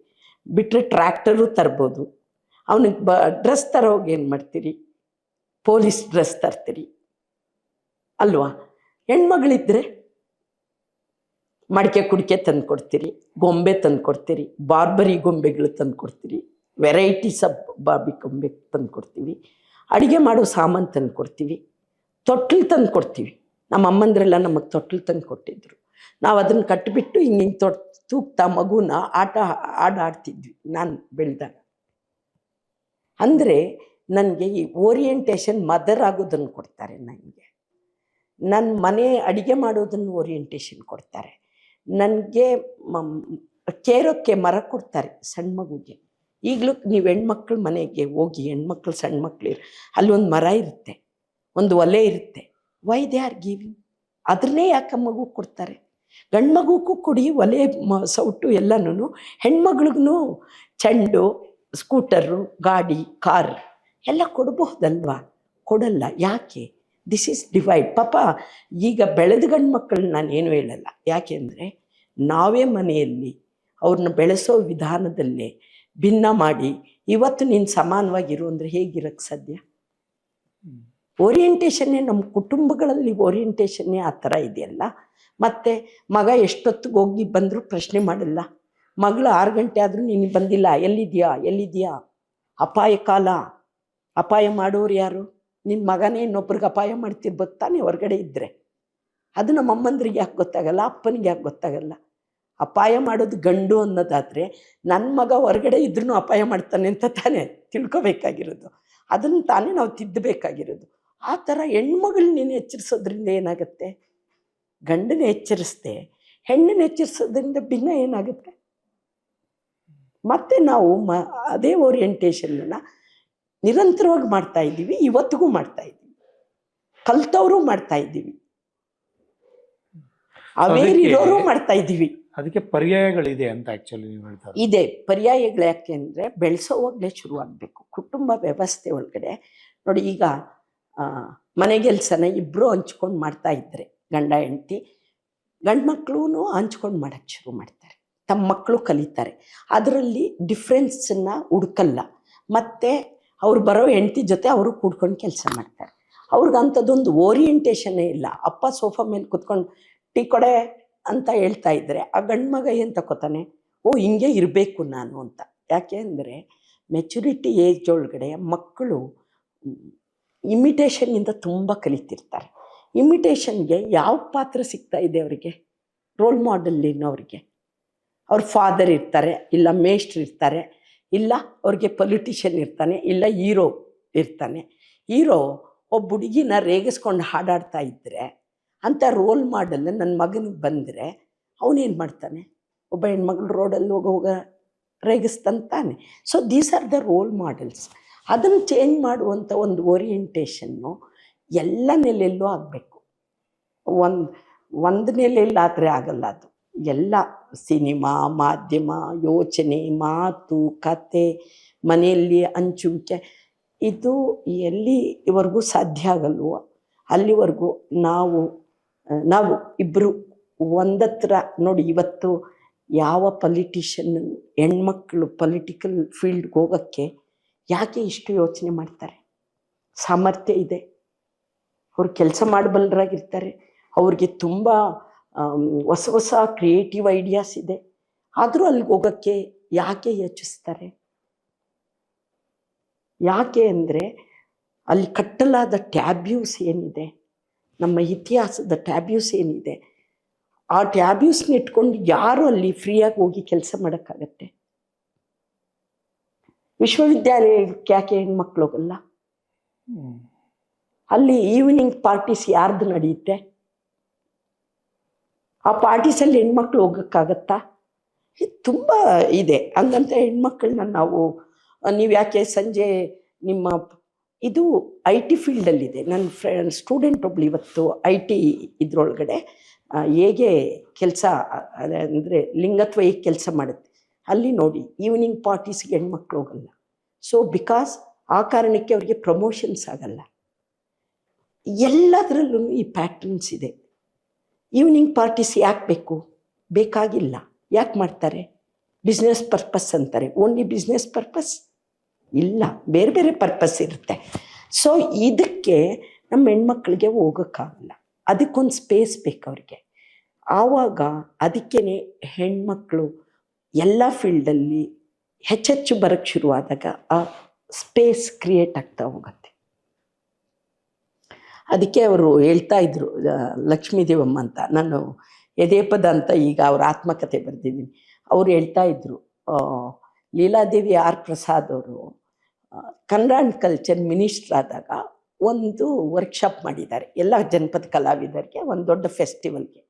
ಬಿಟ್ಟರೆ ಟ್ರ್ಯಾಕ್ಟರು ತರ್ಬೋದು. ಅವನಿಗೆ ಡ್ರೆಸ್ ತರೋಗಿ ಏನು ಮಾಡ್ತೀರಿ? ಪೊಲೀಸ್ ಡ್ರೆಸ್ ತರ್ತೀರಿ ಅಲ್ವಾ? ಹೆಣ್ಮಗಳಿದ್ರೆ ಮಡಿಕೆ ಕುಡಿಕೆ ತಂದು ಕೊಡ್ತೀರಿ, ಗೊಂಬೆ ತಂದು ಕೊಡ್ತೀರಿ, ಬಾರ್ಬರಿ ಗೊಂಬೆಗಳು ತಂದು ಕೊಡ್ತೀರಿ, ವೆರೈಟೀಸ್ ಆಫ್ ಬಾರ್ಬಿ ಗೊಂಬೆ ತಂದು ಕೊಡ್ತೀವಿ, ಅಡುಗೆ ಮಾಡೋ ಸಾಮಾನು ತಂದು ಕೊಡ್ತೀವಿ, ತೊಟ್ಲು ತಂದು ಕೊಡ್ತೀವಿ. ನಮ್ಮ ಅಮ್ಮಂದ್ರೆಲ್ಲ ನಮಗೆ ತೊಟ್ಲು ತಂದು ಕೊಟ್ಟಿದ್ರು. ನಾವು ಅದನ್ನು ಕಟ್ಟಿಬಿಟ್ಟು ಹಿಂಗೆ ತೂಗ್ತಾ ಮಗುನ ಆಡ್ತಿದ್ವಿ ನಾನು ಬೆಳೆದಾಗ. ಅಂದರೆ ನನಗೆ ಈ ಓರಿಯೆಂಟೇಷನ್ ಮದರ್ ಆಗೋದನ್ನು ಕೊಡ್ತಾರೆ, ನನಗೆ ನನ್ನ ಮನೆ ಅಡುಗೆ ಮಾಡೋದನ್ನು ಓರಿಯೆಂಟೇಷನ್ ಕೊಡ್ತಾರೆ, ನನಗೆ ಕೇರೋಕ್ಕೆ ಮರ ಕೊಡ್ತಾರೆ ಸಣ್ಣ ಮಗುಗೆ. ಈಗಲೂ ನೀವು ಹೆಣ್ಮಕ್ಳ ಮನೆಗೆ ಹೋಗಿ, ಹೆಣ್ಮಕ್ಳು ಸಣ್ಣ ಮಕ್ಳು ಅಲ್ಲಿ ಒಂದು ಮರ ಇರುತ್ತೆ, ಒಂದು ಒಲೆ ಇರುತ್ತೆ. Why they are giving? ಅದನ್ನೇ ಯಾಕೆ ಮಗು ಕೊಡ್ತಾರೆ? ಗಂಡು ಮಗುಗೂ ಕೊಡಿ ಒಲೆ ಸೌಟು ಎಲ್ಲನೂ, ಹೆಣ್ಮಗಳಿಗೂ ಚೆಂಡು, ಸ್ಕೂಟರು, ಗಾಡಿ, ಕಾರ್ ಎಲ್ಲ ಕೊಡಬಹುದಲ್ವಾ? ಕೊಡಲ್ಲ. ಯಾಕೆ? This is divide. ಪಾಪ ಈಗ ಬೆಳೆದ ಗಂಡು ಮಕ್ಕಳನ್ನ ನಾನೇನು ಹೇಳಲ್ಲ. ಯಾಕೆಂದರೆ ನಾವೇ ಮನೆಯಲ್ಲಿ ಅವ್ರನ್ನ ಬೆಳೆಸೋ ವಿಧಾನದಲ್ಲೇ ಭಿನ್ನ ಮಾಡಿ ಇವತ್ತು ನೀನು ಸಮಾನವಾಗಿರು ಅಂದರೆ ಹೇಗಿರೋಕ್ಕೆ ಸಾಧ್ಯ? ಓರಿಯೆಂಟೇಷನ್ನೇ ನಮ್ಮ ಕುಟುಂಬಗಳಲ್ಲಿ ಓರಿಯೆಂಟೇಷನ್ನೇ ಆ ಥರ ಇದೆಯಲ್ಲ. ಮತ್ತು ಮಗ ಎಷ್ಟೊತ್ತಿಗೆ ಹೋಗಿ ಬಂದರೂ ಪ್ರಶ್ನೆ ಮಾಡಲ್ಲ. ಮಗಳು 6 ಗಂಟೆ ಆದರೂ ನೀನು ಬಂದಿಲ್ಲ, ಎಲ್ಲಿದೆಯಾ? ಅಪಾಯ ಕಾಲ. ಅಪಾಯ ಮಾಡೋರು ಯಾರು? ನಿನ್ನ ಮಗನೇ ಇನ್ನೊಬ್ರಿಗೆ ಅಪಾಯ ಮಾಡ್ತಿರ್ಬೋದು ತಾನೇ ಹೊರಗಡೆ ಇದ್ದರೆ. ಅದು ನಮ್ಮ ಅಮ್ಮಂದ್ರಿಗೆ ಯಾಕೆ ಗೊತ್ತಾಗಲ್ಲ? ಅಪ್ಪನಿಗೆ ಯಾಕೆ ಗೊತ್ತಾಗಲ್ಲ? ಅಪಾಯ ಮಾಡೋದು ಗಂಡು ಅನ್ನೋದಾದರೆ ನನ್ನ ಮಗ ಹೊರಗಡೆ ಇದ್ರೂ ಅಪಾಯ ಮಾಡ್ತಾನೆ ಅಂತ ತಾನೇ ತಿಳ್ಕೊಬೇಕಾಗಿರೋದು. ಅದನ್ನು ತಾನೇ ನಾವು ತಿದ್ದಬೇಕಾಗಿರೋದು. ಆ ಥರ ಹೆಣ್ಮಗಳು ನೀನು ಎಚ್ಚರಿಸೋದ್ರಿಂದ ಏನಾಗುತ್ತೆ? ಗಂಡನ ಎಚ್ಚರಿಸ್ದೆ ಹೆಣ್ಣನ್ನು ಎಚ್ಚರಿಸೋದ್ರಿಂದ ಭಿನ್ನ ಏನಾಗುತ್ತೆ? ಮತ್ತು ನಾವು ಅದೇ ಓರಿಯೆಂಟೇಷನ್ನ ನಿರಂತರವಾಗಿ ಮಾಡ್ತಾ ಇದ್ದೀವಿ, ಇವತ್ತಿಗೂ ಮಾಡ್ತಾ ಇದ್ದೀವಿ, ಕಲ್ತವರು ಮಾಡ್ತಾ ಇದ್ದೀವಿ, ಅವೇರಿರೋರು ಮಾಡ್ತಾ ಇದ್ದೀವಿ.
ಅದಕ್ಕೆ ಪರ್ಯಾಯಗಳಿದೆ ಅಂತ ಆ್ಯಕ್ಚುಲಿ ನೀವು ಹೇಳ್ತಾರೆ.
ಇದೆ ಪರ್ಯಾಯಗಳು. ಯಾಕೆ ಅಂದರೆ ಬೆಳೆಸೋವಾಗಲೇ ಶುರುವಾಗಬೇಕು ಕುಟುಂಬ ವ್ಯವಸ್ಥೆ ಒಳಗಡೆ. ನೋಡಿ, ಈಗ ಮನೆ ಕೆಲಸನ ಇಬ್ಬರು ಹಂಚ್ಕೊಂಡು ಮಾಡ್ತಾ ಇದ್ದರೆ ಗಂಡ ಹೆಂಡತಿ, ಗಂಡು ಮಕ್ಕಳು ಹಂಚ್ಕೊಂಡು ಮಾಡೋಕ್ಕೆ ಶುರು ಮಾಡ್ತಾರೆ, ತಮ್ಮ ಮಕ್ಕಳು ಕಲಿತಾರೆ. ಅದರಲ್ಲಿ ಡಿಫ್ರೆನ್ಸನ್ನು ಹುಡುಕಲ್ಲ. ಮತ್ತು ಅವ್ರು ಬರೋ ಹೆಂಡತಿ ಜೊತೆ ಅವರು ಕೂಡ್ಕೊಂಡು ಕೆಲಸ ಮಾಡ್ತಾರೆ. ಅವ್ರಿಗೆ ಅಂಥದ್ದೊಂದು ಓರಿಯೆಂಟೇಷನ್ನೇ ಇಲ್ಲ. ಅಪ್ಪ ಸೋಫಾ ಮೇಲೆ ಕೂತ್ಕೊಂಡು ಟೀ ಕೊಡೆ ಅಂತ ಹೇಳ್ತಾ ಇದ್ದರೆ ಆ ಗಂಡು ಮಗ ಏನು ತಗೋತಾನೆ? ಓ, ಹಿಂಗೆ ಇರಬೇಕು ನಾನು ಅಂತ. ಯಾಕೆ ಅಂದರೆ ಮೆಚುರಿಟಿ ಏಜ್ ಒಳಗಡೆ ಮಕ್ಕಳು ಇಮಿಟೇಷನ್ನಿಂದ ತುಂಬ ಕಲಿತಿರ್ತಾರೆ. ಇಮಿಟೇಷನ್ಗೆ ಯಾವ ಪಾತ್ರ ಸಿಗ್ತಾ ಇದೆ ಅವರಿಗೆ? ರೋಲ್ ಮಾಡೆಲ್ ಅವ್ರಿಗೆ ಅವ್ರ ಫಾದರ್ ಇರ್ತಾರೆ, ಇಲ್ಲ ಮೇಷ್ಟ್ರು ಇರ್ತಾರೆ, ಇಲ್ಲ ಅವ್ರಿಗೆ ಪೊಲಿಟಿಷಿಯನ್ ಇರ್ತಾನೆ, ಇಲ್ಲ ಹೀರೋ ಇರ್ತಾನೆ. ಹೀರೋ ಒಬ್ಬ ಹುಡುಗಿನ ರೇಗಿಸ್ಕೊಂಡು ಹಾಡಾಡ್ತಾ ಇದ್ದರೆ ಅಂಥ ರೋಲ್ ಮಾಡೆಲ್ ನನ್ನ ಮಗನಿಗೆ ಬಂದರೆ ಅವನೇನು ಮಾಡ್ತಾನೆ? ಒಬ್ಬ ಹೆಣ್ಮಗಳು ರೋಡಲ್ಲಿ ಹೋಗ ರೇಗಿಸ್ತಂತಾನೆ. So these are the role models. ಅದನ್ನು ಚೇಂಜ್ ಮಾಡುವಂಥ ಒಂದು ಓರಿಯೆಂಟೇಷನ್ನು ಎಲ್ಲ ನೆಲೆಯಲ್ಲೂ ಆಗಬೇಕು. ಒಂದು ನೆಲೆಯಲ್ಲಾದರೆ ಆಗಲ್ಲ. ಅದು ಎಲ್ಲ ಸಿನಿಮಾ, ಮಾಧ್ಯಮ, ಯೋಚನೆ, ಮಾತು, ಕತೆ, ಮನೆಯಲ್ಲಿ ಹಂಚುವಿಕೆ, ಇದು ಎಲ್ಲಿವರೆಗೂ ಸಾಧ್ಯ ಆಗಲ್ವೋ ಅಲ್ಲಿವರೆಗೂ ನಾವು ಇಬ್ಬರು ಒಂದತ್ರ. ನೋಡಿ, ಇವತ್ತು ಯಾವ ಪೊಲಿಟಿಷಿಯನ್ ಹೆಣ್ಮಕ್ಳು ಪೊಲಿಟಿಕಲ್ ಫೀಲ್ಡ್ಗೆ ಹೋಗೋಕ್ಕೆ ಯಾಕೆ ಇಷ್ಟು ಯೋಚನೆ ಮಾಡ್ತಾರೆ? ಸಾಮರ್ಥ್ಯ ಇದೆ, ಅವ್ರು ಕೆಲಸ ಮಾಡಬಲ್ಲರಾಗಿರ್ತಾರೆ, ಅವ್ರಿಗೆ ತುಂಬ ಹೊಸ ಹೊಸ ಕ್ರಿಯೇಟಿವ್ ಐಡಿಯಾಸ್ ಇದೆ. ಆದರೂ ಅಲ್ಲಿಗೆ ಹೋಗೋಕ್ಕೆ ಯಾಕೆ ಯೋಚಿಸ್ತಾರೆ? ಯಾಕೆ ಅಂದರೆ ಅಲ್ಲಿ ಕಟ್ಟಲಾದ ಟ್ಯಾಬ್ಯೂಸ್ ಏನಿದೆ, ನಮ್ಮ ಇತಿಹಾಸದ ಟ್ಯಾಬ್ಯೂಸ್ ಏನಿದೆ, ಆ ಟ್ಯಾಬ್ಯೂಸ್ನ ಇಟ್ಕೊಂಡು ಯಾರು ಅಲ್ಲಿ ಫ್ರೀಯಾಗಿ ಹೋಗಿ ಕೆಲಸ ಮಾಡೋಕ್ಕಾಗತ್ತೆ? ವಿಶ್ವವಿದ್ಯಾಲಯಕ್ಕೆ ಯಾಕೆ ಹೆಣ್ಮಕ್ಳು ಹೋಗಲ್ಲ? ಅಲ್ಲಿ ಈವ್ನಿಂಗ್ ಪಾರ್ಟೀಸ್ ಯಾರ್ದು ನಡೆಯುತ್ತೆ? ಆ ಪಾರ್ಟೀಸಲ್ಲಿ ಹೆಣ್ಮಕ್ಳು ಹೋಗೋಕ್ಕಾಗತ್ತಾ? ಇದು ತುಂಬ ಇದೆ. ಹಂಗಂತ ಹೆಣ್ಮಕ್ಳನ್ನ ನೀವು ಯಾಕೆ ಸಂಜೆ ನಿಮ್ಮ ಇದು IT ಫೀಲ್ಡಲ್ಲಿದೆ. ನನ್ನ ಸ್ಟೂಡೆಂಟ್ ಒಬ್ಳು ಇವತ್ತು IT ಇದ್ರೊಳಗಡೆ ಹೇಗೆ ಕೆಲಸ ಅಂದರೆ ಲಿಂಗತ್ವ ಹೇಗೆ ಕೆಲಸ ಮಾಡುತ್ತೆ ಅಲ್ಲಿ ನೋಡಿ, ಈವ್ನಿಂಗ್ ಪಾರ್ಟೀಸ್ಗೆ ಹೆಣ್ಮಕ್ಳು ಹೋಗಲ್ಲ. ಸೊ ಬಿಕಾಸ್ ಆ ಕಾರಣಕ್ಕೆ ಅವರಿಗೆ ಪ್ರಮೋಷನ್ಸ್ ಆಗಲ್ಲ. ಎಲ್ಲದರಲ್ಲೂ ಈ ಪ್ಯಾಟ್ರನ್ಸ್ ಇದೆ. ಈವ್ನಿಂಗ್ ಪಾರ್ಟೀಸ್ ಯಾಕೆ ಬೇಕು? ಬೇಕಾಗಿಲ್ಲ. ಯಾಕೆ ಮಾಡ್ತಾರೆ? ಬಿಸ್ನೆಸ್ ಪರ್ಪಸ್ ಅಂತಾರೆ. ಓನ್ಲಿ ಬಿಸ್ನೆಸ್ ಪರ್ಪಸ್ ಇಲ್ಲ, ಬೇರೆ ಬೇರೆ ಪರ್ಪಸ್ ಇರುತ್ತೆ. ಸೊ ಇದಕ್ಕೆ ನಮ್ಮ ಹೆಣ್ಮಕ್ಳಿಗೆ ಹೋಗೋಕ್ಕಾಗಲ್ಲ. ಅದಕ್ಕೊಂದು ಸ್ಪೇಸ್ ಬೇಕು ಅವ್ರಿಗೆ. ಆವಾಗ ಅದಕ್ಕೇ ಹೆಣ್ಮಕ್ಳು ಎಲ್ಲ ಫೀಲ್ಡಲ್ಲಿ ಹೆಚ್ಚೆಚ್ಚು ಬರೋಕ್ಕೆ ಶುರುವಾದಾಗ ಆ ಸ್ಪೇಸ್ ಕ್ರಿಯೇಟ್ ಆಗ್ತಾ ಹೋಗುತ್ತೆ. ಅದಕ್ಕೆ ಅವರು ಹೇಳ್ತಾ ಇದ್ರು, ಲಕ್ಷ್ಮೀದೇವಮ್ಮ ಅಂತ, ನಾನು ಎದೆ ಪದ ಅಂತ ಈಗ ಅವ್ರ ಆತ್ಮಕಥೆ ಬರೆದಿದ್ದೀನಿ. ಅವರು ಹೇಳ್ತಾ ಇದ್ರು, ಲೀಲಾದೇವಿ ಆರ್ ಪ್ರಸಾದ್ ಅವರು ಕನ್ನಡ ಆ್ಯಂಡ್ ಕಲ್ಚರ್ ಮಿನಿಸ್ಟ್ರ್ ಆದಾಗ ಒಂದು ವರ್ಕ್ಶಾಪ್ ಮಾಡಿದ್ದಾರೆ ಎಲ್ಲ ಜನಪದ ಕಲಾವಿದರಿಗೆ, ಒಂದು ದೊಡ್ಡ ಫೆಸ್ಟಿವಲ್ಗೆ.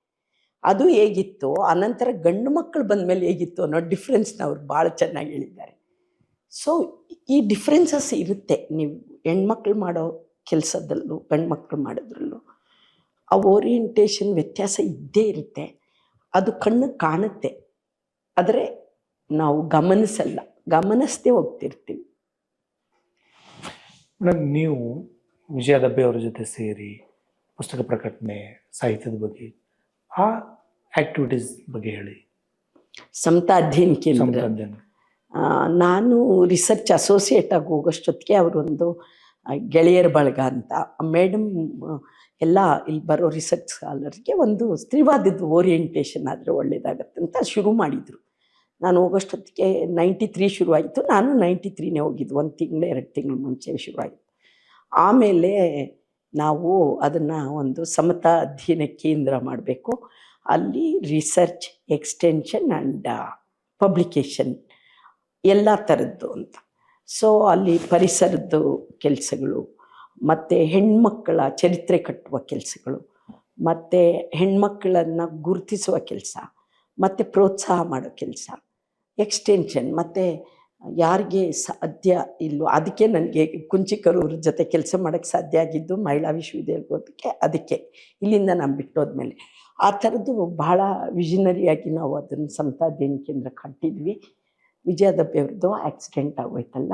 ಅದು ಹೇಗಿತ್ತು, ಆನಂತರ ಗಂಡು ಮಕ್ಕಳು ಬಂದ ಮೇಲೆ ಹೇಗಿತ್ತು ಅನ್ನೋ ಡಿಫ್ರೆನ್ಸ್ನ ಅವ್ರು ಭಾಳ ಚೆನ್ನಾಗಿ ಹೇಳಿದ್ದಾರೆ. ಸೊ ಈ ಡಿಫ್ರೆನ್ಸಸ್ ಇರುತ್ತೆ. ನೀವು ಹೆಣ್ಮಕ್ಳು ಮಾಡೋ ಕೆಲಸದಲ್ಲೂ ಗಂಡು ಮಕ್ಕಳು ಮಾಡೋದ್ರಲ್ಲೂ ಆ ಓರಿಯೆಂಟೇಷನ್ ವ್ಯತ್ಯಾಸ ಇದ್ದೇ ಇರುತ್ತೆ. ಅದು ಕಣ್ಣು ಕಾಣುತ್ತೆ, ಆದರೆ ನಾವು ಗಮನಿಸದೇ ಹೋಗ್ತಿರ್ತೀವಿ.
ಮೇಡಮ್, ನೀವು ವಿಜಯ ದಬ್ಬೆ ಅವರ ಜೊತೆ ಸೇರಿ ಪುಸ್ತಕ ಪ್ರಕಟಣೆ, ಸಾಹಿತ್ಯದ ಬಗ್ಗೆ, ಆ ಆಕ್ಟಿವಿಟೀಸ್ ಬಗ್ಗೆ ಹೇಳಿ.
ಸಮತಾ ಅಧ್ಯಯನ ಕೇಂದ್ರ,
ಸಮತಾ ಅಧ್ಯಯನ.
ನಾನು ರಿಸರ್ಚ್ ಅಸೋಸಿಯೇಟ್ ಆಗಿ ಹೋಗೋಷ್ಟೊತ್ತಿಗೆ ಅವರೊಂದು ಗೆಳೆಯರ ಬಳಗ ಅಂತ ಮೇಡಮ್ ಎಲ್ಲ ಇಲ್ಲಿ ಬರೋ ರಿಸರ್ಚ್ ಸ್ಕಾಲರ್ಗೆ ಒಂದು ಸ್ತ್ರೀವಾದದ ಓರಿಯೆಂಟೇಷನ್ ಆದರೆ ಒಳ್ಳೇದಾಗತ್ತೆ ಅಂತ ಶುರು ಮಾಡಿದರು. ನಾನು ಹೋಗೋಷ್ಟೊತ್ತಿಗೆ 93 ಶುರುವಾಯಿತು. ನಾನು 93ನೇ ಹೋಗಿದ್ದು, 1 ತಿಂಗಳು 2 ತಿಂಗಳು ಮುಂಚೆ ಶುರುವಾಯಿತು. ಆಮೇಲೆ ನಾವು ಅದನ್ನು ಒಂದು ಸಮತಾ ಅಧ್ಯಯನ ಕೇಂದ್ರ ಮಾಡಬೇಕು, ಅಲ್ಲಿ ರಿಸರ್ಚ್, ಎಕ್ಸ್ಟೆನ್ಷನ್ ಆ್ಯಂಡ್ ಪಬ್ಲಿಕೇಶನ್ ಎಲ್ಲ ಥರದ್ದು ಅಂತ. ಸೊ ಅಲ್ಲಿ ಪರಿಸರದ್ದು ಕೆಲಸಗಳು, ಮತ್ತು ಹೆಣ್ಮಕ್ಕಳ ಚರಿತ್ರೆ ಕಟ್ಟುವ ಕೆಲಸಗಳು, ಮತ್ತು ಹೆಣ್ಮಕ್ಕಳನ್ನು ಗುರುತಿಸುವ ಕೆಲಸ, ಮತ್ತು ಪ್ರೋತ್ಸಾಹ ಮಾಡೋ ಕೆಲಸ, ಎಕ್ಸ್ಟೆನ್ಷನ್, ಮತ್ತು ಯಾರಿಗೆ ಸಾಧ್ಯ ಇಲ್ಲೋ ಅದಕ್ಕೆ ನನಗೆ ಕುಂಚಿಕರವ್ರ ಜೊತೆ ಕೆಲಸ ಮಾಡೋಕ್ಕೆ ಸಾಧ್ಯ ಆಗಿದ್ದು ಮಹಿಳಾ ವಿಶ್ವವಿದ್ಯಾಲಯಕ್ಕೆ. ಅದಕ್ಕೆ ಇಲ್ಲಿಂದ ನಾನು ಬಿಟ್ಟೋದ್ಮೇಲೆ ಆ ಥರದ್ದು ಭಾಳ ವಿಷನರಿಯಾಗಿ ನಾವು ಅದನ್ನು ಸಮತಾ ಅಧ್ಯಯನ ಕೇಂದ್ರ ಕಟ್ಟಿದ್ವಿ. ವಿಜಯ ದಬ್ಬೆ ಅವ್ರದ್ದು ಆಕ್ಸಿಡೆಂಟ್ ಆಗೋಯ್ತಲ್ಲ,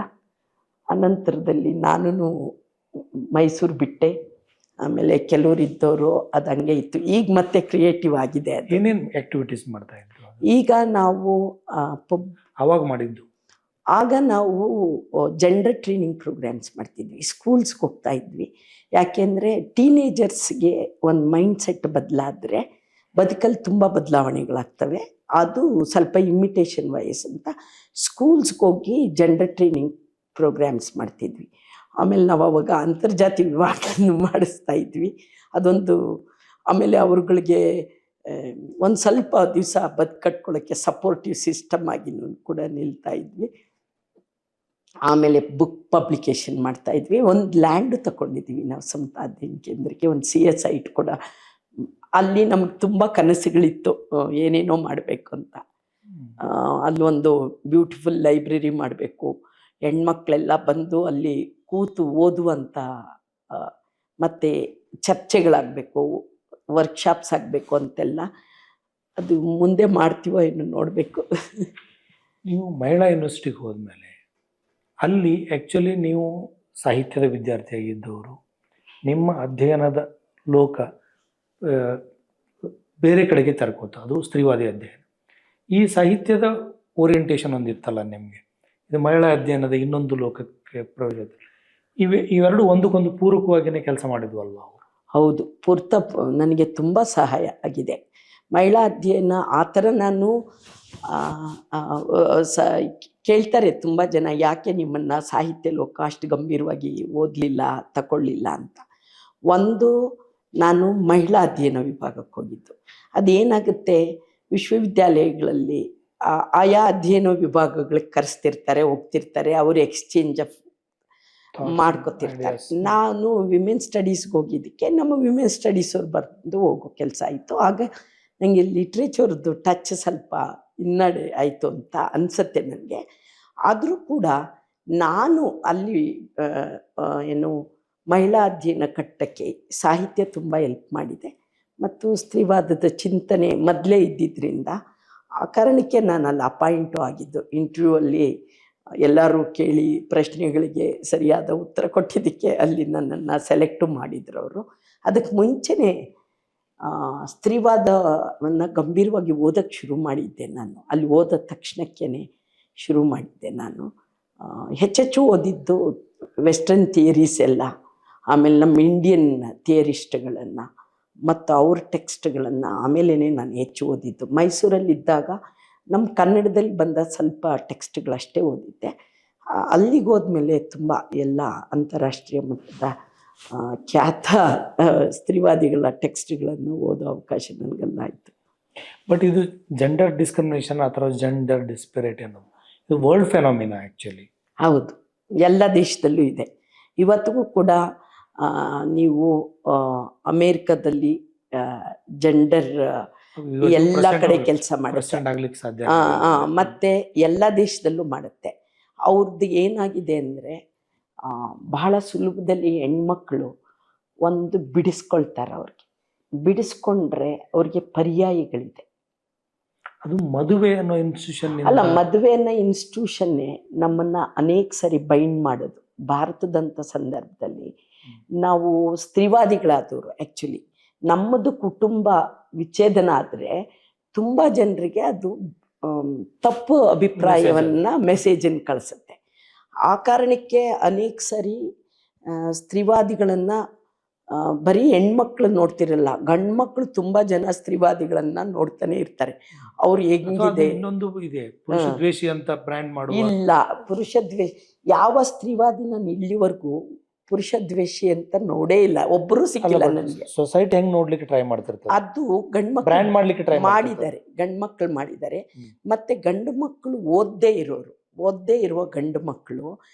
ಅನಂತರದಲ್ಲಿ ನಾನು ಮೈಸೂರು ಬಿಟ್ಟೆ. ಆಮೇಲೆ ಕೆಲವರು ಇದ್ದವರು ಅದು ಹಂಗೆ ಇತ್ತು. ಈಗ ಮತ್ತೆ ಕ್ರಿಯೇಟಿವ್ ಆಗಿದೆ ಅದು.
ಏನೇನು ಆಕ್ಟಿವಿಟೀಸ್ ಮಾಡ್ತಾ ಇದ್ರು
ಈಗ ನಾವು
ಅವಾಗ ಮಾಡಿದ್ದು?
ಆಗ ನಾವು ಜೆಂಡರ್ ಟ್ರೈನಿಂಗ್ ಪ್ರೋಗ್ರಾಮ್ಸ್ ಮಾಡ್ತಿದ್ವಿ, ಸ್ಕೂಲ್ಸ್ಗೆ ಹೋಗ್ತಾ ಇದ್ವಿ. ಯಾಕೆಂದರೆ ಟೀನೇಜರ್ಸ್ಗೆ ಒಂದು ಮೈಂಡ್ ಸೆಟ್ ಬದಲಾದರೆ ಬದುಕಲ್ಲಿ ತುಂಬ ಬದಲಾವಣೆಗಳಾಗ್ತವೆ. ಅದು ಸ್ವಲ್ಪ ಇಮಿಟೇಷನ್ ವಯಸ್ ಅಂತ ಸ್ಕೂಲ್ಸ್ಗೆ ಹೋಗಿ ಜೆಂಡರ್ ಟ್ರೈನಿಂಗ್ ಪ್ರೋಗ್ರಾಮ್ಸ್ ಮಾಡ್ತಿದ್ವಿ. ಆಮೇಲೆ ನಾವು ಅವಾಗ ಅಂತರ್ಜಾತಿ ವಿವಾಹಗಳನ್ನು ಮಾಡಿಸ್ತಾ ಇದ್ವಿ. ಅದೊಂದು, ಆಮೇಲೆ ಅವ್ರುಗಳಿಗೆ ಒಂದು ಸ್ವಲ್ಪ ದಿವಸ ಕಟ್ಕೊಳ್ಳೋಕ್ಕೆ ಸಪೋರ್ಟಿವ್ ಸಿಸ್ಟಮ್ ಆಗಿ ಕೂಡ ನಿಲ್ತಾ ಇದ್ವಿ. ಆಮೇಲೆ ಬುಕ್ ಪಬ್ಲಿಕೇಶನ್ ಮಾಡ್ತಾಯಿದ್ವಿ. ಒಂದು ಲ್ಯಾಂಡು ತಗೊಂಡಿದ್ವಿ ನಾವು ಸಮತಾ ಅಧ್ಯಯನ ಕೇಂದ್ರಕ್ಕೆ, ಒಂದು CSI ಕೂಡ. ಅಲ್ಲಿ ನಮ್ಗೆ ತುಂಬ ಕನಸುಗಳಿತ್ತು, ಏನೇನೋ ಮಾಡಬೇಕು ಅಂತ. ಅಲ್ಲೊಂದು ಬ್ಯೂಟಿಫುಲ್ ಲೈಬ್ರರಿ ಮಾಡಬೇಕು, ಹೆಣ್ಮಕ್ಳೆಲ್ಲ ಬಂದು ಅಲ್ಲಿ ಕೂತು ಓದುವಂಥ, ಮತ್ತು ಚರ್ಚೆಗಳಾಗಬೇಕು, ವರ್ಕ್ಶಾಪ್ಸ್ ಆಗಬೇಕು ಅಂತೆಲ್ಲ. ಅದು ಮುಂದೆ ಮಾಡ್ತೀವೋ ಏನು ನೋಡಬೇಕು.
ನೀವು ಮಹಿಳಾ ಯೂನಿವರ್ಸಿಟಿಗೆ ಹೋದ್ಮೇಲೆ ಅಲ್ಲಿ ಆ್ಯಕ್ಚುಲಿ ನೀವು ಸಾಹಿತ್ಯದ ವಿದ್ಯಾರ್ಥಿಯಾಗಿದ್ದವರು, ನಿಮ್ಮ ಅಧ್ಯಯನದ ಲೋಕ ಬೇರೆ ಕಡೆಗೆ ತೆರ್ಕೋತು, ಅದು ಸ್ತ್ರೀವಾದಿ ಅಧ್ಯಯನ. ಈ ಸಾಹಿತ್ಯದ ಓರಿಯೆಂಟೇಷನ್ ಒಂದಿತ್ತಲ್ಲ ನಿಮಗೆ, ಇದು ಮಹಿಳಾ ಅಧ್ಯಯನದ ಇನ್ನೊಂದು ಲೋಕಕ್ಕೆ ಪ್ರವೇಶ. ಇವೆರಡು ಒಂದಕ್ಕೊಂದು ಪೂರಕವಾಗಿಯೇ ಕೆಲಸ ಮಾಡಿದ್ವಲ್ವ ಅವರು?
ಹೌದು, ನನಗೆ ತುಂಬ ಸಹಾಯ ಆಗಿದೆ ಮಹಿಳಾ ಅಧ್ಯಯನ. ಆ ಥರ ನಾನು ಕೇಳ್ತಾರೆ ತುಂಬ ಜನ, ಯಾಕೆ ನಿಮ್ಮನ್ನು ಸಾಹಿತ್ಯ ಲೋಕ ಅಷ್ಟು ಗಂಭೀರವಾಗಿ ಓದಲಿಲ್ಲ, ತಗೊಳ್ಳಿಲ್ಲ ಅಂತ. ಒಂದು, ನಾನು ಮಹಿಳಾ ಅಧ್ಯಯನ ವಿಭಾಗಕ್ಕೆ ಹೋಗಿದ್ದು. ಅದೇನಾಗುತ್ತೆ, ವಿಶ್ವವಿದ್ಯಾಲಯಗಳಲ್ಲಿ ಆಯಾ ಅಧ್ಯಯನ ವಿಭಾಗಗಳಿಗೆ ಕರೆಸ್ತಿರ್ತಾರೆ, ಹೋಗ್ತಿರ್ತಾರೆ, ಅವರು ಎಕ್ಸ್ಚೇಂಜ್ ಆಫ್ ಮಾಡ್ಕೊತಿರ್ತಾರೆ. ನಾನು ವಿಮೆನ್ ಸ್ಟಡೀಸ್ಗೆ ಹೋಗಿದ್ದಕ್ಕೆ ನಮ್ಮ ವಿಮೆನ್ ಸ್ಟಡೀಸ್ ಅವ್ರು ಬಂದು ಹೋಗೋ ಕೆಲಸ ಆಯಿತು. ಆಗ ನನಗೆ ಲಿಟ್ರೇಚರ್ದು ಟಚ್ ಸ್ವಲ್ಪ ಹಿನ್ನಡೆ ಆಯಿತು ಅಂತ ಅನಿಸುತ್ತೆ ನನಗೆ. ಆದರೂ ಕೂಡ ನಾನು ಅಲ್ಲಿ ಏನು ಮಹಿಳಾ ಅಧ್ಯಯನ ಕಟ್ಟಕ್ಕೆ ಸಾಹಿತ್ಯ ತುಂಬ ಹೆಲ್ಪ್ ಮಾಡಿದೆ. ಮತ್ತು ಸ್ತ್ರೀವಾದದ ಚಿಂತನೆ ಮೊದಲೇ ಇದ್ದಿದ್ದರಿಂದ ಆ ಕಾರಣಕ್ಕೆ ನಾನು ಅಲ್ಲಿ ಅಪಾಯಿಂಟು ಆಗಿದ್ದು. ಇಂಟರ್ವ್ಯೂ ಅಲ್ಲಿ ಎಲ್ಲರೂ ಕೇಳಿ ಪ್ರಶ್ನೆಗಳಿಗೆ ಸರಿಯಾದ ಉತ್ತರ ಕೊಟ್ಟಿದ್ದಕ್ಕೆ ಅಲ್ಲಿ ನನ್ನನ್ನು ಸೆಲೆಕ್ಟು ಮಾಡಿದ್ರು ಅವರು. ಅದಕ್ಕೆ ಮುಂಚೆನೇ ಸ್ತ್ರೀವಾದವನ್ನು ಗಂಭೀರವಾಗಿ ಓದೋಕ್ಕೆ ಶುರು ಮಾಡಿದ್ದೆ ನಾನು. ಅಲ್ಲಿ ಓದ ತಕ್ಷಣಕ್ಕೇ ಶುರು ಮಾಡಿದ್ದೆ ನಾನು. ಹೆಚ್ಚೆಚ್ಚು ಓದಿದ್ದು ವೆಸ್ಟರ್ನ್ ಥಿಯರೀಸ್ ಎಲ್ಲ, ಆಮೇಲೆ ನಮ್ಮ ಇಂಡಿಯನ್ ಥಿಯರಿಸ್ಟ್ಗಳನ್ನು ಮತ್ತು ಅವ್ರ ಟೆಕ್ಸ್ಟ್ಗಳನ್ನು ಆಮೇಲೆ ನಾನು ಹೆಚ್ಚು ಓದಿದ್ದು. ಮೈಸೂರಲ್ಲಿದ್ದಾಗ ನಮ್ಮ ಕನ್ನಡದಲ್ಲಿ ಬಂದ ಸ್ವಲ್ಪ ಟೆಕ್ಸ್ಟ್ಗಳಷ್ಟೇ ಓದಿದ್ದೆ. ಅಲ್ಲಿಗೆ ಹೋದ್ಮೇಲೆ ತುಂಬ ಎಲ್ಲ ಅಂತಾರಾಷ್ಟ್ರೀಯ ಮಟ್ಟದ ಖ್ಯಾತ ಸ್ತ್ರೀವಾದಿಗಳ ಟೆಕ್ಸ್ಟ್ಗಳನ್ನು ಓದೋ ಅವಕಾಶ ನನಗೆಲ್ಲ ಆಯಿತು.
ಬಟ್ ಇದು ಜೆಂಡರ್ ಡಿಸ್ಕ್ರಿಮಿನೇಷನ್ ಅಥವಾ ಜೆಂಡರ್ ಡಿಸ್ಪೆರಿಟಿ ಅನ್ನೋದು ಇದು ವರ್ಲ್ಡ್ ಫೆನಾಮಿನಾ ಆ್ಯಕ್ಚುಲಿ.
ಹೌದು, ಎಲ್ಲ ದೇಶದಲ್ಲೂ ಇದೆ. ಇವತ್ತಿಗೂ ಕೂಡ ನೀವು ಅಮೇರಿಕದಲ್ಲಿ ಜೆಂಡರ್ ಎಲ್ಲ ಕಡೆ ಕೆಲಸ ಮಾಡುತ್ತೆ, ಮತ್ತು ಎಲ್ಲ ದೇಶದಲ್ಲೂ ಮಾಡುತ್ತೆ. ಅವ್ರದ್ದು ಏನಾಗಿದೆ ಅಂದರೆ, ಬಹಳ ಸುಲಭದಲ್ಲಿ ಹೆಣ್ಮಕ್ಳು ಒಂದು ಬಿಡಿಸ್ಕೊಳ್ತಾರೆ. ಬಿಡಿಸ್ಕೊಂಡ್ರೆ ಅವ್ರಿಗೆ ಪರ್ಯಾಯಗಳಿದೆ.
ಅದು ಮದುವೆ ಅನ್ನೋ ಇನ್ಸ್ಟಿಟ್ಯೂಷನ್
ಅಲ್ಲ, ಮದುವೆ ಅನ್ನೋ ಇನ್ಸ್ಟಿಟ್ಯೂಷನ್ನೇ ನಮ್ಮನ್ನು ಅನೇಕ ಸರಿ ಬೈಂಡ್ ಮಾಡೋದು. ಭಾರತದಂಥ ಸಂದರ್ಭದಲ್ಲಿ ನಾವು ಸ್ತ್ರೀವಾದಿಗಳಾದವರು. ಆ್ಯಕ್ಚುಲಿ ನಮ್ಮದು ಕುಟುಂಬ ವಿಚ್ಛೇದನ ಆದರೆ ತುಂಬ ಜನರಿಗೆ ಅದು ತಪ್ಪು ಅಭಿಪ್ರಾಯವನ್ನು ಮೆಸೇಜನ್ನು ಕಳಿಸುತ್ತೆ. ಆ ಕಾರಣಕ್ಕೆ ಅನೇಕ ಸರಿ ಸ್ತ್ರೀವಾದಿಗಳನ್ನು ಬರೀ ಹೆಣ್ಮಕ್ಳು ನೋಡ್ತಿರಲ್ಲ, ಗಂಡು ಮಕ್ಕಳು ತುಂಬ ಜನ ಸ್ತ್ರೀವಾದಿಗಳನ್ನು ನೋಡ್ತಾನೆ ಇರ್ತಾರೆ. ಅವ್ರು ಹೆಂಗಿದೆ,
ಇನ್ನೊಂದು ಇದೆ ಪುರುಷ ದ್ವೇಷಿ ಅಂತ ಬ್ರ್ಯಾಂಡ್ ಮಾಡುವ.
ಇಲ್ಲ, ಪುರುಷ ದ್ವೇಷ ಯಾವ ಸ್ತ್ರೀವಾದಿ ನಾನು ಇಲ್ಲಿವರೆಗೂ ಪುರುಷ ದ್ವೇಷಿ ಅಂತ ನೋಡೇ ಇಲ್ಲ, ಒಬ್ಬರು ಸಿಕ್ಕಿಲ್ಲ ನನಗೆ.
ಸೊಸೈಟಿ ಹೆಂಗ್ ನೋಡ್ಲಿಕ್ಕೆ ಟ್ರೈ ಮಾಡ್ತಿರ್ತಾರೆ,
ಅದು ಗಂಡು ಮಕ್ಕಳು
ಬ್ರ್ಯಾಂಡ್ ಮಾಡ್ಲಿಕ್ಕೆ ಟ್ರೈ
ಮಾಡಿದ್ದಾರೆ, ಗಂಡು ಮಕ್ಕಳು ಮಾಡಿದ್ದಾರೆ. ಮತ್ತೆ ಗಂಡು ಮಕ್ಕಳು ಓದದೇ ಇರುವ ಗಂಡು ಮಕ್ಕಳು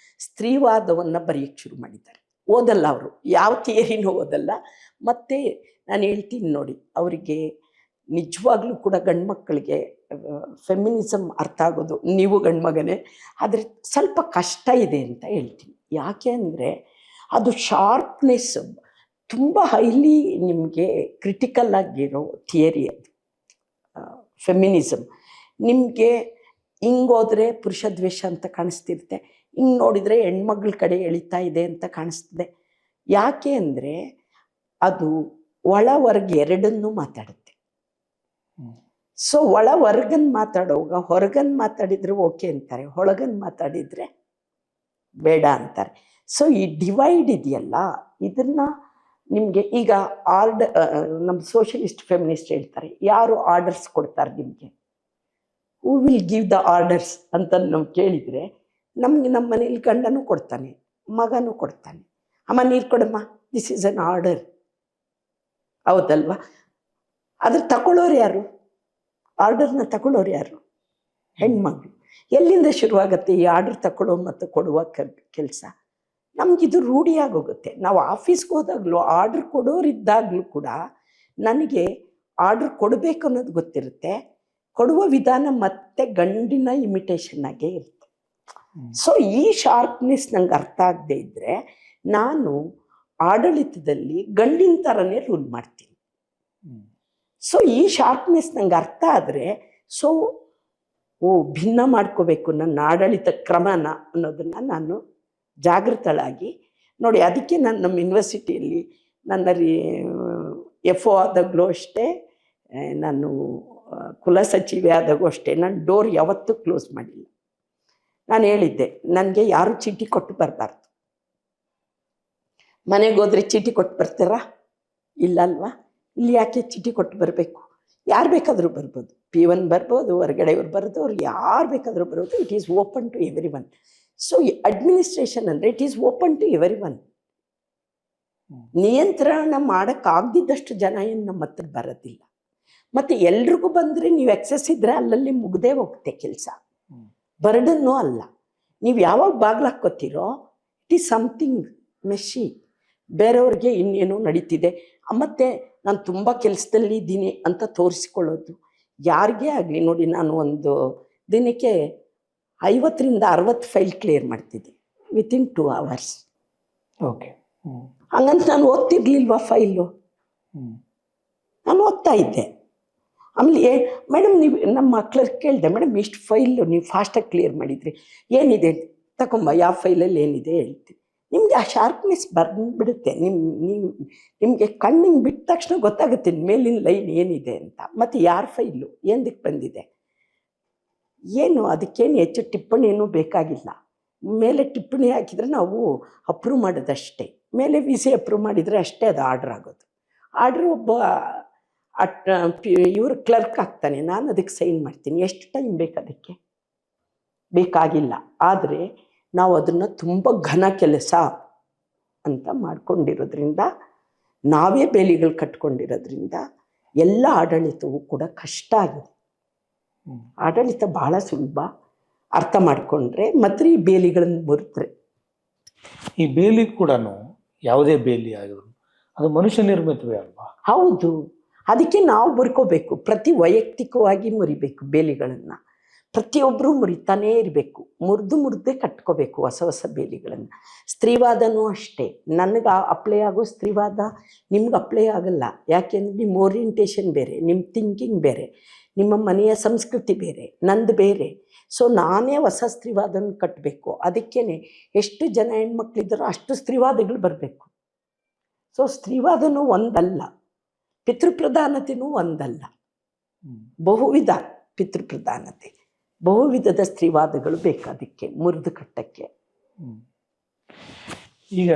ಸ್ತ್ರೀವಾದವನ್ನು ಬರೆಯಕ್ಕೆ ಶುರು ಮಾಡಿದ್ದಾರೆ. ಓದಲ್ಲ, ಅವರು ಯಾವ ಥಿಯರಿನೂ ಓದಲ್ಲ. ಮತ್ತು ನಾನು ಹೇಳ್ತೀನಿ ನೋಡಿ, ಅವರಿಗೆ ನಿಜವಾಗ್ಲೂ ಕೂಡ ಗಂಡು ಮಕ್ಕಳಿಗೆ ಫೆಮಿನಿಸಮ್ ಅರ್ಥ ಆಗೋದು, ನೀವು ಗಂಡು ಮಗನೇ, ಆದರೆ ಸ್ವಲ್ಪ ಕಷ್ಟ ಇದೆ ಅಂತ ಹೇಳ್ತೀನಿ. ಯಾಕೆ ಅಂದರೆ ಅದು ಶಾರ್ಪ್ನೆಸ್ ತುಂಬ ಹೈಲಿ ನಿಮಗೆ ಕ್ರಿಟಿಕಲ್ ಆಗಿರೋ ಥಿಯರಿ ಅದು ಫೆಮಿನಿಸಮ್. ನಿಮಗೆ ಹಿಂಗೋದ್ರೆ ಪುರುಷ ದ್ವೇಷ ಅಂತ ಕಾಣಿಸ್ತಿರುತ್ತೆ, ಹಿಂಗೆ ನೋಡಿದರೆ ಹೆಣ್ಮಗಳ ಕಡೆ ಎಳಿತಾ ಇದೆ ಅಂತ ಕಾಣಿಸ್ತದೆ. ಯಾಕೆ ಅಂದರೆ ಅದು ಒಳ ಹೊರಗೆ ಎರಡನ್ನೂ ಮಾತಾಡುತ್ತೆ. ಸೊ ಒಳ ಹೊರಗನ್ ಮಾತಾಡೋವಾಗ ಹೊರಗನ್ ಮಾತಾಡಿದರೆ ಓಕೆ ಅಂತಾರೆ, ಒಳಗನ್ ಮಾತಾಡಿದರೆ ಬೇಡ ಅಂತಾರೆ. ಸೊ ಈ ಡಿವೈಡ್ ಇದೆಯಲ್ಲ, ಇದನ್ನು ನಿಮಗೆ ಈಗ ನಮ್ಮ ಸೋಷಲಿಸ್ಟ್ ಫೆಮಿನಿಸ್ಟ್ ಹೇಳ್ತಾರೆ, ಯಾರು ಆರ್ಡರ್ಸ್ ಕೊಡ್ತಾರೆ ನಿಮಗೆ, who will give the orders ಅಂತ ನಾವು ಕೇಳಿದರೆ, ನಮಗೆ ನಮ್ಮ ಮನೇಲಿ ಗಂಡನೂ ಕೊಡ್ತಾನೆ, ಮಗನೂ ಕೊಡ್ತಾನೆ. ಅಮ್ಮ ನೀರು ಕೊಡಮ್ಮ, ದಿಸ್ ಈಸ್ ಅನ್ ಆರ್ಡರ್, ಹೌದಲ್ವಾ? ಅದ್ರ ತಗೊಳ್ಳೋರು ಯಾರು? ಆರ್ಡರ್ನ ತಗೊಳ್ಳೋರು ಯಾರು? ಹೆಣ್ಮಗಳು. ಎಲ್ಲಿಂದ ಶುರುವಾಗತ್ತೆ ಈ ಆರ್ಡರ್ ತಗೊಳ್ಳೋ ಮತ್ತು ಕೊಡುವ ಕೆಲಸ? ನಮಗಿದು ರೂಢಿಯಾಗೋಗುತ್ತೆ. ನಾವು ಆಫೀಸ್ಗೆ ಹೋದಾಗಲೂ ಆರ್ಡ್ರ್ ಕೊಡೋರಿದ್ದಾಗಲೂ ಕೂಡ ನನಗೆ ಆರ್ಡ್ರ್ ಕೊಡಬೇಕು ಅನ್ನೋದು ಗೊತ್ತಿರುತ್ತೆ, ಕೊಡುವ ವಿಧಾನ ಮತ್ತೆ ಗಂಡಿನ ಇಮಿಟೇಷನ್ ಆಗೇ ಇರುತ್ತೆ. ಸೊ ಈ ಶಾರ್ಪ್ನೆಸ್ ನಂಗೆ ಅರ್ಥ ಆಗದೆ ಇದ್ದರೆ ನಾನು ಆಡಳಿತದಲ್ಲಿ ಗಂಡಿನ ಥರನೇ ರೂಲ್ ಮಾಡ್ತೀನಿ. ಸೊ ಈ ಶಾರ್ಪ್ನೆಸ್ ನಂಗೆ ಅರ್ಥ ಆದರೆ ಭಿನ್ನ ಮಾಡ್ಕೋಬೇಕು ನನ್ನ ಆಡಳಿತ ಕ್ರಮನ ಅನ್ನೋದನ್ನು ನಾನು ಜಾಗೃತಳಾಗಿ ನೋಡಿ. ಅದಕ್ಕೆ ನಾನು ನಮ್ಮ ಯೂನಿವರ್ಸಿಟಿಯಲ್ಲಿ ನನ್ನ FO ಆದಾಗಲೂ ಅಷ್ಟೇ, ನಾನು ಕುಲಸಚಿವೆ ಆದಾಗೂ ಅಷ್ಟೇ, ನಾನು ಡೋರ್ ಯಾವತ್ತೂ ಕ್ಲೋಸ್ ಮಾಡಿಲ್ಲ. ನಾನು ಹೇಳಿದ್ದೆ, ನನಗೆ ಯಾರು ಚೀಟಿ ಕೊಟ್ಟು ಬರಬಾರ್ದು. ಮನೆಗೆ ಹೋದ್ರೆ ಚೀಟಿ ಕೊಟ್ಟು ಬರ್ತಾರಾ? ಇಲ್ಲ ಅಲ್ವಾ? ಇಲ್ಲಿ ಯಾಕೆ ಚೀಟಿ ಕೊಟ್ಟು ಬರಬೇಕು? ಯಾರು ಬೇಕಾದರೂ ಬರ್ಬೋದು, P1 ಬರ್ಬೋದು, ಹೊರಗಡೆಯವ್ರು ಬರ್ದವ್ರು ಯಾರು ಬೇಕಾದರೂ ಬರ್ಬೋದು. It is open to everyone. So ಈ ಅಡ್ಮಿನಿಸ್ಟ್ರೇಷನ್ ಅಂದರೆ it is open to everyone. ನಿಯಂತ್ರಣ ಮಾಡೋಕ್ಕಾಗ್ದಿದ್ದಷ್ಟು ಜನ ಏನು ನಮ್ಮ ಹತ್ರ ಬರೋದಿಲ್ಲ. ಮತ್ತು ಎಲ್ರಿಗೂ ಬಂದರೆ ನೀವು ಎಕ್ಸಸ್ ಇದ್ದರೆ ಅಲ್ಲಲ್ಲಿ ಮುಗ್ದೇ ಹೋಗುತ್ತೆ ಕೆಲಸ, ಬರ್ಡನ್ನೂ ಅಲ್ಲ. ನೀವು ಯಾವಾಗ ಬಾಗಿಲು ಹಾಕ್ಕೋತೀರೋ ಇಟ್ ಈಸ್ ಸಮಥಿಂಗ್ ಮೆಶಿ, ಬೇರೆಯವ್ರಿಗೆ ಇನ್ನೇನೋ ನಡೀತಿದೆ, ಮತ್ತು ನಾನು ತುಂಬ ಕೆಲಸದಲ್ಲಿ ಇದ್ದೀನಿ ಅಂತ ತೋರಿಸ್ಕೊಳ್ಳೋದು ಯಾರಿಗೇ ಆಗಲಿ. ನೋಡಿ, ನಾನು ಒಂದು ದಿನಕ್ಕೆ 50ರಿಂದ 60 ಫೈಲ್ ಕ್ಲಿಯರ್ ಮಾಡ್ತಿದ್ದೆ ವಿತಿನ್ 2 hours.
ಓಕೆ.
ಹಂಗಂತ ನಾನು ಓದ್ತಿರ್ಲಿಲ್ವಾ ಫೈಲು? ನಾನು ಓದ್ತಾ ಇದ್ದೆ. ಆಮೇಲೆ ಮೇಡಮ್ ನೀವು ನಮ್ಮ ಮಕ್ಳಲ್ಲಿ ಕೇಳಿದೆ, ಮೇಡಮ್ ಇಷ್ಟು ಫೈಲು ನೀವು ಫಾಸ್ಟಾಗಿ ಕ್ಲಿಯರ್ ಮಾಡಿದ್ರಿ, ಏನಿದೆ ತಗೊಂಬ, ಯಾವ ಫೈಲಲ್ಲಿ ಏನಿದೆ ಹೇಳ್ತೀನಿ. ನಿಮಗೆ ಆ ಶಾರ್ಪ್ನೆಸ್ ಬಂದುಬಿಡುತ್ತೆ. ನಿಮಗೆ ಕಣ್ಣಿಗೆ ಬಿಟ್ಟ ತಕ್ಷಣ ಗೊತ್ತಾಗುತ್ತೆ ಮೇಲಿನ ಲೈನ್ ಏನಿದೆ ಅಂತ, ಮತ್ತು ಯಾರ ಫೈಲು ಏನಕ್ಕೆ ಬಂದಿದೆ ಏನು, ಅದಕ್ಕೇನು ಹೆಚ್ಚು ಟಿಪ್ಪಣಿನೂ ಬೇಕಾಗಿಲ್ಲ. ಮೇಲೆ ಟಿಪ್ಪಣಿ ಹಾಕಿದರೆ ನಾವು ಅಪ್ರೂವ್ ಮಾಡೋದಷ್ಟೇ, ಮೇಲೆ VC ಅಪ್ರೂವ್ ಮಾಡಿದರೆ ಅಷ್ಟೇ ಅದು ಆರ್ಡ್ರ್ ಆಗೋದು. ಆರ್ಡ್ರ್ ಒಬ್ಬ ಇವರು ಕ್ಲರ್ಕ್ ಆಗ್ತಾನೆ, ನಾನು ಅದಕ್ಕೆ ಸೈನ್ ಮಾಡ್ತೀನಿ. ಎಷ್ಟು ಟೈಮ್ ಬೇಕು ಅದಕ್ಕೆ? ಬೇಕಾಗಿಲ್ಲ. ಆದರೆ ನಾವು ಅದನ್ನು ತುಂಬ ಘನ ಕೆಲಸ ಅಂತ ಮಾಡ್ಕೊಂಡಿರೋದ್ರಿಂದ, ನಾವೇ ಬೇಲಿಗಳು ಕಟ್ಕೊಂಡಿರೋದ್ರಿಂದ ಎಲ್ಲ ಆಡಳಿತವೂ ಕೂಡ ಕಷ್ಟ ಆಗಿದೆ. ಆಡಳಿತ ಬಹಳ ಸುಲಭ ಅರ್ಥ ಮಾಡಿಕೊಂಡ್ರೆ, ಮತ್ತು ಈ ಬೇಲಿಗಳನ್ನು ಮುರಿದ್ರೆ.
ಈ ಬೇಲಿ ಕೂಡ ಯಾವುದೇ ಬೇಲಿ ಆಗಿದ್ರು ಅದು ಮನುಷ್ಯ ನಿರ್ಮಿತವೇ ಅಲ್ವಾ?
ಹೌದು, ಅದಕ್ಕೆ ನಾವು ಮುರ್ಕೋಬೇಕು, ಪ್ರತಿ ವೈಯಕ್ತಿಕವಾಗಿ ಮುರಿಬೇಕು ಬೇಲಿಗಳನ್ನು. ಪ್ರತಿಯೊಬ್ಬರೂ ಮುರಿತಾನೇ ಇರಬೇಕು, ಮುರಿದೇ ಕಟ್ಕೋಬೇಕು ಹೊಸ ಹೊಸ ಬೇಲಿಗಳನ್ನು. ಸ್ತ್ರೀವಾದನೂ ಅಷ್ಟೇ, ನನಗೆ ಅಪ್ಲೈ ಆಗೋ ಸ್ತ್ರೀವಾದ ನಿಮ್ಗೆ ಅಪ್ಲೈ ಆಗಲ್ಲ. ಯಾಕೆಂದರೆ ನಿಮ್ಮ ಓರಿಯೆಂಟೇಷನ್ ಬೇರೆ, ನಿಮ್ಮ ಥಿಂಕಿಂಗ್ ಬೇರೆ, ನಿಮ್ಮ ಮನೆಯ ಸಂಸ್ಕೃತಿ ಬೇರೆ, ನಂದು ಬೇರೆ. ಸೊ ನಾನೇ ಹೊಸ ಸ್ತ್ರೀವಾದನ ಕಟ್ಟಬೇಕು. ಅದಕ್ಕೇ ಎಷ್ಟು ಜನ ಹೆಣ್ಮಕ್ಳಿದ್ದಾರೋ ಅಷ್ಟು ಸ್ತ್ರೀವಾದಗಳು ಬರಬೇಕು. ಸೊ ಸ್ತ್ರೀವಾದನೂ ಒಂದಲ್ಲ, ಪಿತೃಪ್ರಧಾನತೆಯೂ ಒಂದಲ್ಲ, ಬಹುವಿಧ ಪಿತೃಪ್ರಧಾನತೆ, ಬಹುವಿಧದ ಸ್ತ್ರೀವಾದಗಳು ಬೇಕು ಅದಕ್ಕೆ ಮುರಿದು ಕಟ್ಟಕ್ಕೆ.
ಈಗ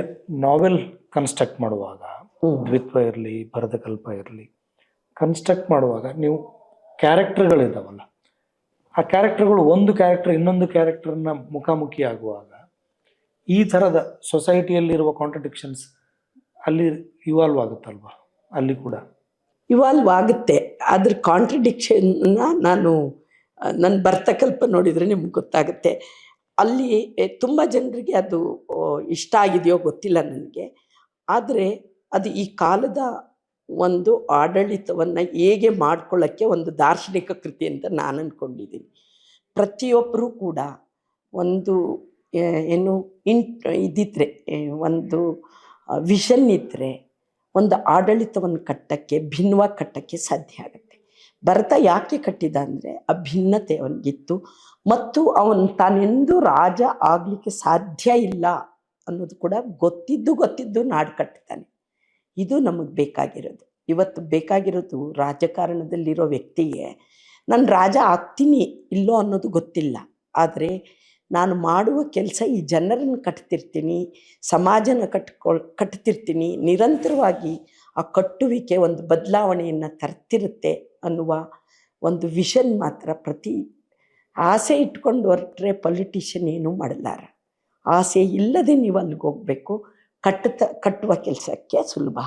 ನಾವೆಲ್ ಕನ್ಸ್ಟ್ರಕ್ಟ್ ಮಾಡುವಾಗ, ದ್ವಿತ್ವ ಇರಲಿ ಭರತಕಲ್ಪ ಇರಲಿ, ಕನ್ಸ್ಟ್ರಕ್ಟ್ ಮಾಡುವಾಗ ನೀವು ಕ್ಯಾರೆಕ್ಟರ್ಗಳಿದ್ದಾವಲ್ಲ, ಆ ಕ್ಯಾರೆಕ್ಟರ್ಗಳು ಒಂದು ಕ್ಯಾರೆಕ್ಟರ್ ಇನ್ನೊಂದು ಕ್ಯಾರೆಕ್ಟರ್ನ ಮುಖಾಮುಖಿ ಆಗುವಾಗ ಈ ಥರದ ಸೊಸೈಟಿಯಲ್ಲಿರುವ ಕಾಂಟ್ರಡಿಕ್ಷನ್ಸ್ ಅಲ್ಲಿ ಇವಾಲ್ವ್ ಆಗುತ್ತಲ್ವ? ಅಲ್ಲಿ ಕೂಡ
ಇವಾಲ್ವ್ ಆಗುತ್ತೆ. ಅದ್ರ ಕಾಂಟ್ರಡಿಕ್ಷನ್ನ ನಾನು ನನ್ನ ಭರತಕಲ್ಪ ನೋಡಿದರೆ ನಿಮ್ಗೆ ಗೊತ್ತಾಗುತ್ತೆ. ಅಲ್ಲಿ ತುಂಬ ಜನರಿಗೆ ಅದು ಇಷ್ಟ ಆಗಿದೆಯೋ ಗೊತ್ತಿಲ್ಲ ನನಗೆ. ಆದರೆ ಅದು ಈ ಕಾಲದ ಒಂದು ಆಡಳಿತವನ್ನು ಹೇಗೆ ಮಾಡ್ಕೊಳ್ಳೋಕ್ಕೆ ಒಂದು ದಾರ್ಶನಿಕ ಕೃತಿ ಅಂತ ನಾನು ಅಂದ್ಕೊಂಡಿದ್ದೀನಿ. ಪ್ರತಿಯೊಬ್ಬರೂ ಕೂಡ ಒಂದು ಏನು ಇದ್ದಿದ್ರೆ, ಒಂದು ವಿಷನ್ ಇದ್ದರೆ ಒಂದು ಆಡಳಿತವನ್ನು ಕಟ್ಟಕ್ಕೆ, ಭಿನ್ನವಾಗಿ ಕಟ್ಟಕ್ಕೆ ಸಾಧ್ಯ ಆಗುತ್ತೆ. ಭರತ ಯಾಕೆ ಕಟ್ಟಿದ ಅಂದರೆ ಆ ಭಿನ್ನತೆ ಅವನಿಗಿತ್ತು, ಮತ್ತು ಅವನು ತಾನೆಂದೂ ರಾಜ ಆಗಲಿಕ್ಕೆ ಸಾಧ್ಯ ಇಲ್ಲ ಅನ್ನೋದು ಕೂಡ ಗೊತ್ತಿದ್ದು ನಾಡು ಕಟ್ತಾನೆ. ಇದು ನಮಗೆ ಬೇಕಾಗಿರೋದು. ಇವತ್ತು ಬೇಕಾಗಿರೋದು ರಾಜಕಾರಣದಲ್ಲಿರೋ ವ್ಯಕ್ತಿಗೆ ನಾನು ರಾಜ ಆಗ್ತೀನಿ ಇಲ್ಲೋ ಅನ್ನೋದು ಗೊತ್ತಿಲ್ಲ, ಆದರೆ ನಾನು ಮಾಡುವ ಕೆಲಸ ಈ ಜನರನ್ನು ಕಟ್ತಿರ್ತೀನಿ, ಸಮಾಜನ ಕಟ್ತಿರ್ತೀನಿ, ನಿರಂತರವಾಗಿ ಆ ಕಟ್ಟುವಿಕೆ ಒಂದು ಬದಲಾವಣೆಯನ್ನು ತರ್ತಿರುತ್ತೆ ಅನ್ನುವ ಒಂದು ವಿಷನ್ ಮಾತ್ರ. ಪ್ರತಿ ಆಸೆ ಇಟ್ಕೊಂಡು ಹೊರಟ್ರೆ ಪೊಲಿಟಿಷಿಯನ್ ಏನೂ ಮಾಡಲಾರ. ಆಸೆ ಇಲ್ಲದೆ ನೀವು ಅಲ್ಲಿಗೆ ಹೋಗಬೇಕು, ಕಟ್ಟುವ ಕೆಲಸಕ್ಕೆ ಸುಲಭ.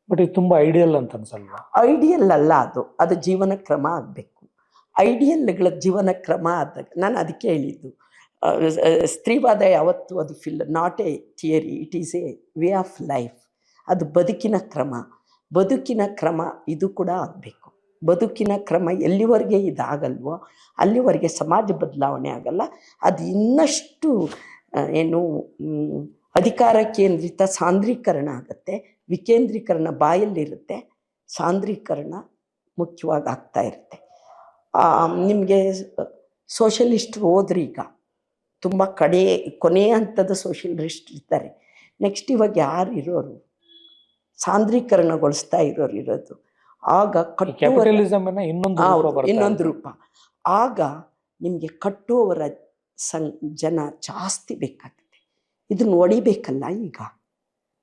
ಬಟ್ ಇದು ತುಂಬ ಐಡಿಯಲ್ ಅಂತ ಅನ್ಸಲ್ವಾ?
ಐಡಿಯಲ್ ಅಲ್ಲ, ಅದು ಜೀವನ ಕ್ರಮ ಆಗಬೇಕು. ಐಡಿಯಲ್ಗಳ ಜೀವನ ಕ್ರಮ ಆದಾಗ ನಾನು ಅದಕ್ಕೆ ಹೇಳಿದ್ದು, ಸ್ತ್ರೀವಾದ ಯಾವತ್ತು ಅದು not A theory, it is A way of life. ಅದು ಬದುಕಿನ ಕ್ರಮ ಇದು ಕೂಡ ಆಗಬೇಕು. ಬದುಕಿನ ಕ್ರಮ ಎಲ್ಲಿವರೆಗೆ ಇದಾಗಲ್ವೋ ಅಲ್ಲಿವರೆಗೆ ಸಮಾಜ ಬದಲಾವಣೆ ಆಗಲ್ಲ. ಅದು ಇನ್ನಷ್ಟು ಅಧಿಕಾರ ಕೇಂದ್ರಿತ ಸಾಂದ್ರೀಕರಣ ಆಗುತ್ತೆ. ವಿಕೇಂದ್ರೀಕರಣ ಬಾಯಲ್ಲಿರುತ್ತೆ, ಸಾಂದ್ರೀಕರಣ ಮುಖ್ಯವಾಗಿ ಆಗ್ತಾ ಇರುತ್ತೆ. ನಿಮಗೆ ಸೋಷಲಿಸ್ಟ್ ಹೋದ್ರಿ, ಈಗ ತುಂಬ ಕೊನೆಯ ಹಂತದ ಸೋಷಲಿಸ್ಟ್ ಇರ್ತಾರೆ. ನೆಕ್ಸ್ಟ್ ಇವಾಗ ಯಾರು ಇರೋರು ಸಾಂದ್ರೀಕರಣಗೊಳಿಸ್ತಾ ಇರೋದು. ಆಗ ಇನ್ನೊಂದು ರೂಪ. ಆಗ ನಿಮಗೆ ಕಟ್ಟುವವರ ಜನ ಜಾಸ್ತಿ ಬೇಕಾಗುತ್ತೆ. ಇದನ್ನು ಒಡಿಬೇಕಲ್ಲ. ಈಗ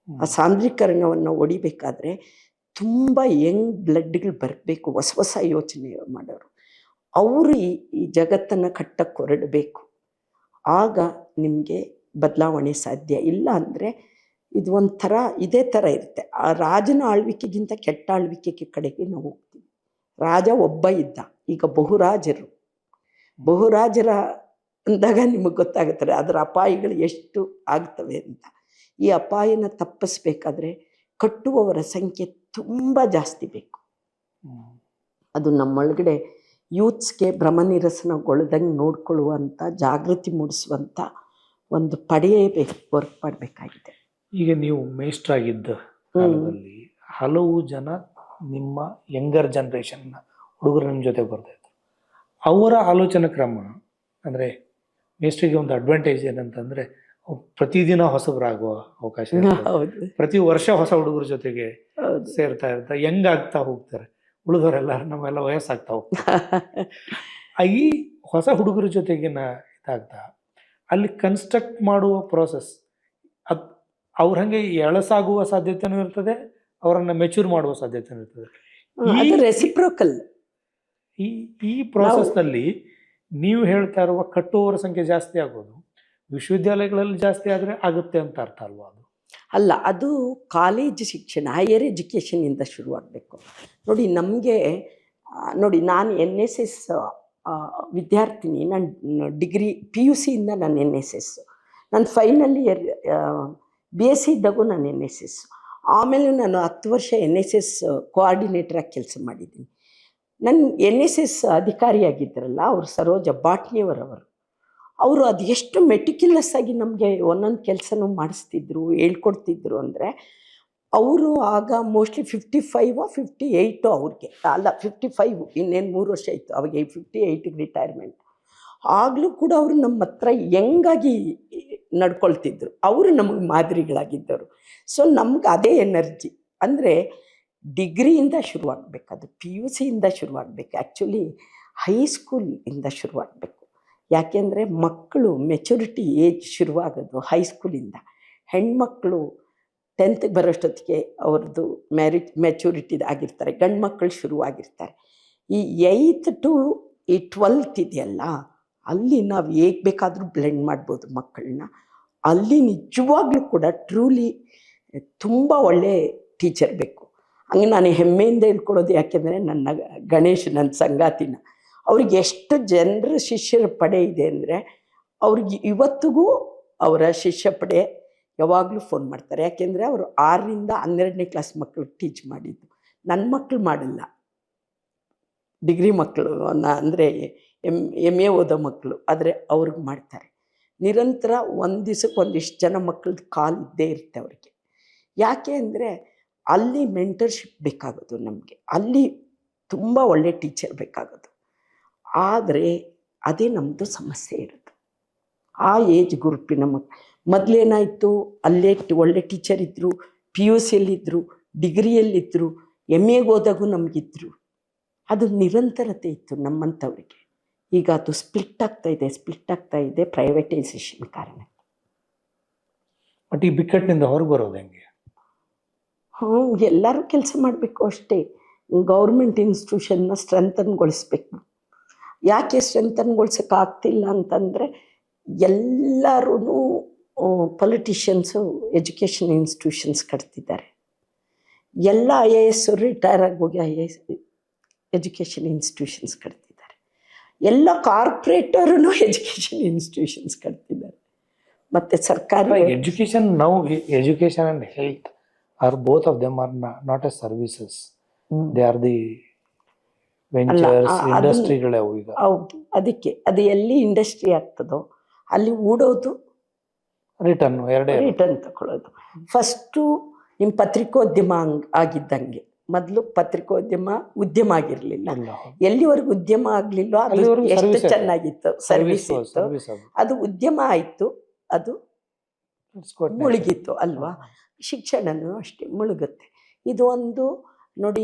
ಆ ಸಾಂದ್ರೀಕರಣವನ್ನು ಒಡಿಬೇಕಾದ್ರೆ ತುಂಬ ಯಂಗ್ ಬ್ಲಡ್ಗಳು ಬರಬೇಕು, ಹೊಸ ಯೋಚನೆ ಮಾಡೋರು. ಅವರು ಈ ಜಗತ್ತನ್ನು ಕಟ್ಟಕ್ಕೆ ಹೊರಡಬೇಕು. ಆಗ ನಿಮಗೆ ಬದಲಾವಣೆ ಸಾಧ್ಯ. ಇಲ್ಲ ಅಂದರೆ ಇದು ಒಂಥರ ಇದೇ ಥರ ಇರುತ್ತೆ. ಆ ರಾಜನ ಆಳ್ವಿಕೆಗಿಂತ ಕೆಟ್ಟ ಆಳ್ವಿಕೆ ಕಡೆಗೆ ನಾವು ಹೋಗ್ತೀವಿ. ರಾಜ ಒಬ್ಬ ಇದ್ದ, ಈಗ ಬಹುರಾಜರ ಅಂದಾಗ ನಿಮಗೆ ಗೊತ್ತಾಗುತ್ತದೆ ಅದರ ಅಪಾಯಗಳು ಎಷ್ಟು ಆಗ್ತವೆ ಅಂತ. ಈ ಅಪಾಯನ ತಪ್ಪಿಸ್ಬೇಕಾದ್ರೆ ಕಟ್ಟುವವರ ಸಂಖ್ಯೆ ತುಂಬ ಜಾಸ್ತಿ ಬೇಕು. ಅದು ನಮ್ಮೊಳಗಡೆ ಯೂತ್ಸ್ಗೆ ಭ್ರಮನಿರಸನಗೊಳ್ಳದಂಗೆ ನೋಡ್ಕೊಳ್ಳುವಂಥ, ಜಾಗೃತಿ ಮೂಡಿಸುವಂಥ ಒಂದು ವರ್ಕ್ ಮಾಡಬೇಕಾಗಿದೆ.
ಈಗ ನೀವು ಮೇಷ್ಟ್ರಾಗಿದ್ದ ಕಾಲದಲ್ಲಿ ಹಲವು ಜನ ನಿಮ್ಮ ಯಂಗರ್ ಜನ್ರೇಷನ್ನ ಹುಡುಗರು ನಿಮ್ಮ ಜೊತೆಗೆ ಬರ್ತಾಯಿದ್ರು. ಅವರ ಆಲೋಚನಾ ಕ್ರಮ ಅಂದರೆ ಮೇಷ್ಟ್ರಿಗೆ ಒಂದು ಅಡ್ವಾಂಟೇಜ್ ಏನಂತಂದರೆ ಪ್ರತಿದಿನ ಹೊಸಬರಾಗುವ ಅವಕಾಶ ಇರ್ತದೆ. ಪ್ರತಿ ವರ್ಷ ಹೊಸ ಹುಡುಗರ ಜೊತೆಗೆ ಸೇರ್ತಾ ಇರ್ತಾರೆ, ಆಗ್ತಾ ಹೋಗ್ತಾರೆ. ಉಳಿದವರೆಲ್ಲ ನಮ್ಮೆಲ್ಲ ವಯಸ್ಸಾಗ್ತಾ ಹೋಗ್ತಾರೆ. ಈ ಹೊಸ ಹುಡುಗರ ಜೊತೆಗಿನ ಇದಾಗ್ತಾ ಅಲ್ಲಿ ಕನ್ಸ್ಟ್ರಕ್ಟ್ ಮಾಡುವ ಪ್ರೋಸೆಸ್ ಅವ್ರ ಹಂಗೆ ಎಳಸಾಗುವ ಸಾಧ್ಯತೆನೂ ಇರ್ತದೆ, ಅವರನ್ನು ಮೆಚೂರ್ ಮಾಡುವ ಸಾಧ್ಯತೆನೂ ಇರ್ತದೆ.
ರೆಸಿಪ್ರೋಕಲ್.
ಈ ಪ್ರೋಸೆಸ್ನಲ್ಲಿ ನೀವು ಹೇಳ್ತಾ ಇರುವ ಕಟ್ಟುವವರ ಸಂಖ್ಯೆ ಜಾಸ್ತಿ ಆಗೋದು ವಿಶ್ವವಿದ್ಯಾಲಯಗಳಲ್ಲಿ ಜಾಸ್ತಿ ಆದರೆ ಆಗುತ್ತೆ ಅಂತ ಅರ್ಥ ಅಲ್ವಾ? ಅದು
ಅಲ್ಲ, ಅದು ಕಾಲೇಜ್ ಶಿಕ್ಷಣ, ಹೈಯರ್ ಎಜುಕೇಷನಿಂದ ಶುರುವಾಗಬೇಕು. ನೋಡಿ ನಾನು NSS ವಿದ್ಯಾರ್ಥಿನಿ. ನಾನು ಡಿಗ್ರಿ PUC ಇಂದ ನಾನು NSS, ನಾನು ಫೈನಲ್ ಇಯರ್ BSc ಇದ್ದಾಗೂ ನಾನು NSS. ಆಮೇಲೆ ನಾನು 10 ವರ್ಷ NSS ಕೋಆರ್ಡಿನೇಟ್ರಾಗಿ ಕೆಲಸ ಮಾಡಿದ್ದೀನಿ. ನನ್ನ NSS ಅಧಿಕಾರಿಯಾಗಿದ್ದರಲ್ಲ ಅವರು ಸರೋಜ ಬಾಟ್ನಿಯವರವರು, ಅವರು ಅದು ಎಷ್ಟು ಮೆಟಿಕ್ಯುಲಸ್ ಆಗಿ ನಮಗೆ ಒಂದೊಂದು ಕೆಲಸನೂ ಮಾಡಿಸ್ತಿದ್ರು, ಹೇಳ್ಕೊಡ್ತಿದ್ರು ಅಂದರೆ, ಅವರು ಆಗ ಮೋಸ್ಟ್ಲಿ 55 ಅವ್ರಿಗೆ, ಅಲ್ಲ 55, ಇನ್ನೇನು 3 ವರ್ಷ ಇತ್ತು ಅವಾಗ, 58ಗೆ ರಿಟೈರ್ಮೆಂಟ್. ಆಗಲೂ ಕೂಡ ಅವರು ನಮ್ಮ ಹತ್ರ ಹೆಂಗಾಗಿ ನಡ್ಕೊಳ್ತಿದ್ರು, ಅವರು ನಮಗೆ ಮಾದರಿಗಳಾಗಿದ್ದರು. ಸೊ ನಮ್ಗೆ ಅದೇ ಎನರ್ಜಿ ಅಂದರೆ ಡಿಗ್ರಿಯಿಂದ ಶುರುವಾಗಬೇಕು, ಅದು PUC ಇಂದ ಶುರುವಾಗಬೇಕು, ಆ್ಯಕ್ಚುಲಿ ಹೈಸ್ಕೂಲಿಂದ ಶುರುವಾಗಬೇಕು. ಯಾಕೆಂದರೆ ಮಕ್ಕಳು ಮೆಚುರಿಟಿ ಏಜ್ ಶುರುವಾಗೋದು ಹೈಸ್ಕೂಲಿಂದ. ಹೆಣ್ಮಕ್ಳು 10th ಬರೋಷ್ಟೊತ್ತಿಗೆ ಅವ್ರದ್ದು ಮೆಚುರಿಟಿ ಆಗಿರ್ತಾರೆ, ಗಂಡು ಮಕ್ಕಳು ಶುರುವಾಗಿರ್ತಾರೆ. ಈ 8th to 12th ಇದೆಯಲ್ಲ, ಅಲ್ಲಿ ನಾವು ಹೇಗೆ ಬೇಕಾದರೂ ಬ್ಲೆಂಡ್ ಮಾಡ್ಬೋದು ಮಕ್ಕಳನ್ನ. ಅಲ್ಲಿ ನಿಜವಾಗ್ಲೂ ಕೂಡ ಟ್ರೂಲಿ ತುಂಬ ಒಳ್ಳೆ ಟೀಚರ್ ಬೇಕು. ಹಂಗೆ ನಾನು ಹೆಮ್ಮೆಯಿಂದ ಹೇಳ್ಕೊಡೋದು, ಯಾಕೆಂದರೆ ನನ್ನ ಗಣೇಶ್, ನನ್ನ ಸಂಗಾತಿನ, ಅವ್ರಿಗೆ ಎಷ್ಟು ಜನರ ಶಿಷ್ಯರ ಪಡೆ ಇದೆ ಅಂದರೆ, ಅವ್ರಿಗೆ ಇವತ್ತಿಗೂ ಅವರ ಶಿಷ್ಯ ಪಡೆ ಯಾವಾಗಲೂ ಫೋನ್ ಮಾಡ್ತಾರೆ. ಯಾಕೆಂದರೆ ಅವರು 6ರಿಂದ 12ನೇ ಕ್ಲಾಸ್ ಮಕ್ಕಳಿಗೆ ಟೀಚ್ ಮಾಡಿದ್ದು. ನನ್ನ ಮಕ್ಕಳು ಮಾಡಲ್ಲ, ಡಿಗ್ರಿ ಮಕ್ಕಳು ಅಂದರೆ MA ಓದೋ ಮಕ್ಕಳು, ಆದರೆ ಅವ್ರಿಗೆ ಮಾಡ್ತಾರೆ. ನಿರಂತರ ಒಂದು ದಿವಸಕ್ಕೆ ಒಂದಿಷ್ಟು ಜನ ಮಕ್ಕಳದ್ದು ಕಾಲ್ ಇದ್ದೇ ಇರುತ್ತೆ ಅವ್ರಿಗೆ. ಯಾಕೆ ಅಂದರೆ ಅಲ್ಲಿ ಮೆಂಟರ್ಶಿಪ್ ಬೇಕಾಗೋದು ನಮಗೆ, ಅಲ್ಲಿ ತುಂಬ ಒಳ್ಳೆ ಟೀಚರ್ ಬೇಕಾಗೋದು. ಆದರೆ ಅದೇ ನಮ್ಮದು ಸಮಸ್ಯೆ ಇರೋದು, ಆ ಏಜ್ ಗ್ರೂಪಿನ ಮೊದಲೇನಾಯಿತು, ಅಲ್ಲೇ ಒಳ್ಳೆ ಟೀಚರ್ ಇದ್ದರು, PUCಯಲ್ಲಿದ್ದರು, ಡಿಗ್ರಿಯಲ್ಲಿದ್ದರು, MAಗೆ ಹೋದಾಗೂ ನಮಗಿದ್ರು. ಅದು ನಿರಂತರತೆ ಇತ್ತು ನಮ್ಮಂಥವ್ರಿಗೆ. ಈಗ ಅದು ಸ್ಪ್ಲಿಟ್ ಆಗ್ತಾ ಇದೆ ಪ್ರೈವೇಟೈಸೇಷನ್ ಕಾರಣ.
ಬಟ್ ಈ ಬಿಕ್ಕಟ್ಟಿನಿಂದ ಹೊರಗೆ ಬರೋದು ಹೆಂಗೆ?
ಎಲ್ಲರೂ ಕೆಲಸ ಮಾಡಬೇಕು ಅಷ್ಟೇ. ಗೌರ್ಮೆಂಟ್ ಇನ್ಸ್ಟಿಟ್ಯೂಷನ್ನ ಸ್ಟ್ರೆಂಥನ್ಗೊಳಿಸ್ಬೇಕು. ಯಾಕೆ ಸ್ಟ್ರೆಂಥನ್ಗೊಳಿಸೋಕ್ಕಾಗ್ತಿಲ್ಲ ಅಂತಂದರೆ, ಎಲ್ಲರೂ ಪೊಲಿಟಿಷಿಯನ್ಸು ಎಜುಕೇಷನ್ ಇನ್ಸ್ಟಿಟ್ಯೂಷನ್ಸ್ ಕಟ್ತಿದ್ದಾರೆ. ಎಲ್ಲ IAS ರಿಟೈರ್ ಆಗಿ ಹೋಗಿ IAS ಎಜುಕೇಷನ್ ಇನ್ಸ್ಟಿಟ್ಯೂಷನ್ಸ್ ಕಟ್ತಿದ್ದಾರೆ. ಎಲ್ಲ ಕಾರ್ಪೊರೇಟರೂ ಎಜುಕೇಷನ್ ಇನ್ಸ್ಟಿಟ್ಯೂಷನ್ಸ್ ಕಟ್ತಿದ್ದಾರೆ. ಮತ್ತು ಸರ್ಕಾರಿ
education and health are both of them are not a services, they are the ventures, ಇಂಡಸ್ಟ್ರಿಗಳೇ ಅವು ಈಗ.
ಹೌದು, ಅದಕ್ಕೆ ಅದು ಎಲ್ಲಿ ಇಂಡಸ್ಟ್ರಿ ಆಗ್ತದೋ ಅಲ್ಲಿ ಹೂಡೋದು, ರಿಟರ್ನ್ ತಗೊಳ್ಳೋದು. ಫಸ್ಟು ನಿಮ್ಮ ಪತ್ರಿಕೋದ್ಯಮ ಆಗಿದ್ದಂಗೆ, ಮೊದಲು ಪತ್ರಿಕೋದ್ಯಮ ಉದ್ಯಮ ಆಗಿರಲಿಲ್ಲ. ಎಲ್ಲಿವರೆಗೂ ಉದ್ಯಮ ಆಗಲಿಲ್ಲೋ ಅದು ಎಷ್ಟು ಚೆನ್ನಾಗಿತ್ತು, ಸರ್ವಿಸ್ ಇತ್ತು. ಅದು ಉದ್ಯಮ ಆಯಿತು, ಅದು ಮುಳುಗಿತ್ತು ಅಲ್ವಾ. ಶಿಕ್ಷಣನೂ ಅಷ್ಟೇ ಮುಳುಗುತ್ತೆ. ಇದು ಒಂದು ನೋಡಿ,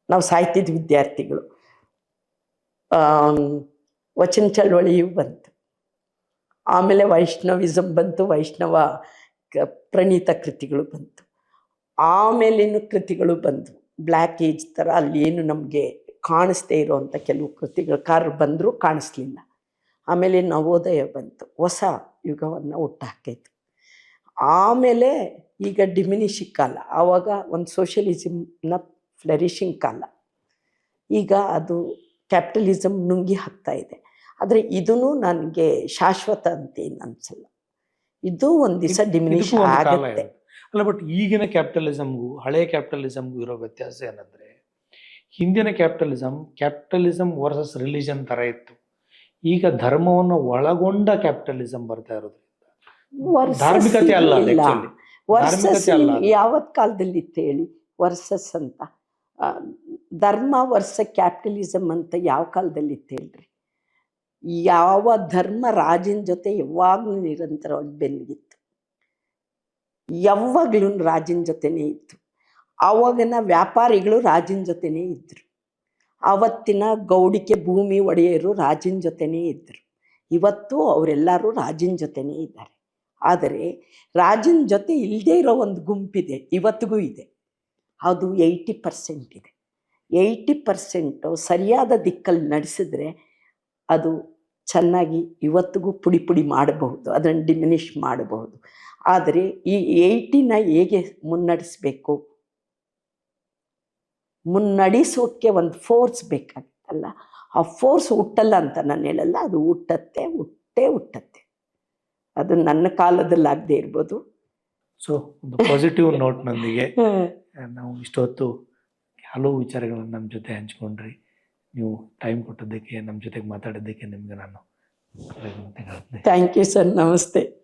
ನಾವು ಸಾಹಿತ್ಯದ ವಿದ್ಯಾರ್ಥಿಗಳು, ವಚನ ಚಳವಳಿಯೂ ಬಂತು, ಆಮೇಲೆ ವೈಷ್ಣವಿಸಮ್ ಬಂತು, ವೈಷ್ಣವ ಪ್ರಣೀತ ಕೃತಿಗಳು ಬಂತು, ಆಮೇಲಿನ ಕೃತಿಗಳು ಬಂದವು. ಬ್ಲ್ಯಾಕ್ ಏಜ್ ಥರ ಅಲ್ಲಿ ಏನು ನಮಗೆ ಕಾಣಿಸ್ದೇ ಇರೋವಂಥ ಕೆಲವು ಕೃತಿಗಳು ಬಂದರೂ ಕಾಣಿಸ್ಲಿಲ್ಲ. ಆಮೇಲೆ ನವೋದಯ ಬಂತು, ಹೊಸ ಯುಗವನ್ನು ಹುಟ್ಟಾಕೈತು. ಆಮೇಲೆ ಈಗ ಡಿಮಿನಿಷಿಂಗ್ ಕಾಲ, ಆವಾಗ ಒಂದು ಸೋಷಿಯಲಿಸಮ್ನ ಫ್ಲರಿಷಿಂಗ್ ಕಾಲ. ಈಗ ಅದು ಕ್ಯಾಪಿಟಲಿಸಮ್ ನುಂಗಿ ಹಾಕ್ತಾ ಇದೆ. ಆದರೆ ಇದೂ ನನಗೆ ಶಾಶ್ವತ ಅಂತ ಏನು ಅನಿಸಲ್ಲ. ಇದು ಒಂದು ದಿವಸ ಡಿಮಿನಿಷ್ ಆಗುತ್ತೆ.
ಅಲ್ಲ, ಬಟ್ ಈಗಿನ ಕ್ಯಾಪಿಟಲಿಸಮ್ಗೂ ಹಳೆಯ ಕ್ಯಾಪಿಟಲಿಸಮ್ಗೂ ಇರೋ ವ್ಯತ್ಯಾಸ ಏನಂದ್ರೆ, ಹಿಂದಿನ ಕ್ಯಾಪಿಟಲಿಸಮ್ ವರ್ಸಸ್ ರಿಲಿಜನ್ ಥರ ಇತ್ತು. ಈಗ ಧರ್ಮವನ್ನು ಒಳಗೊಂಡ ಕ್ಯಾಪಿಟಲಿಸಮ್ ಬರ್ತಾ ಇರೋದ್ರಿಂದ ಧಾರ್ಮಿಕತೆ ಅಲ್ಲ.
ಯಾವತ್ ಕಾಲದಲ್ಲಿ ಇತ್ತು ಹೇಳಿ ವರ್ಸಸ್ ಅಂತ? ಧರ್ಮ ವರ್ಸ ಕ್ಯಾಪಿಟಲಿಸಮ್ ಅಂತ ಯಾವ ಕಾಲದಲ್ಲಿ ಇತ್ತು ಹೇಳ್ರಿ? ಯಾವ ಧರ್ಮ ರಾಜನ ಜೊತೆ ಯಾವಾಗಲೂ ನಿರಂತರವಾಗಿ ಬೆನ್ನಿಗಿತ್ತು, ಯಾವಾಗಲೂ ರಾಜನ ಜೊತೆನೇ ಇತ್ತು. ಆವಾಗಿನ ವ್ಯಾಪಾರಿಗಳು ರಾಜನ ಜೊತೆನೇ ಇದ್ದರು. ಆವತ್ತಿನ ಗೌಡಿಕೆ ಭೂಮಿ ಒಡೆಯರು ರಾಜನ ಜೊತೆನೇ ಇದ್ದರು. ಇವತ್ತು ಅವರೆಲ್ಲರೂ ರಾಜನ ಜೊತೆನೇ ಇದ್ದಾರೆ. ಆದರೆ ರಾಜನ ಜೊತೆ ಇಲ್ಲದೇ ಇರೋ ಒಂದು ಗುಂಪಿದೆ, ಇವತ್ತಿಗೂ ಇದೆ. ಅದು 80% ಇದೆ. 80% ಸರಿಯಾದ ದಿಕ್ಕಲ್ಲಿ ನಡೆಸಿದ್ರೆ ಅದು ಚೆನ್ನಾಗಿ ಇವತ್ತಿಗೂ ಪುಡಿ ಮಾಡಬಹುದು, ಅದನ್ನು ಡಿಮಿನಿಷ್ ಮಾಡಬಹುದು. ಆದರೆ ಈ 80ನ ಹೇಗೆ ಮುನ್ನಡೆಸೋಕ್ಕೆ ಒಂದು ಫೋರ್ಸ್ ಬೇಕಾಗುತ್ತಲ್ಲ, ಆ ಫೋರ್ಸ್ ಹುಟ್ಟಲ್ಲ ಅಂತ ನಾನು ಹೇಳಲ್ಲ, ಅದು ಹುಟ್ಟತ್ತೆ. ಅದು ನನ್ನ ಕಾಲದಲ್ಲಿ ಆಗದೆ ಇರ್ಬೋದು.
ಸೊ ಒಂದು ಪಾಸಿಟಿವ್ ನೋಟ್ನೊಂದಿಗೆ ನಾವು ಇಷ್ಟೊತ್ತು ಹಲವು ವಿಚಾರಗಳನ್ನು ನಮ್ಮ ಜೊತೆ ಹಂಚ್ಕೊಂಡ್ರಿ. ನೀವು ಟೈಮ್ ಕೊಟ್ಟಿದ್ದಕ್ಕೆ, ನಮ್ಮ ಜೊತೆಗೆ ಮಾತಾಡಿದ್ದಕ್ಕೆ ನಿಮಗೆ ನಾನು
ಥ್ಯಾಂಕ್ ಯು ಸರ್. ನಮಸ್ತೆ.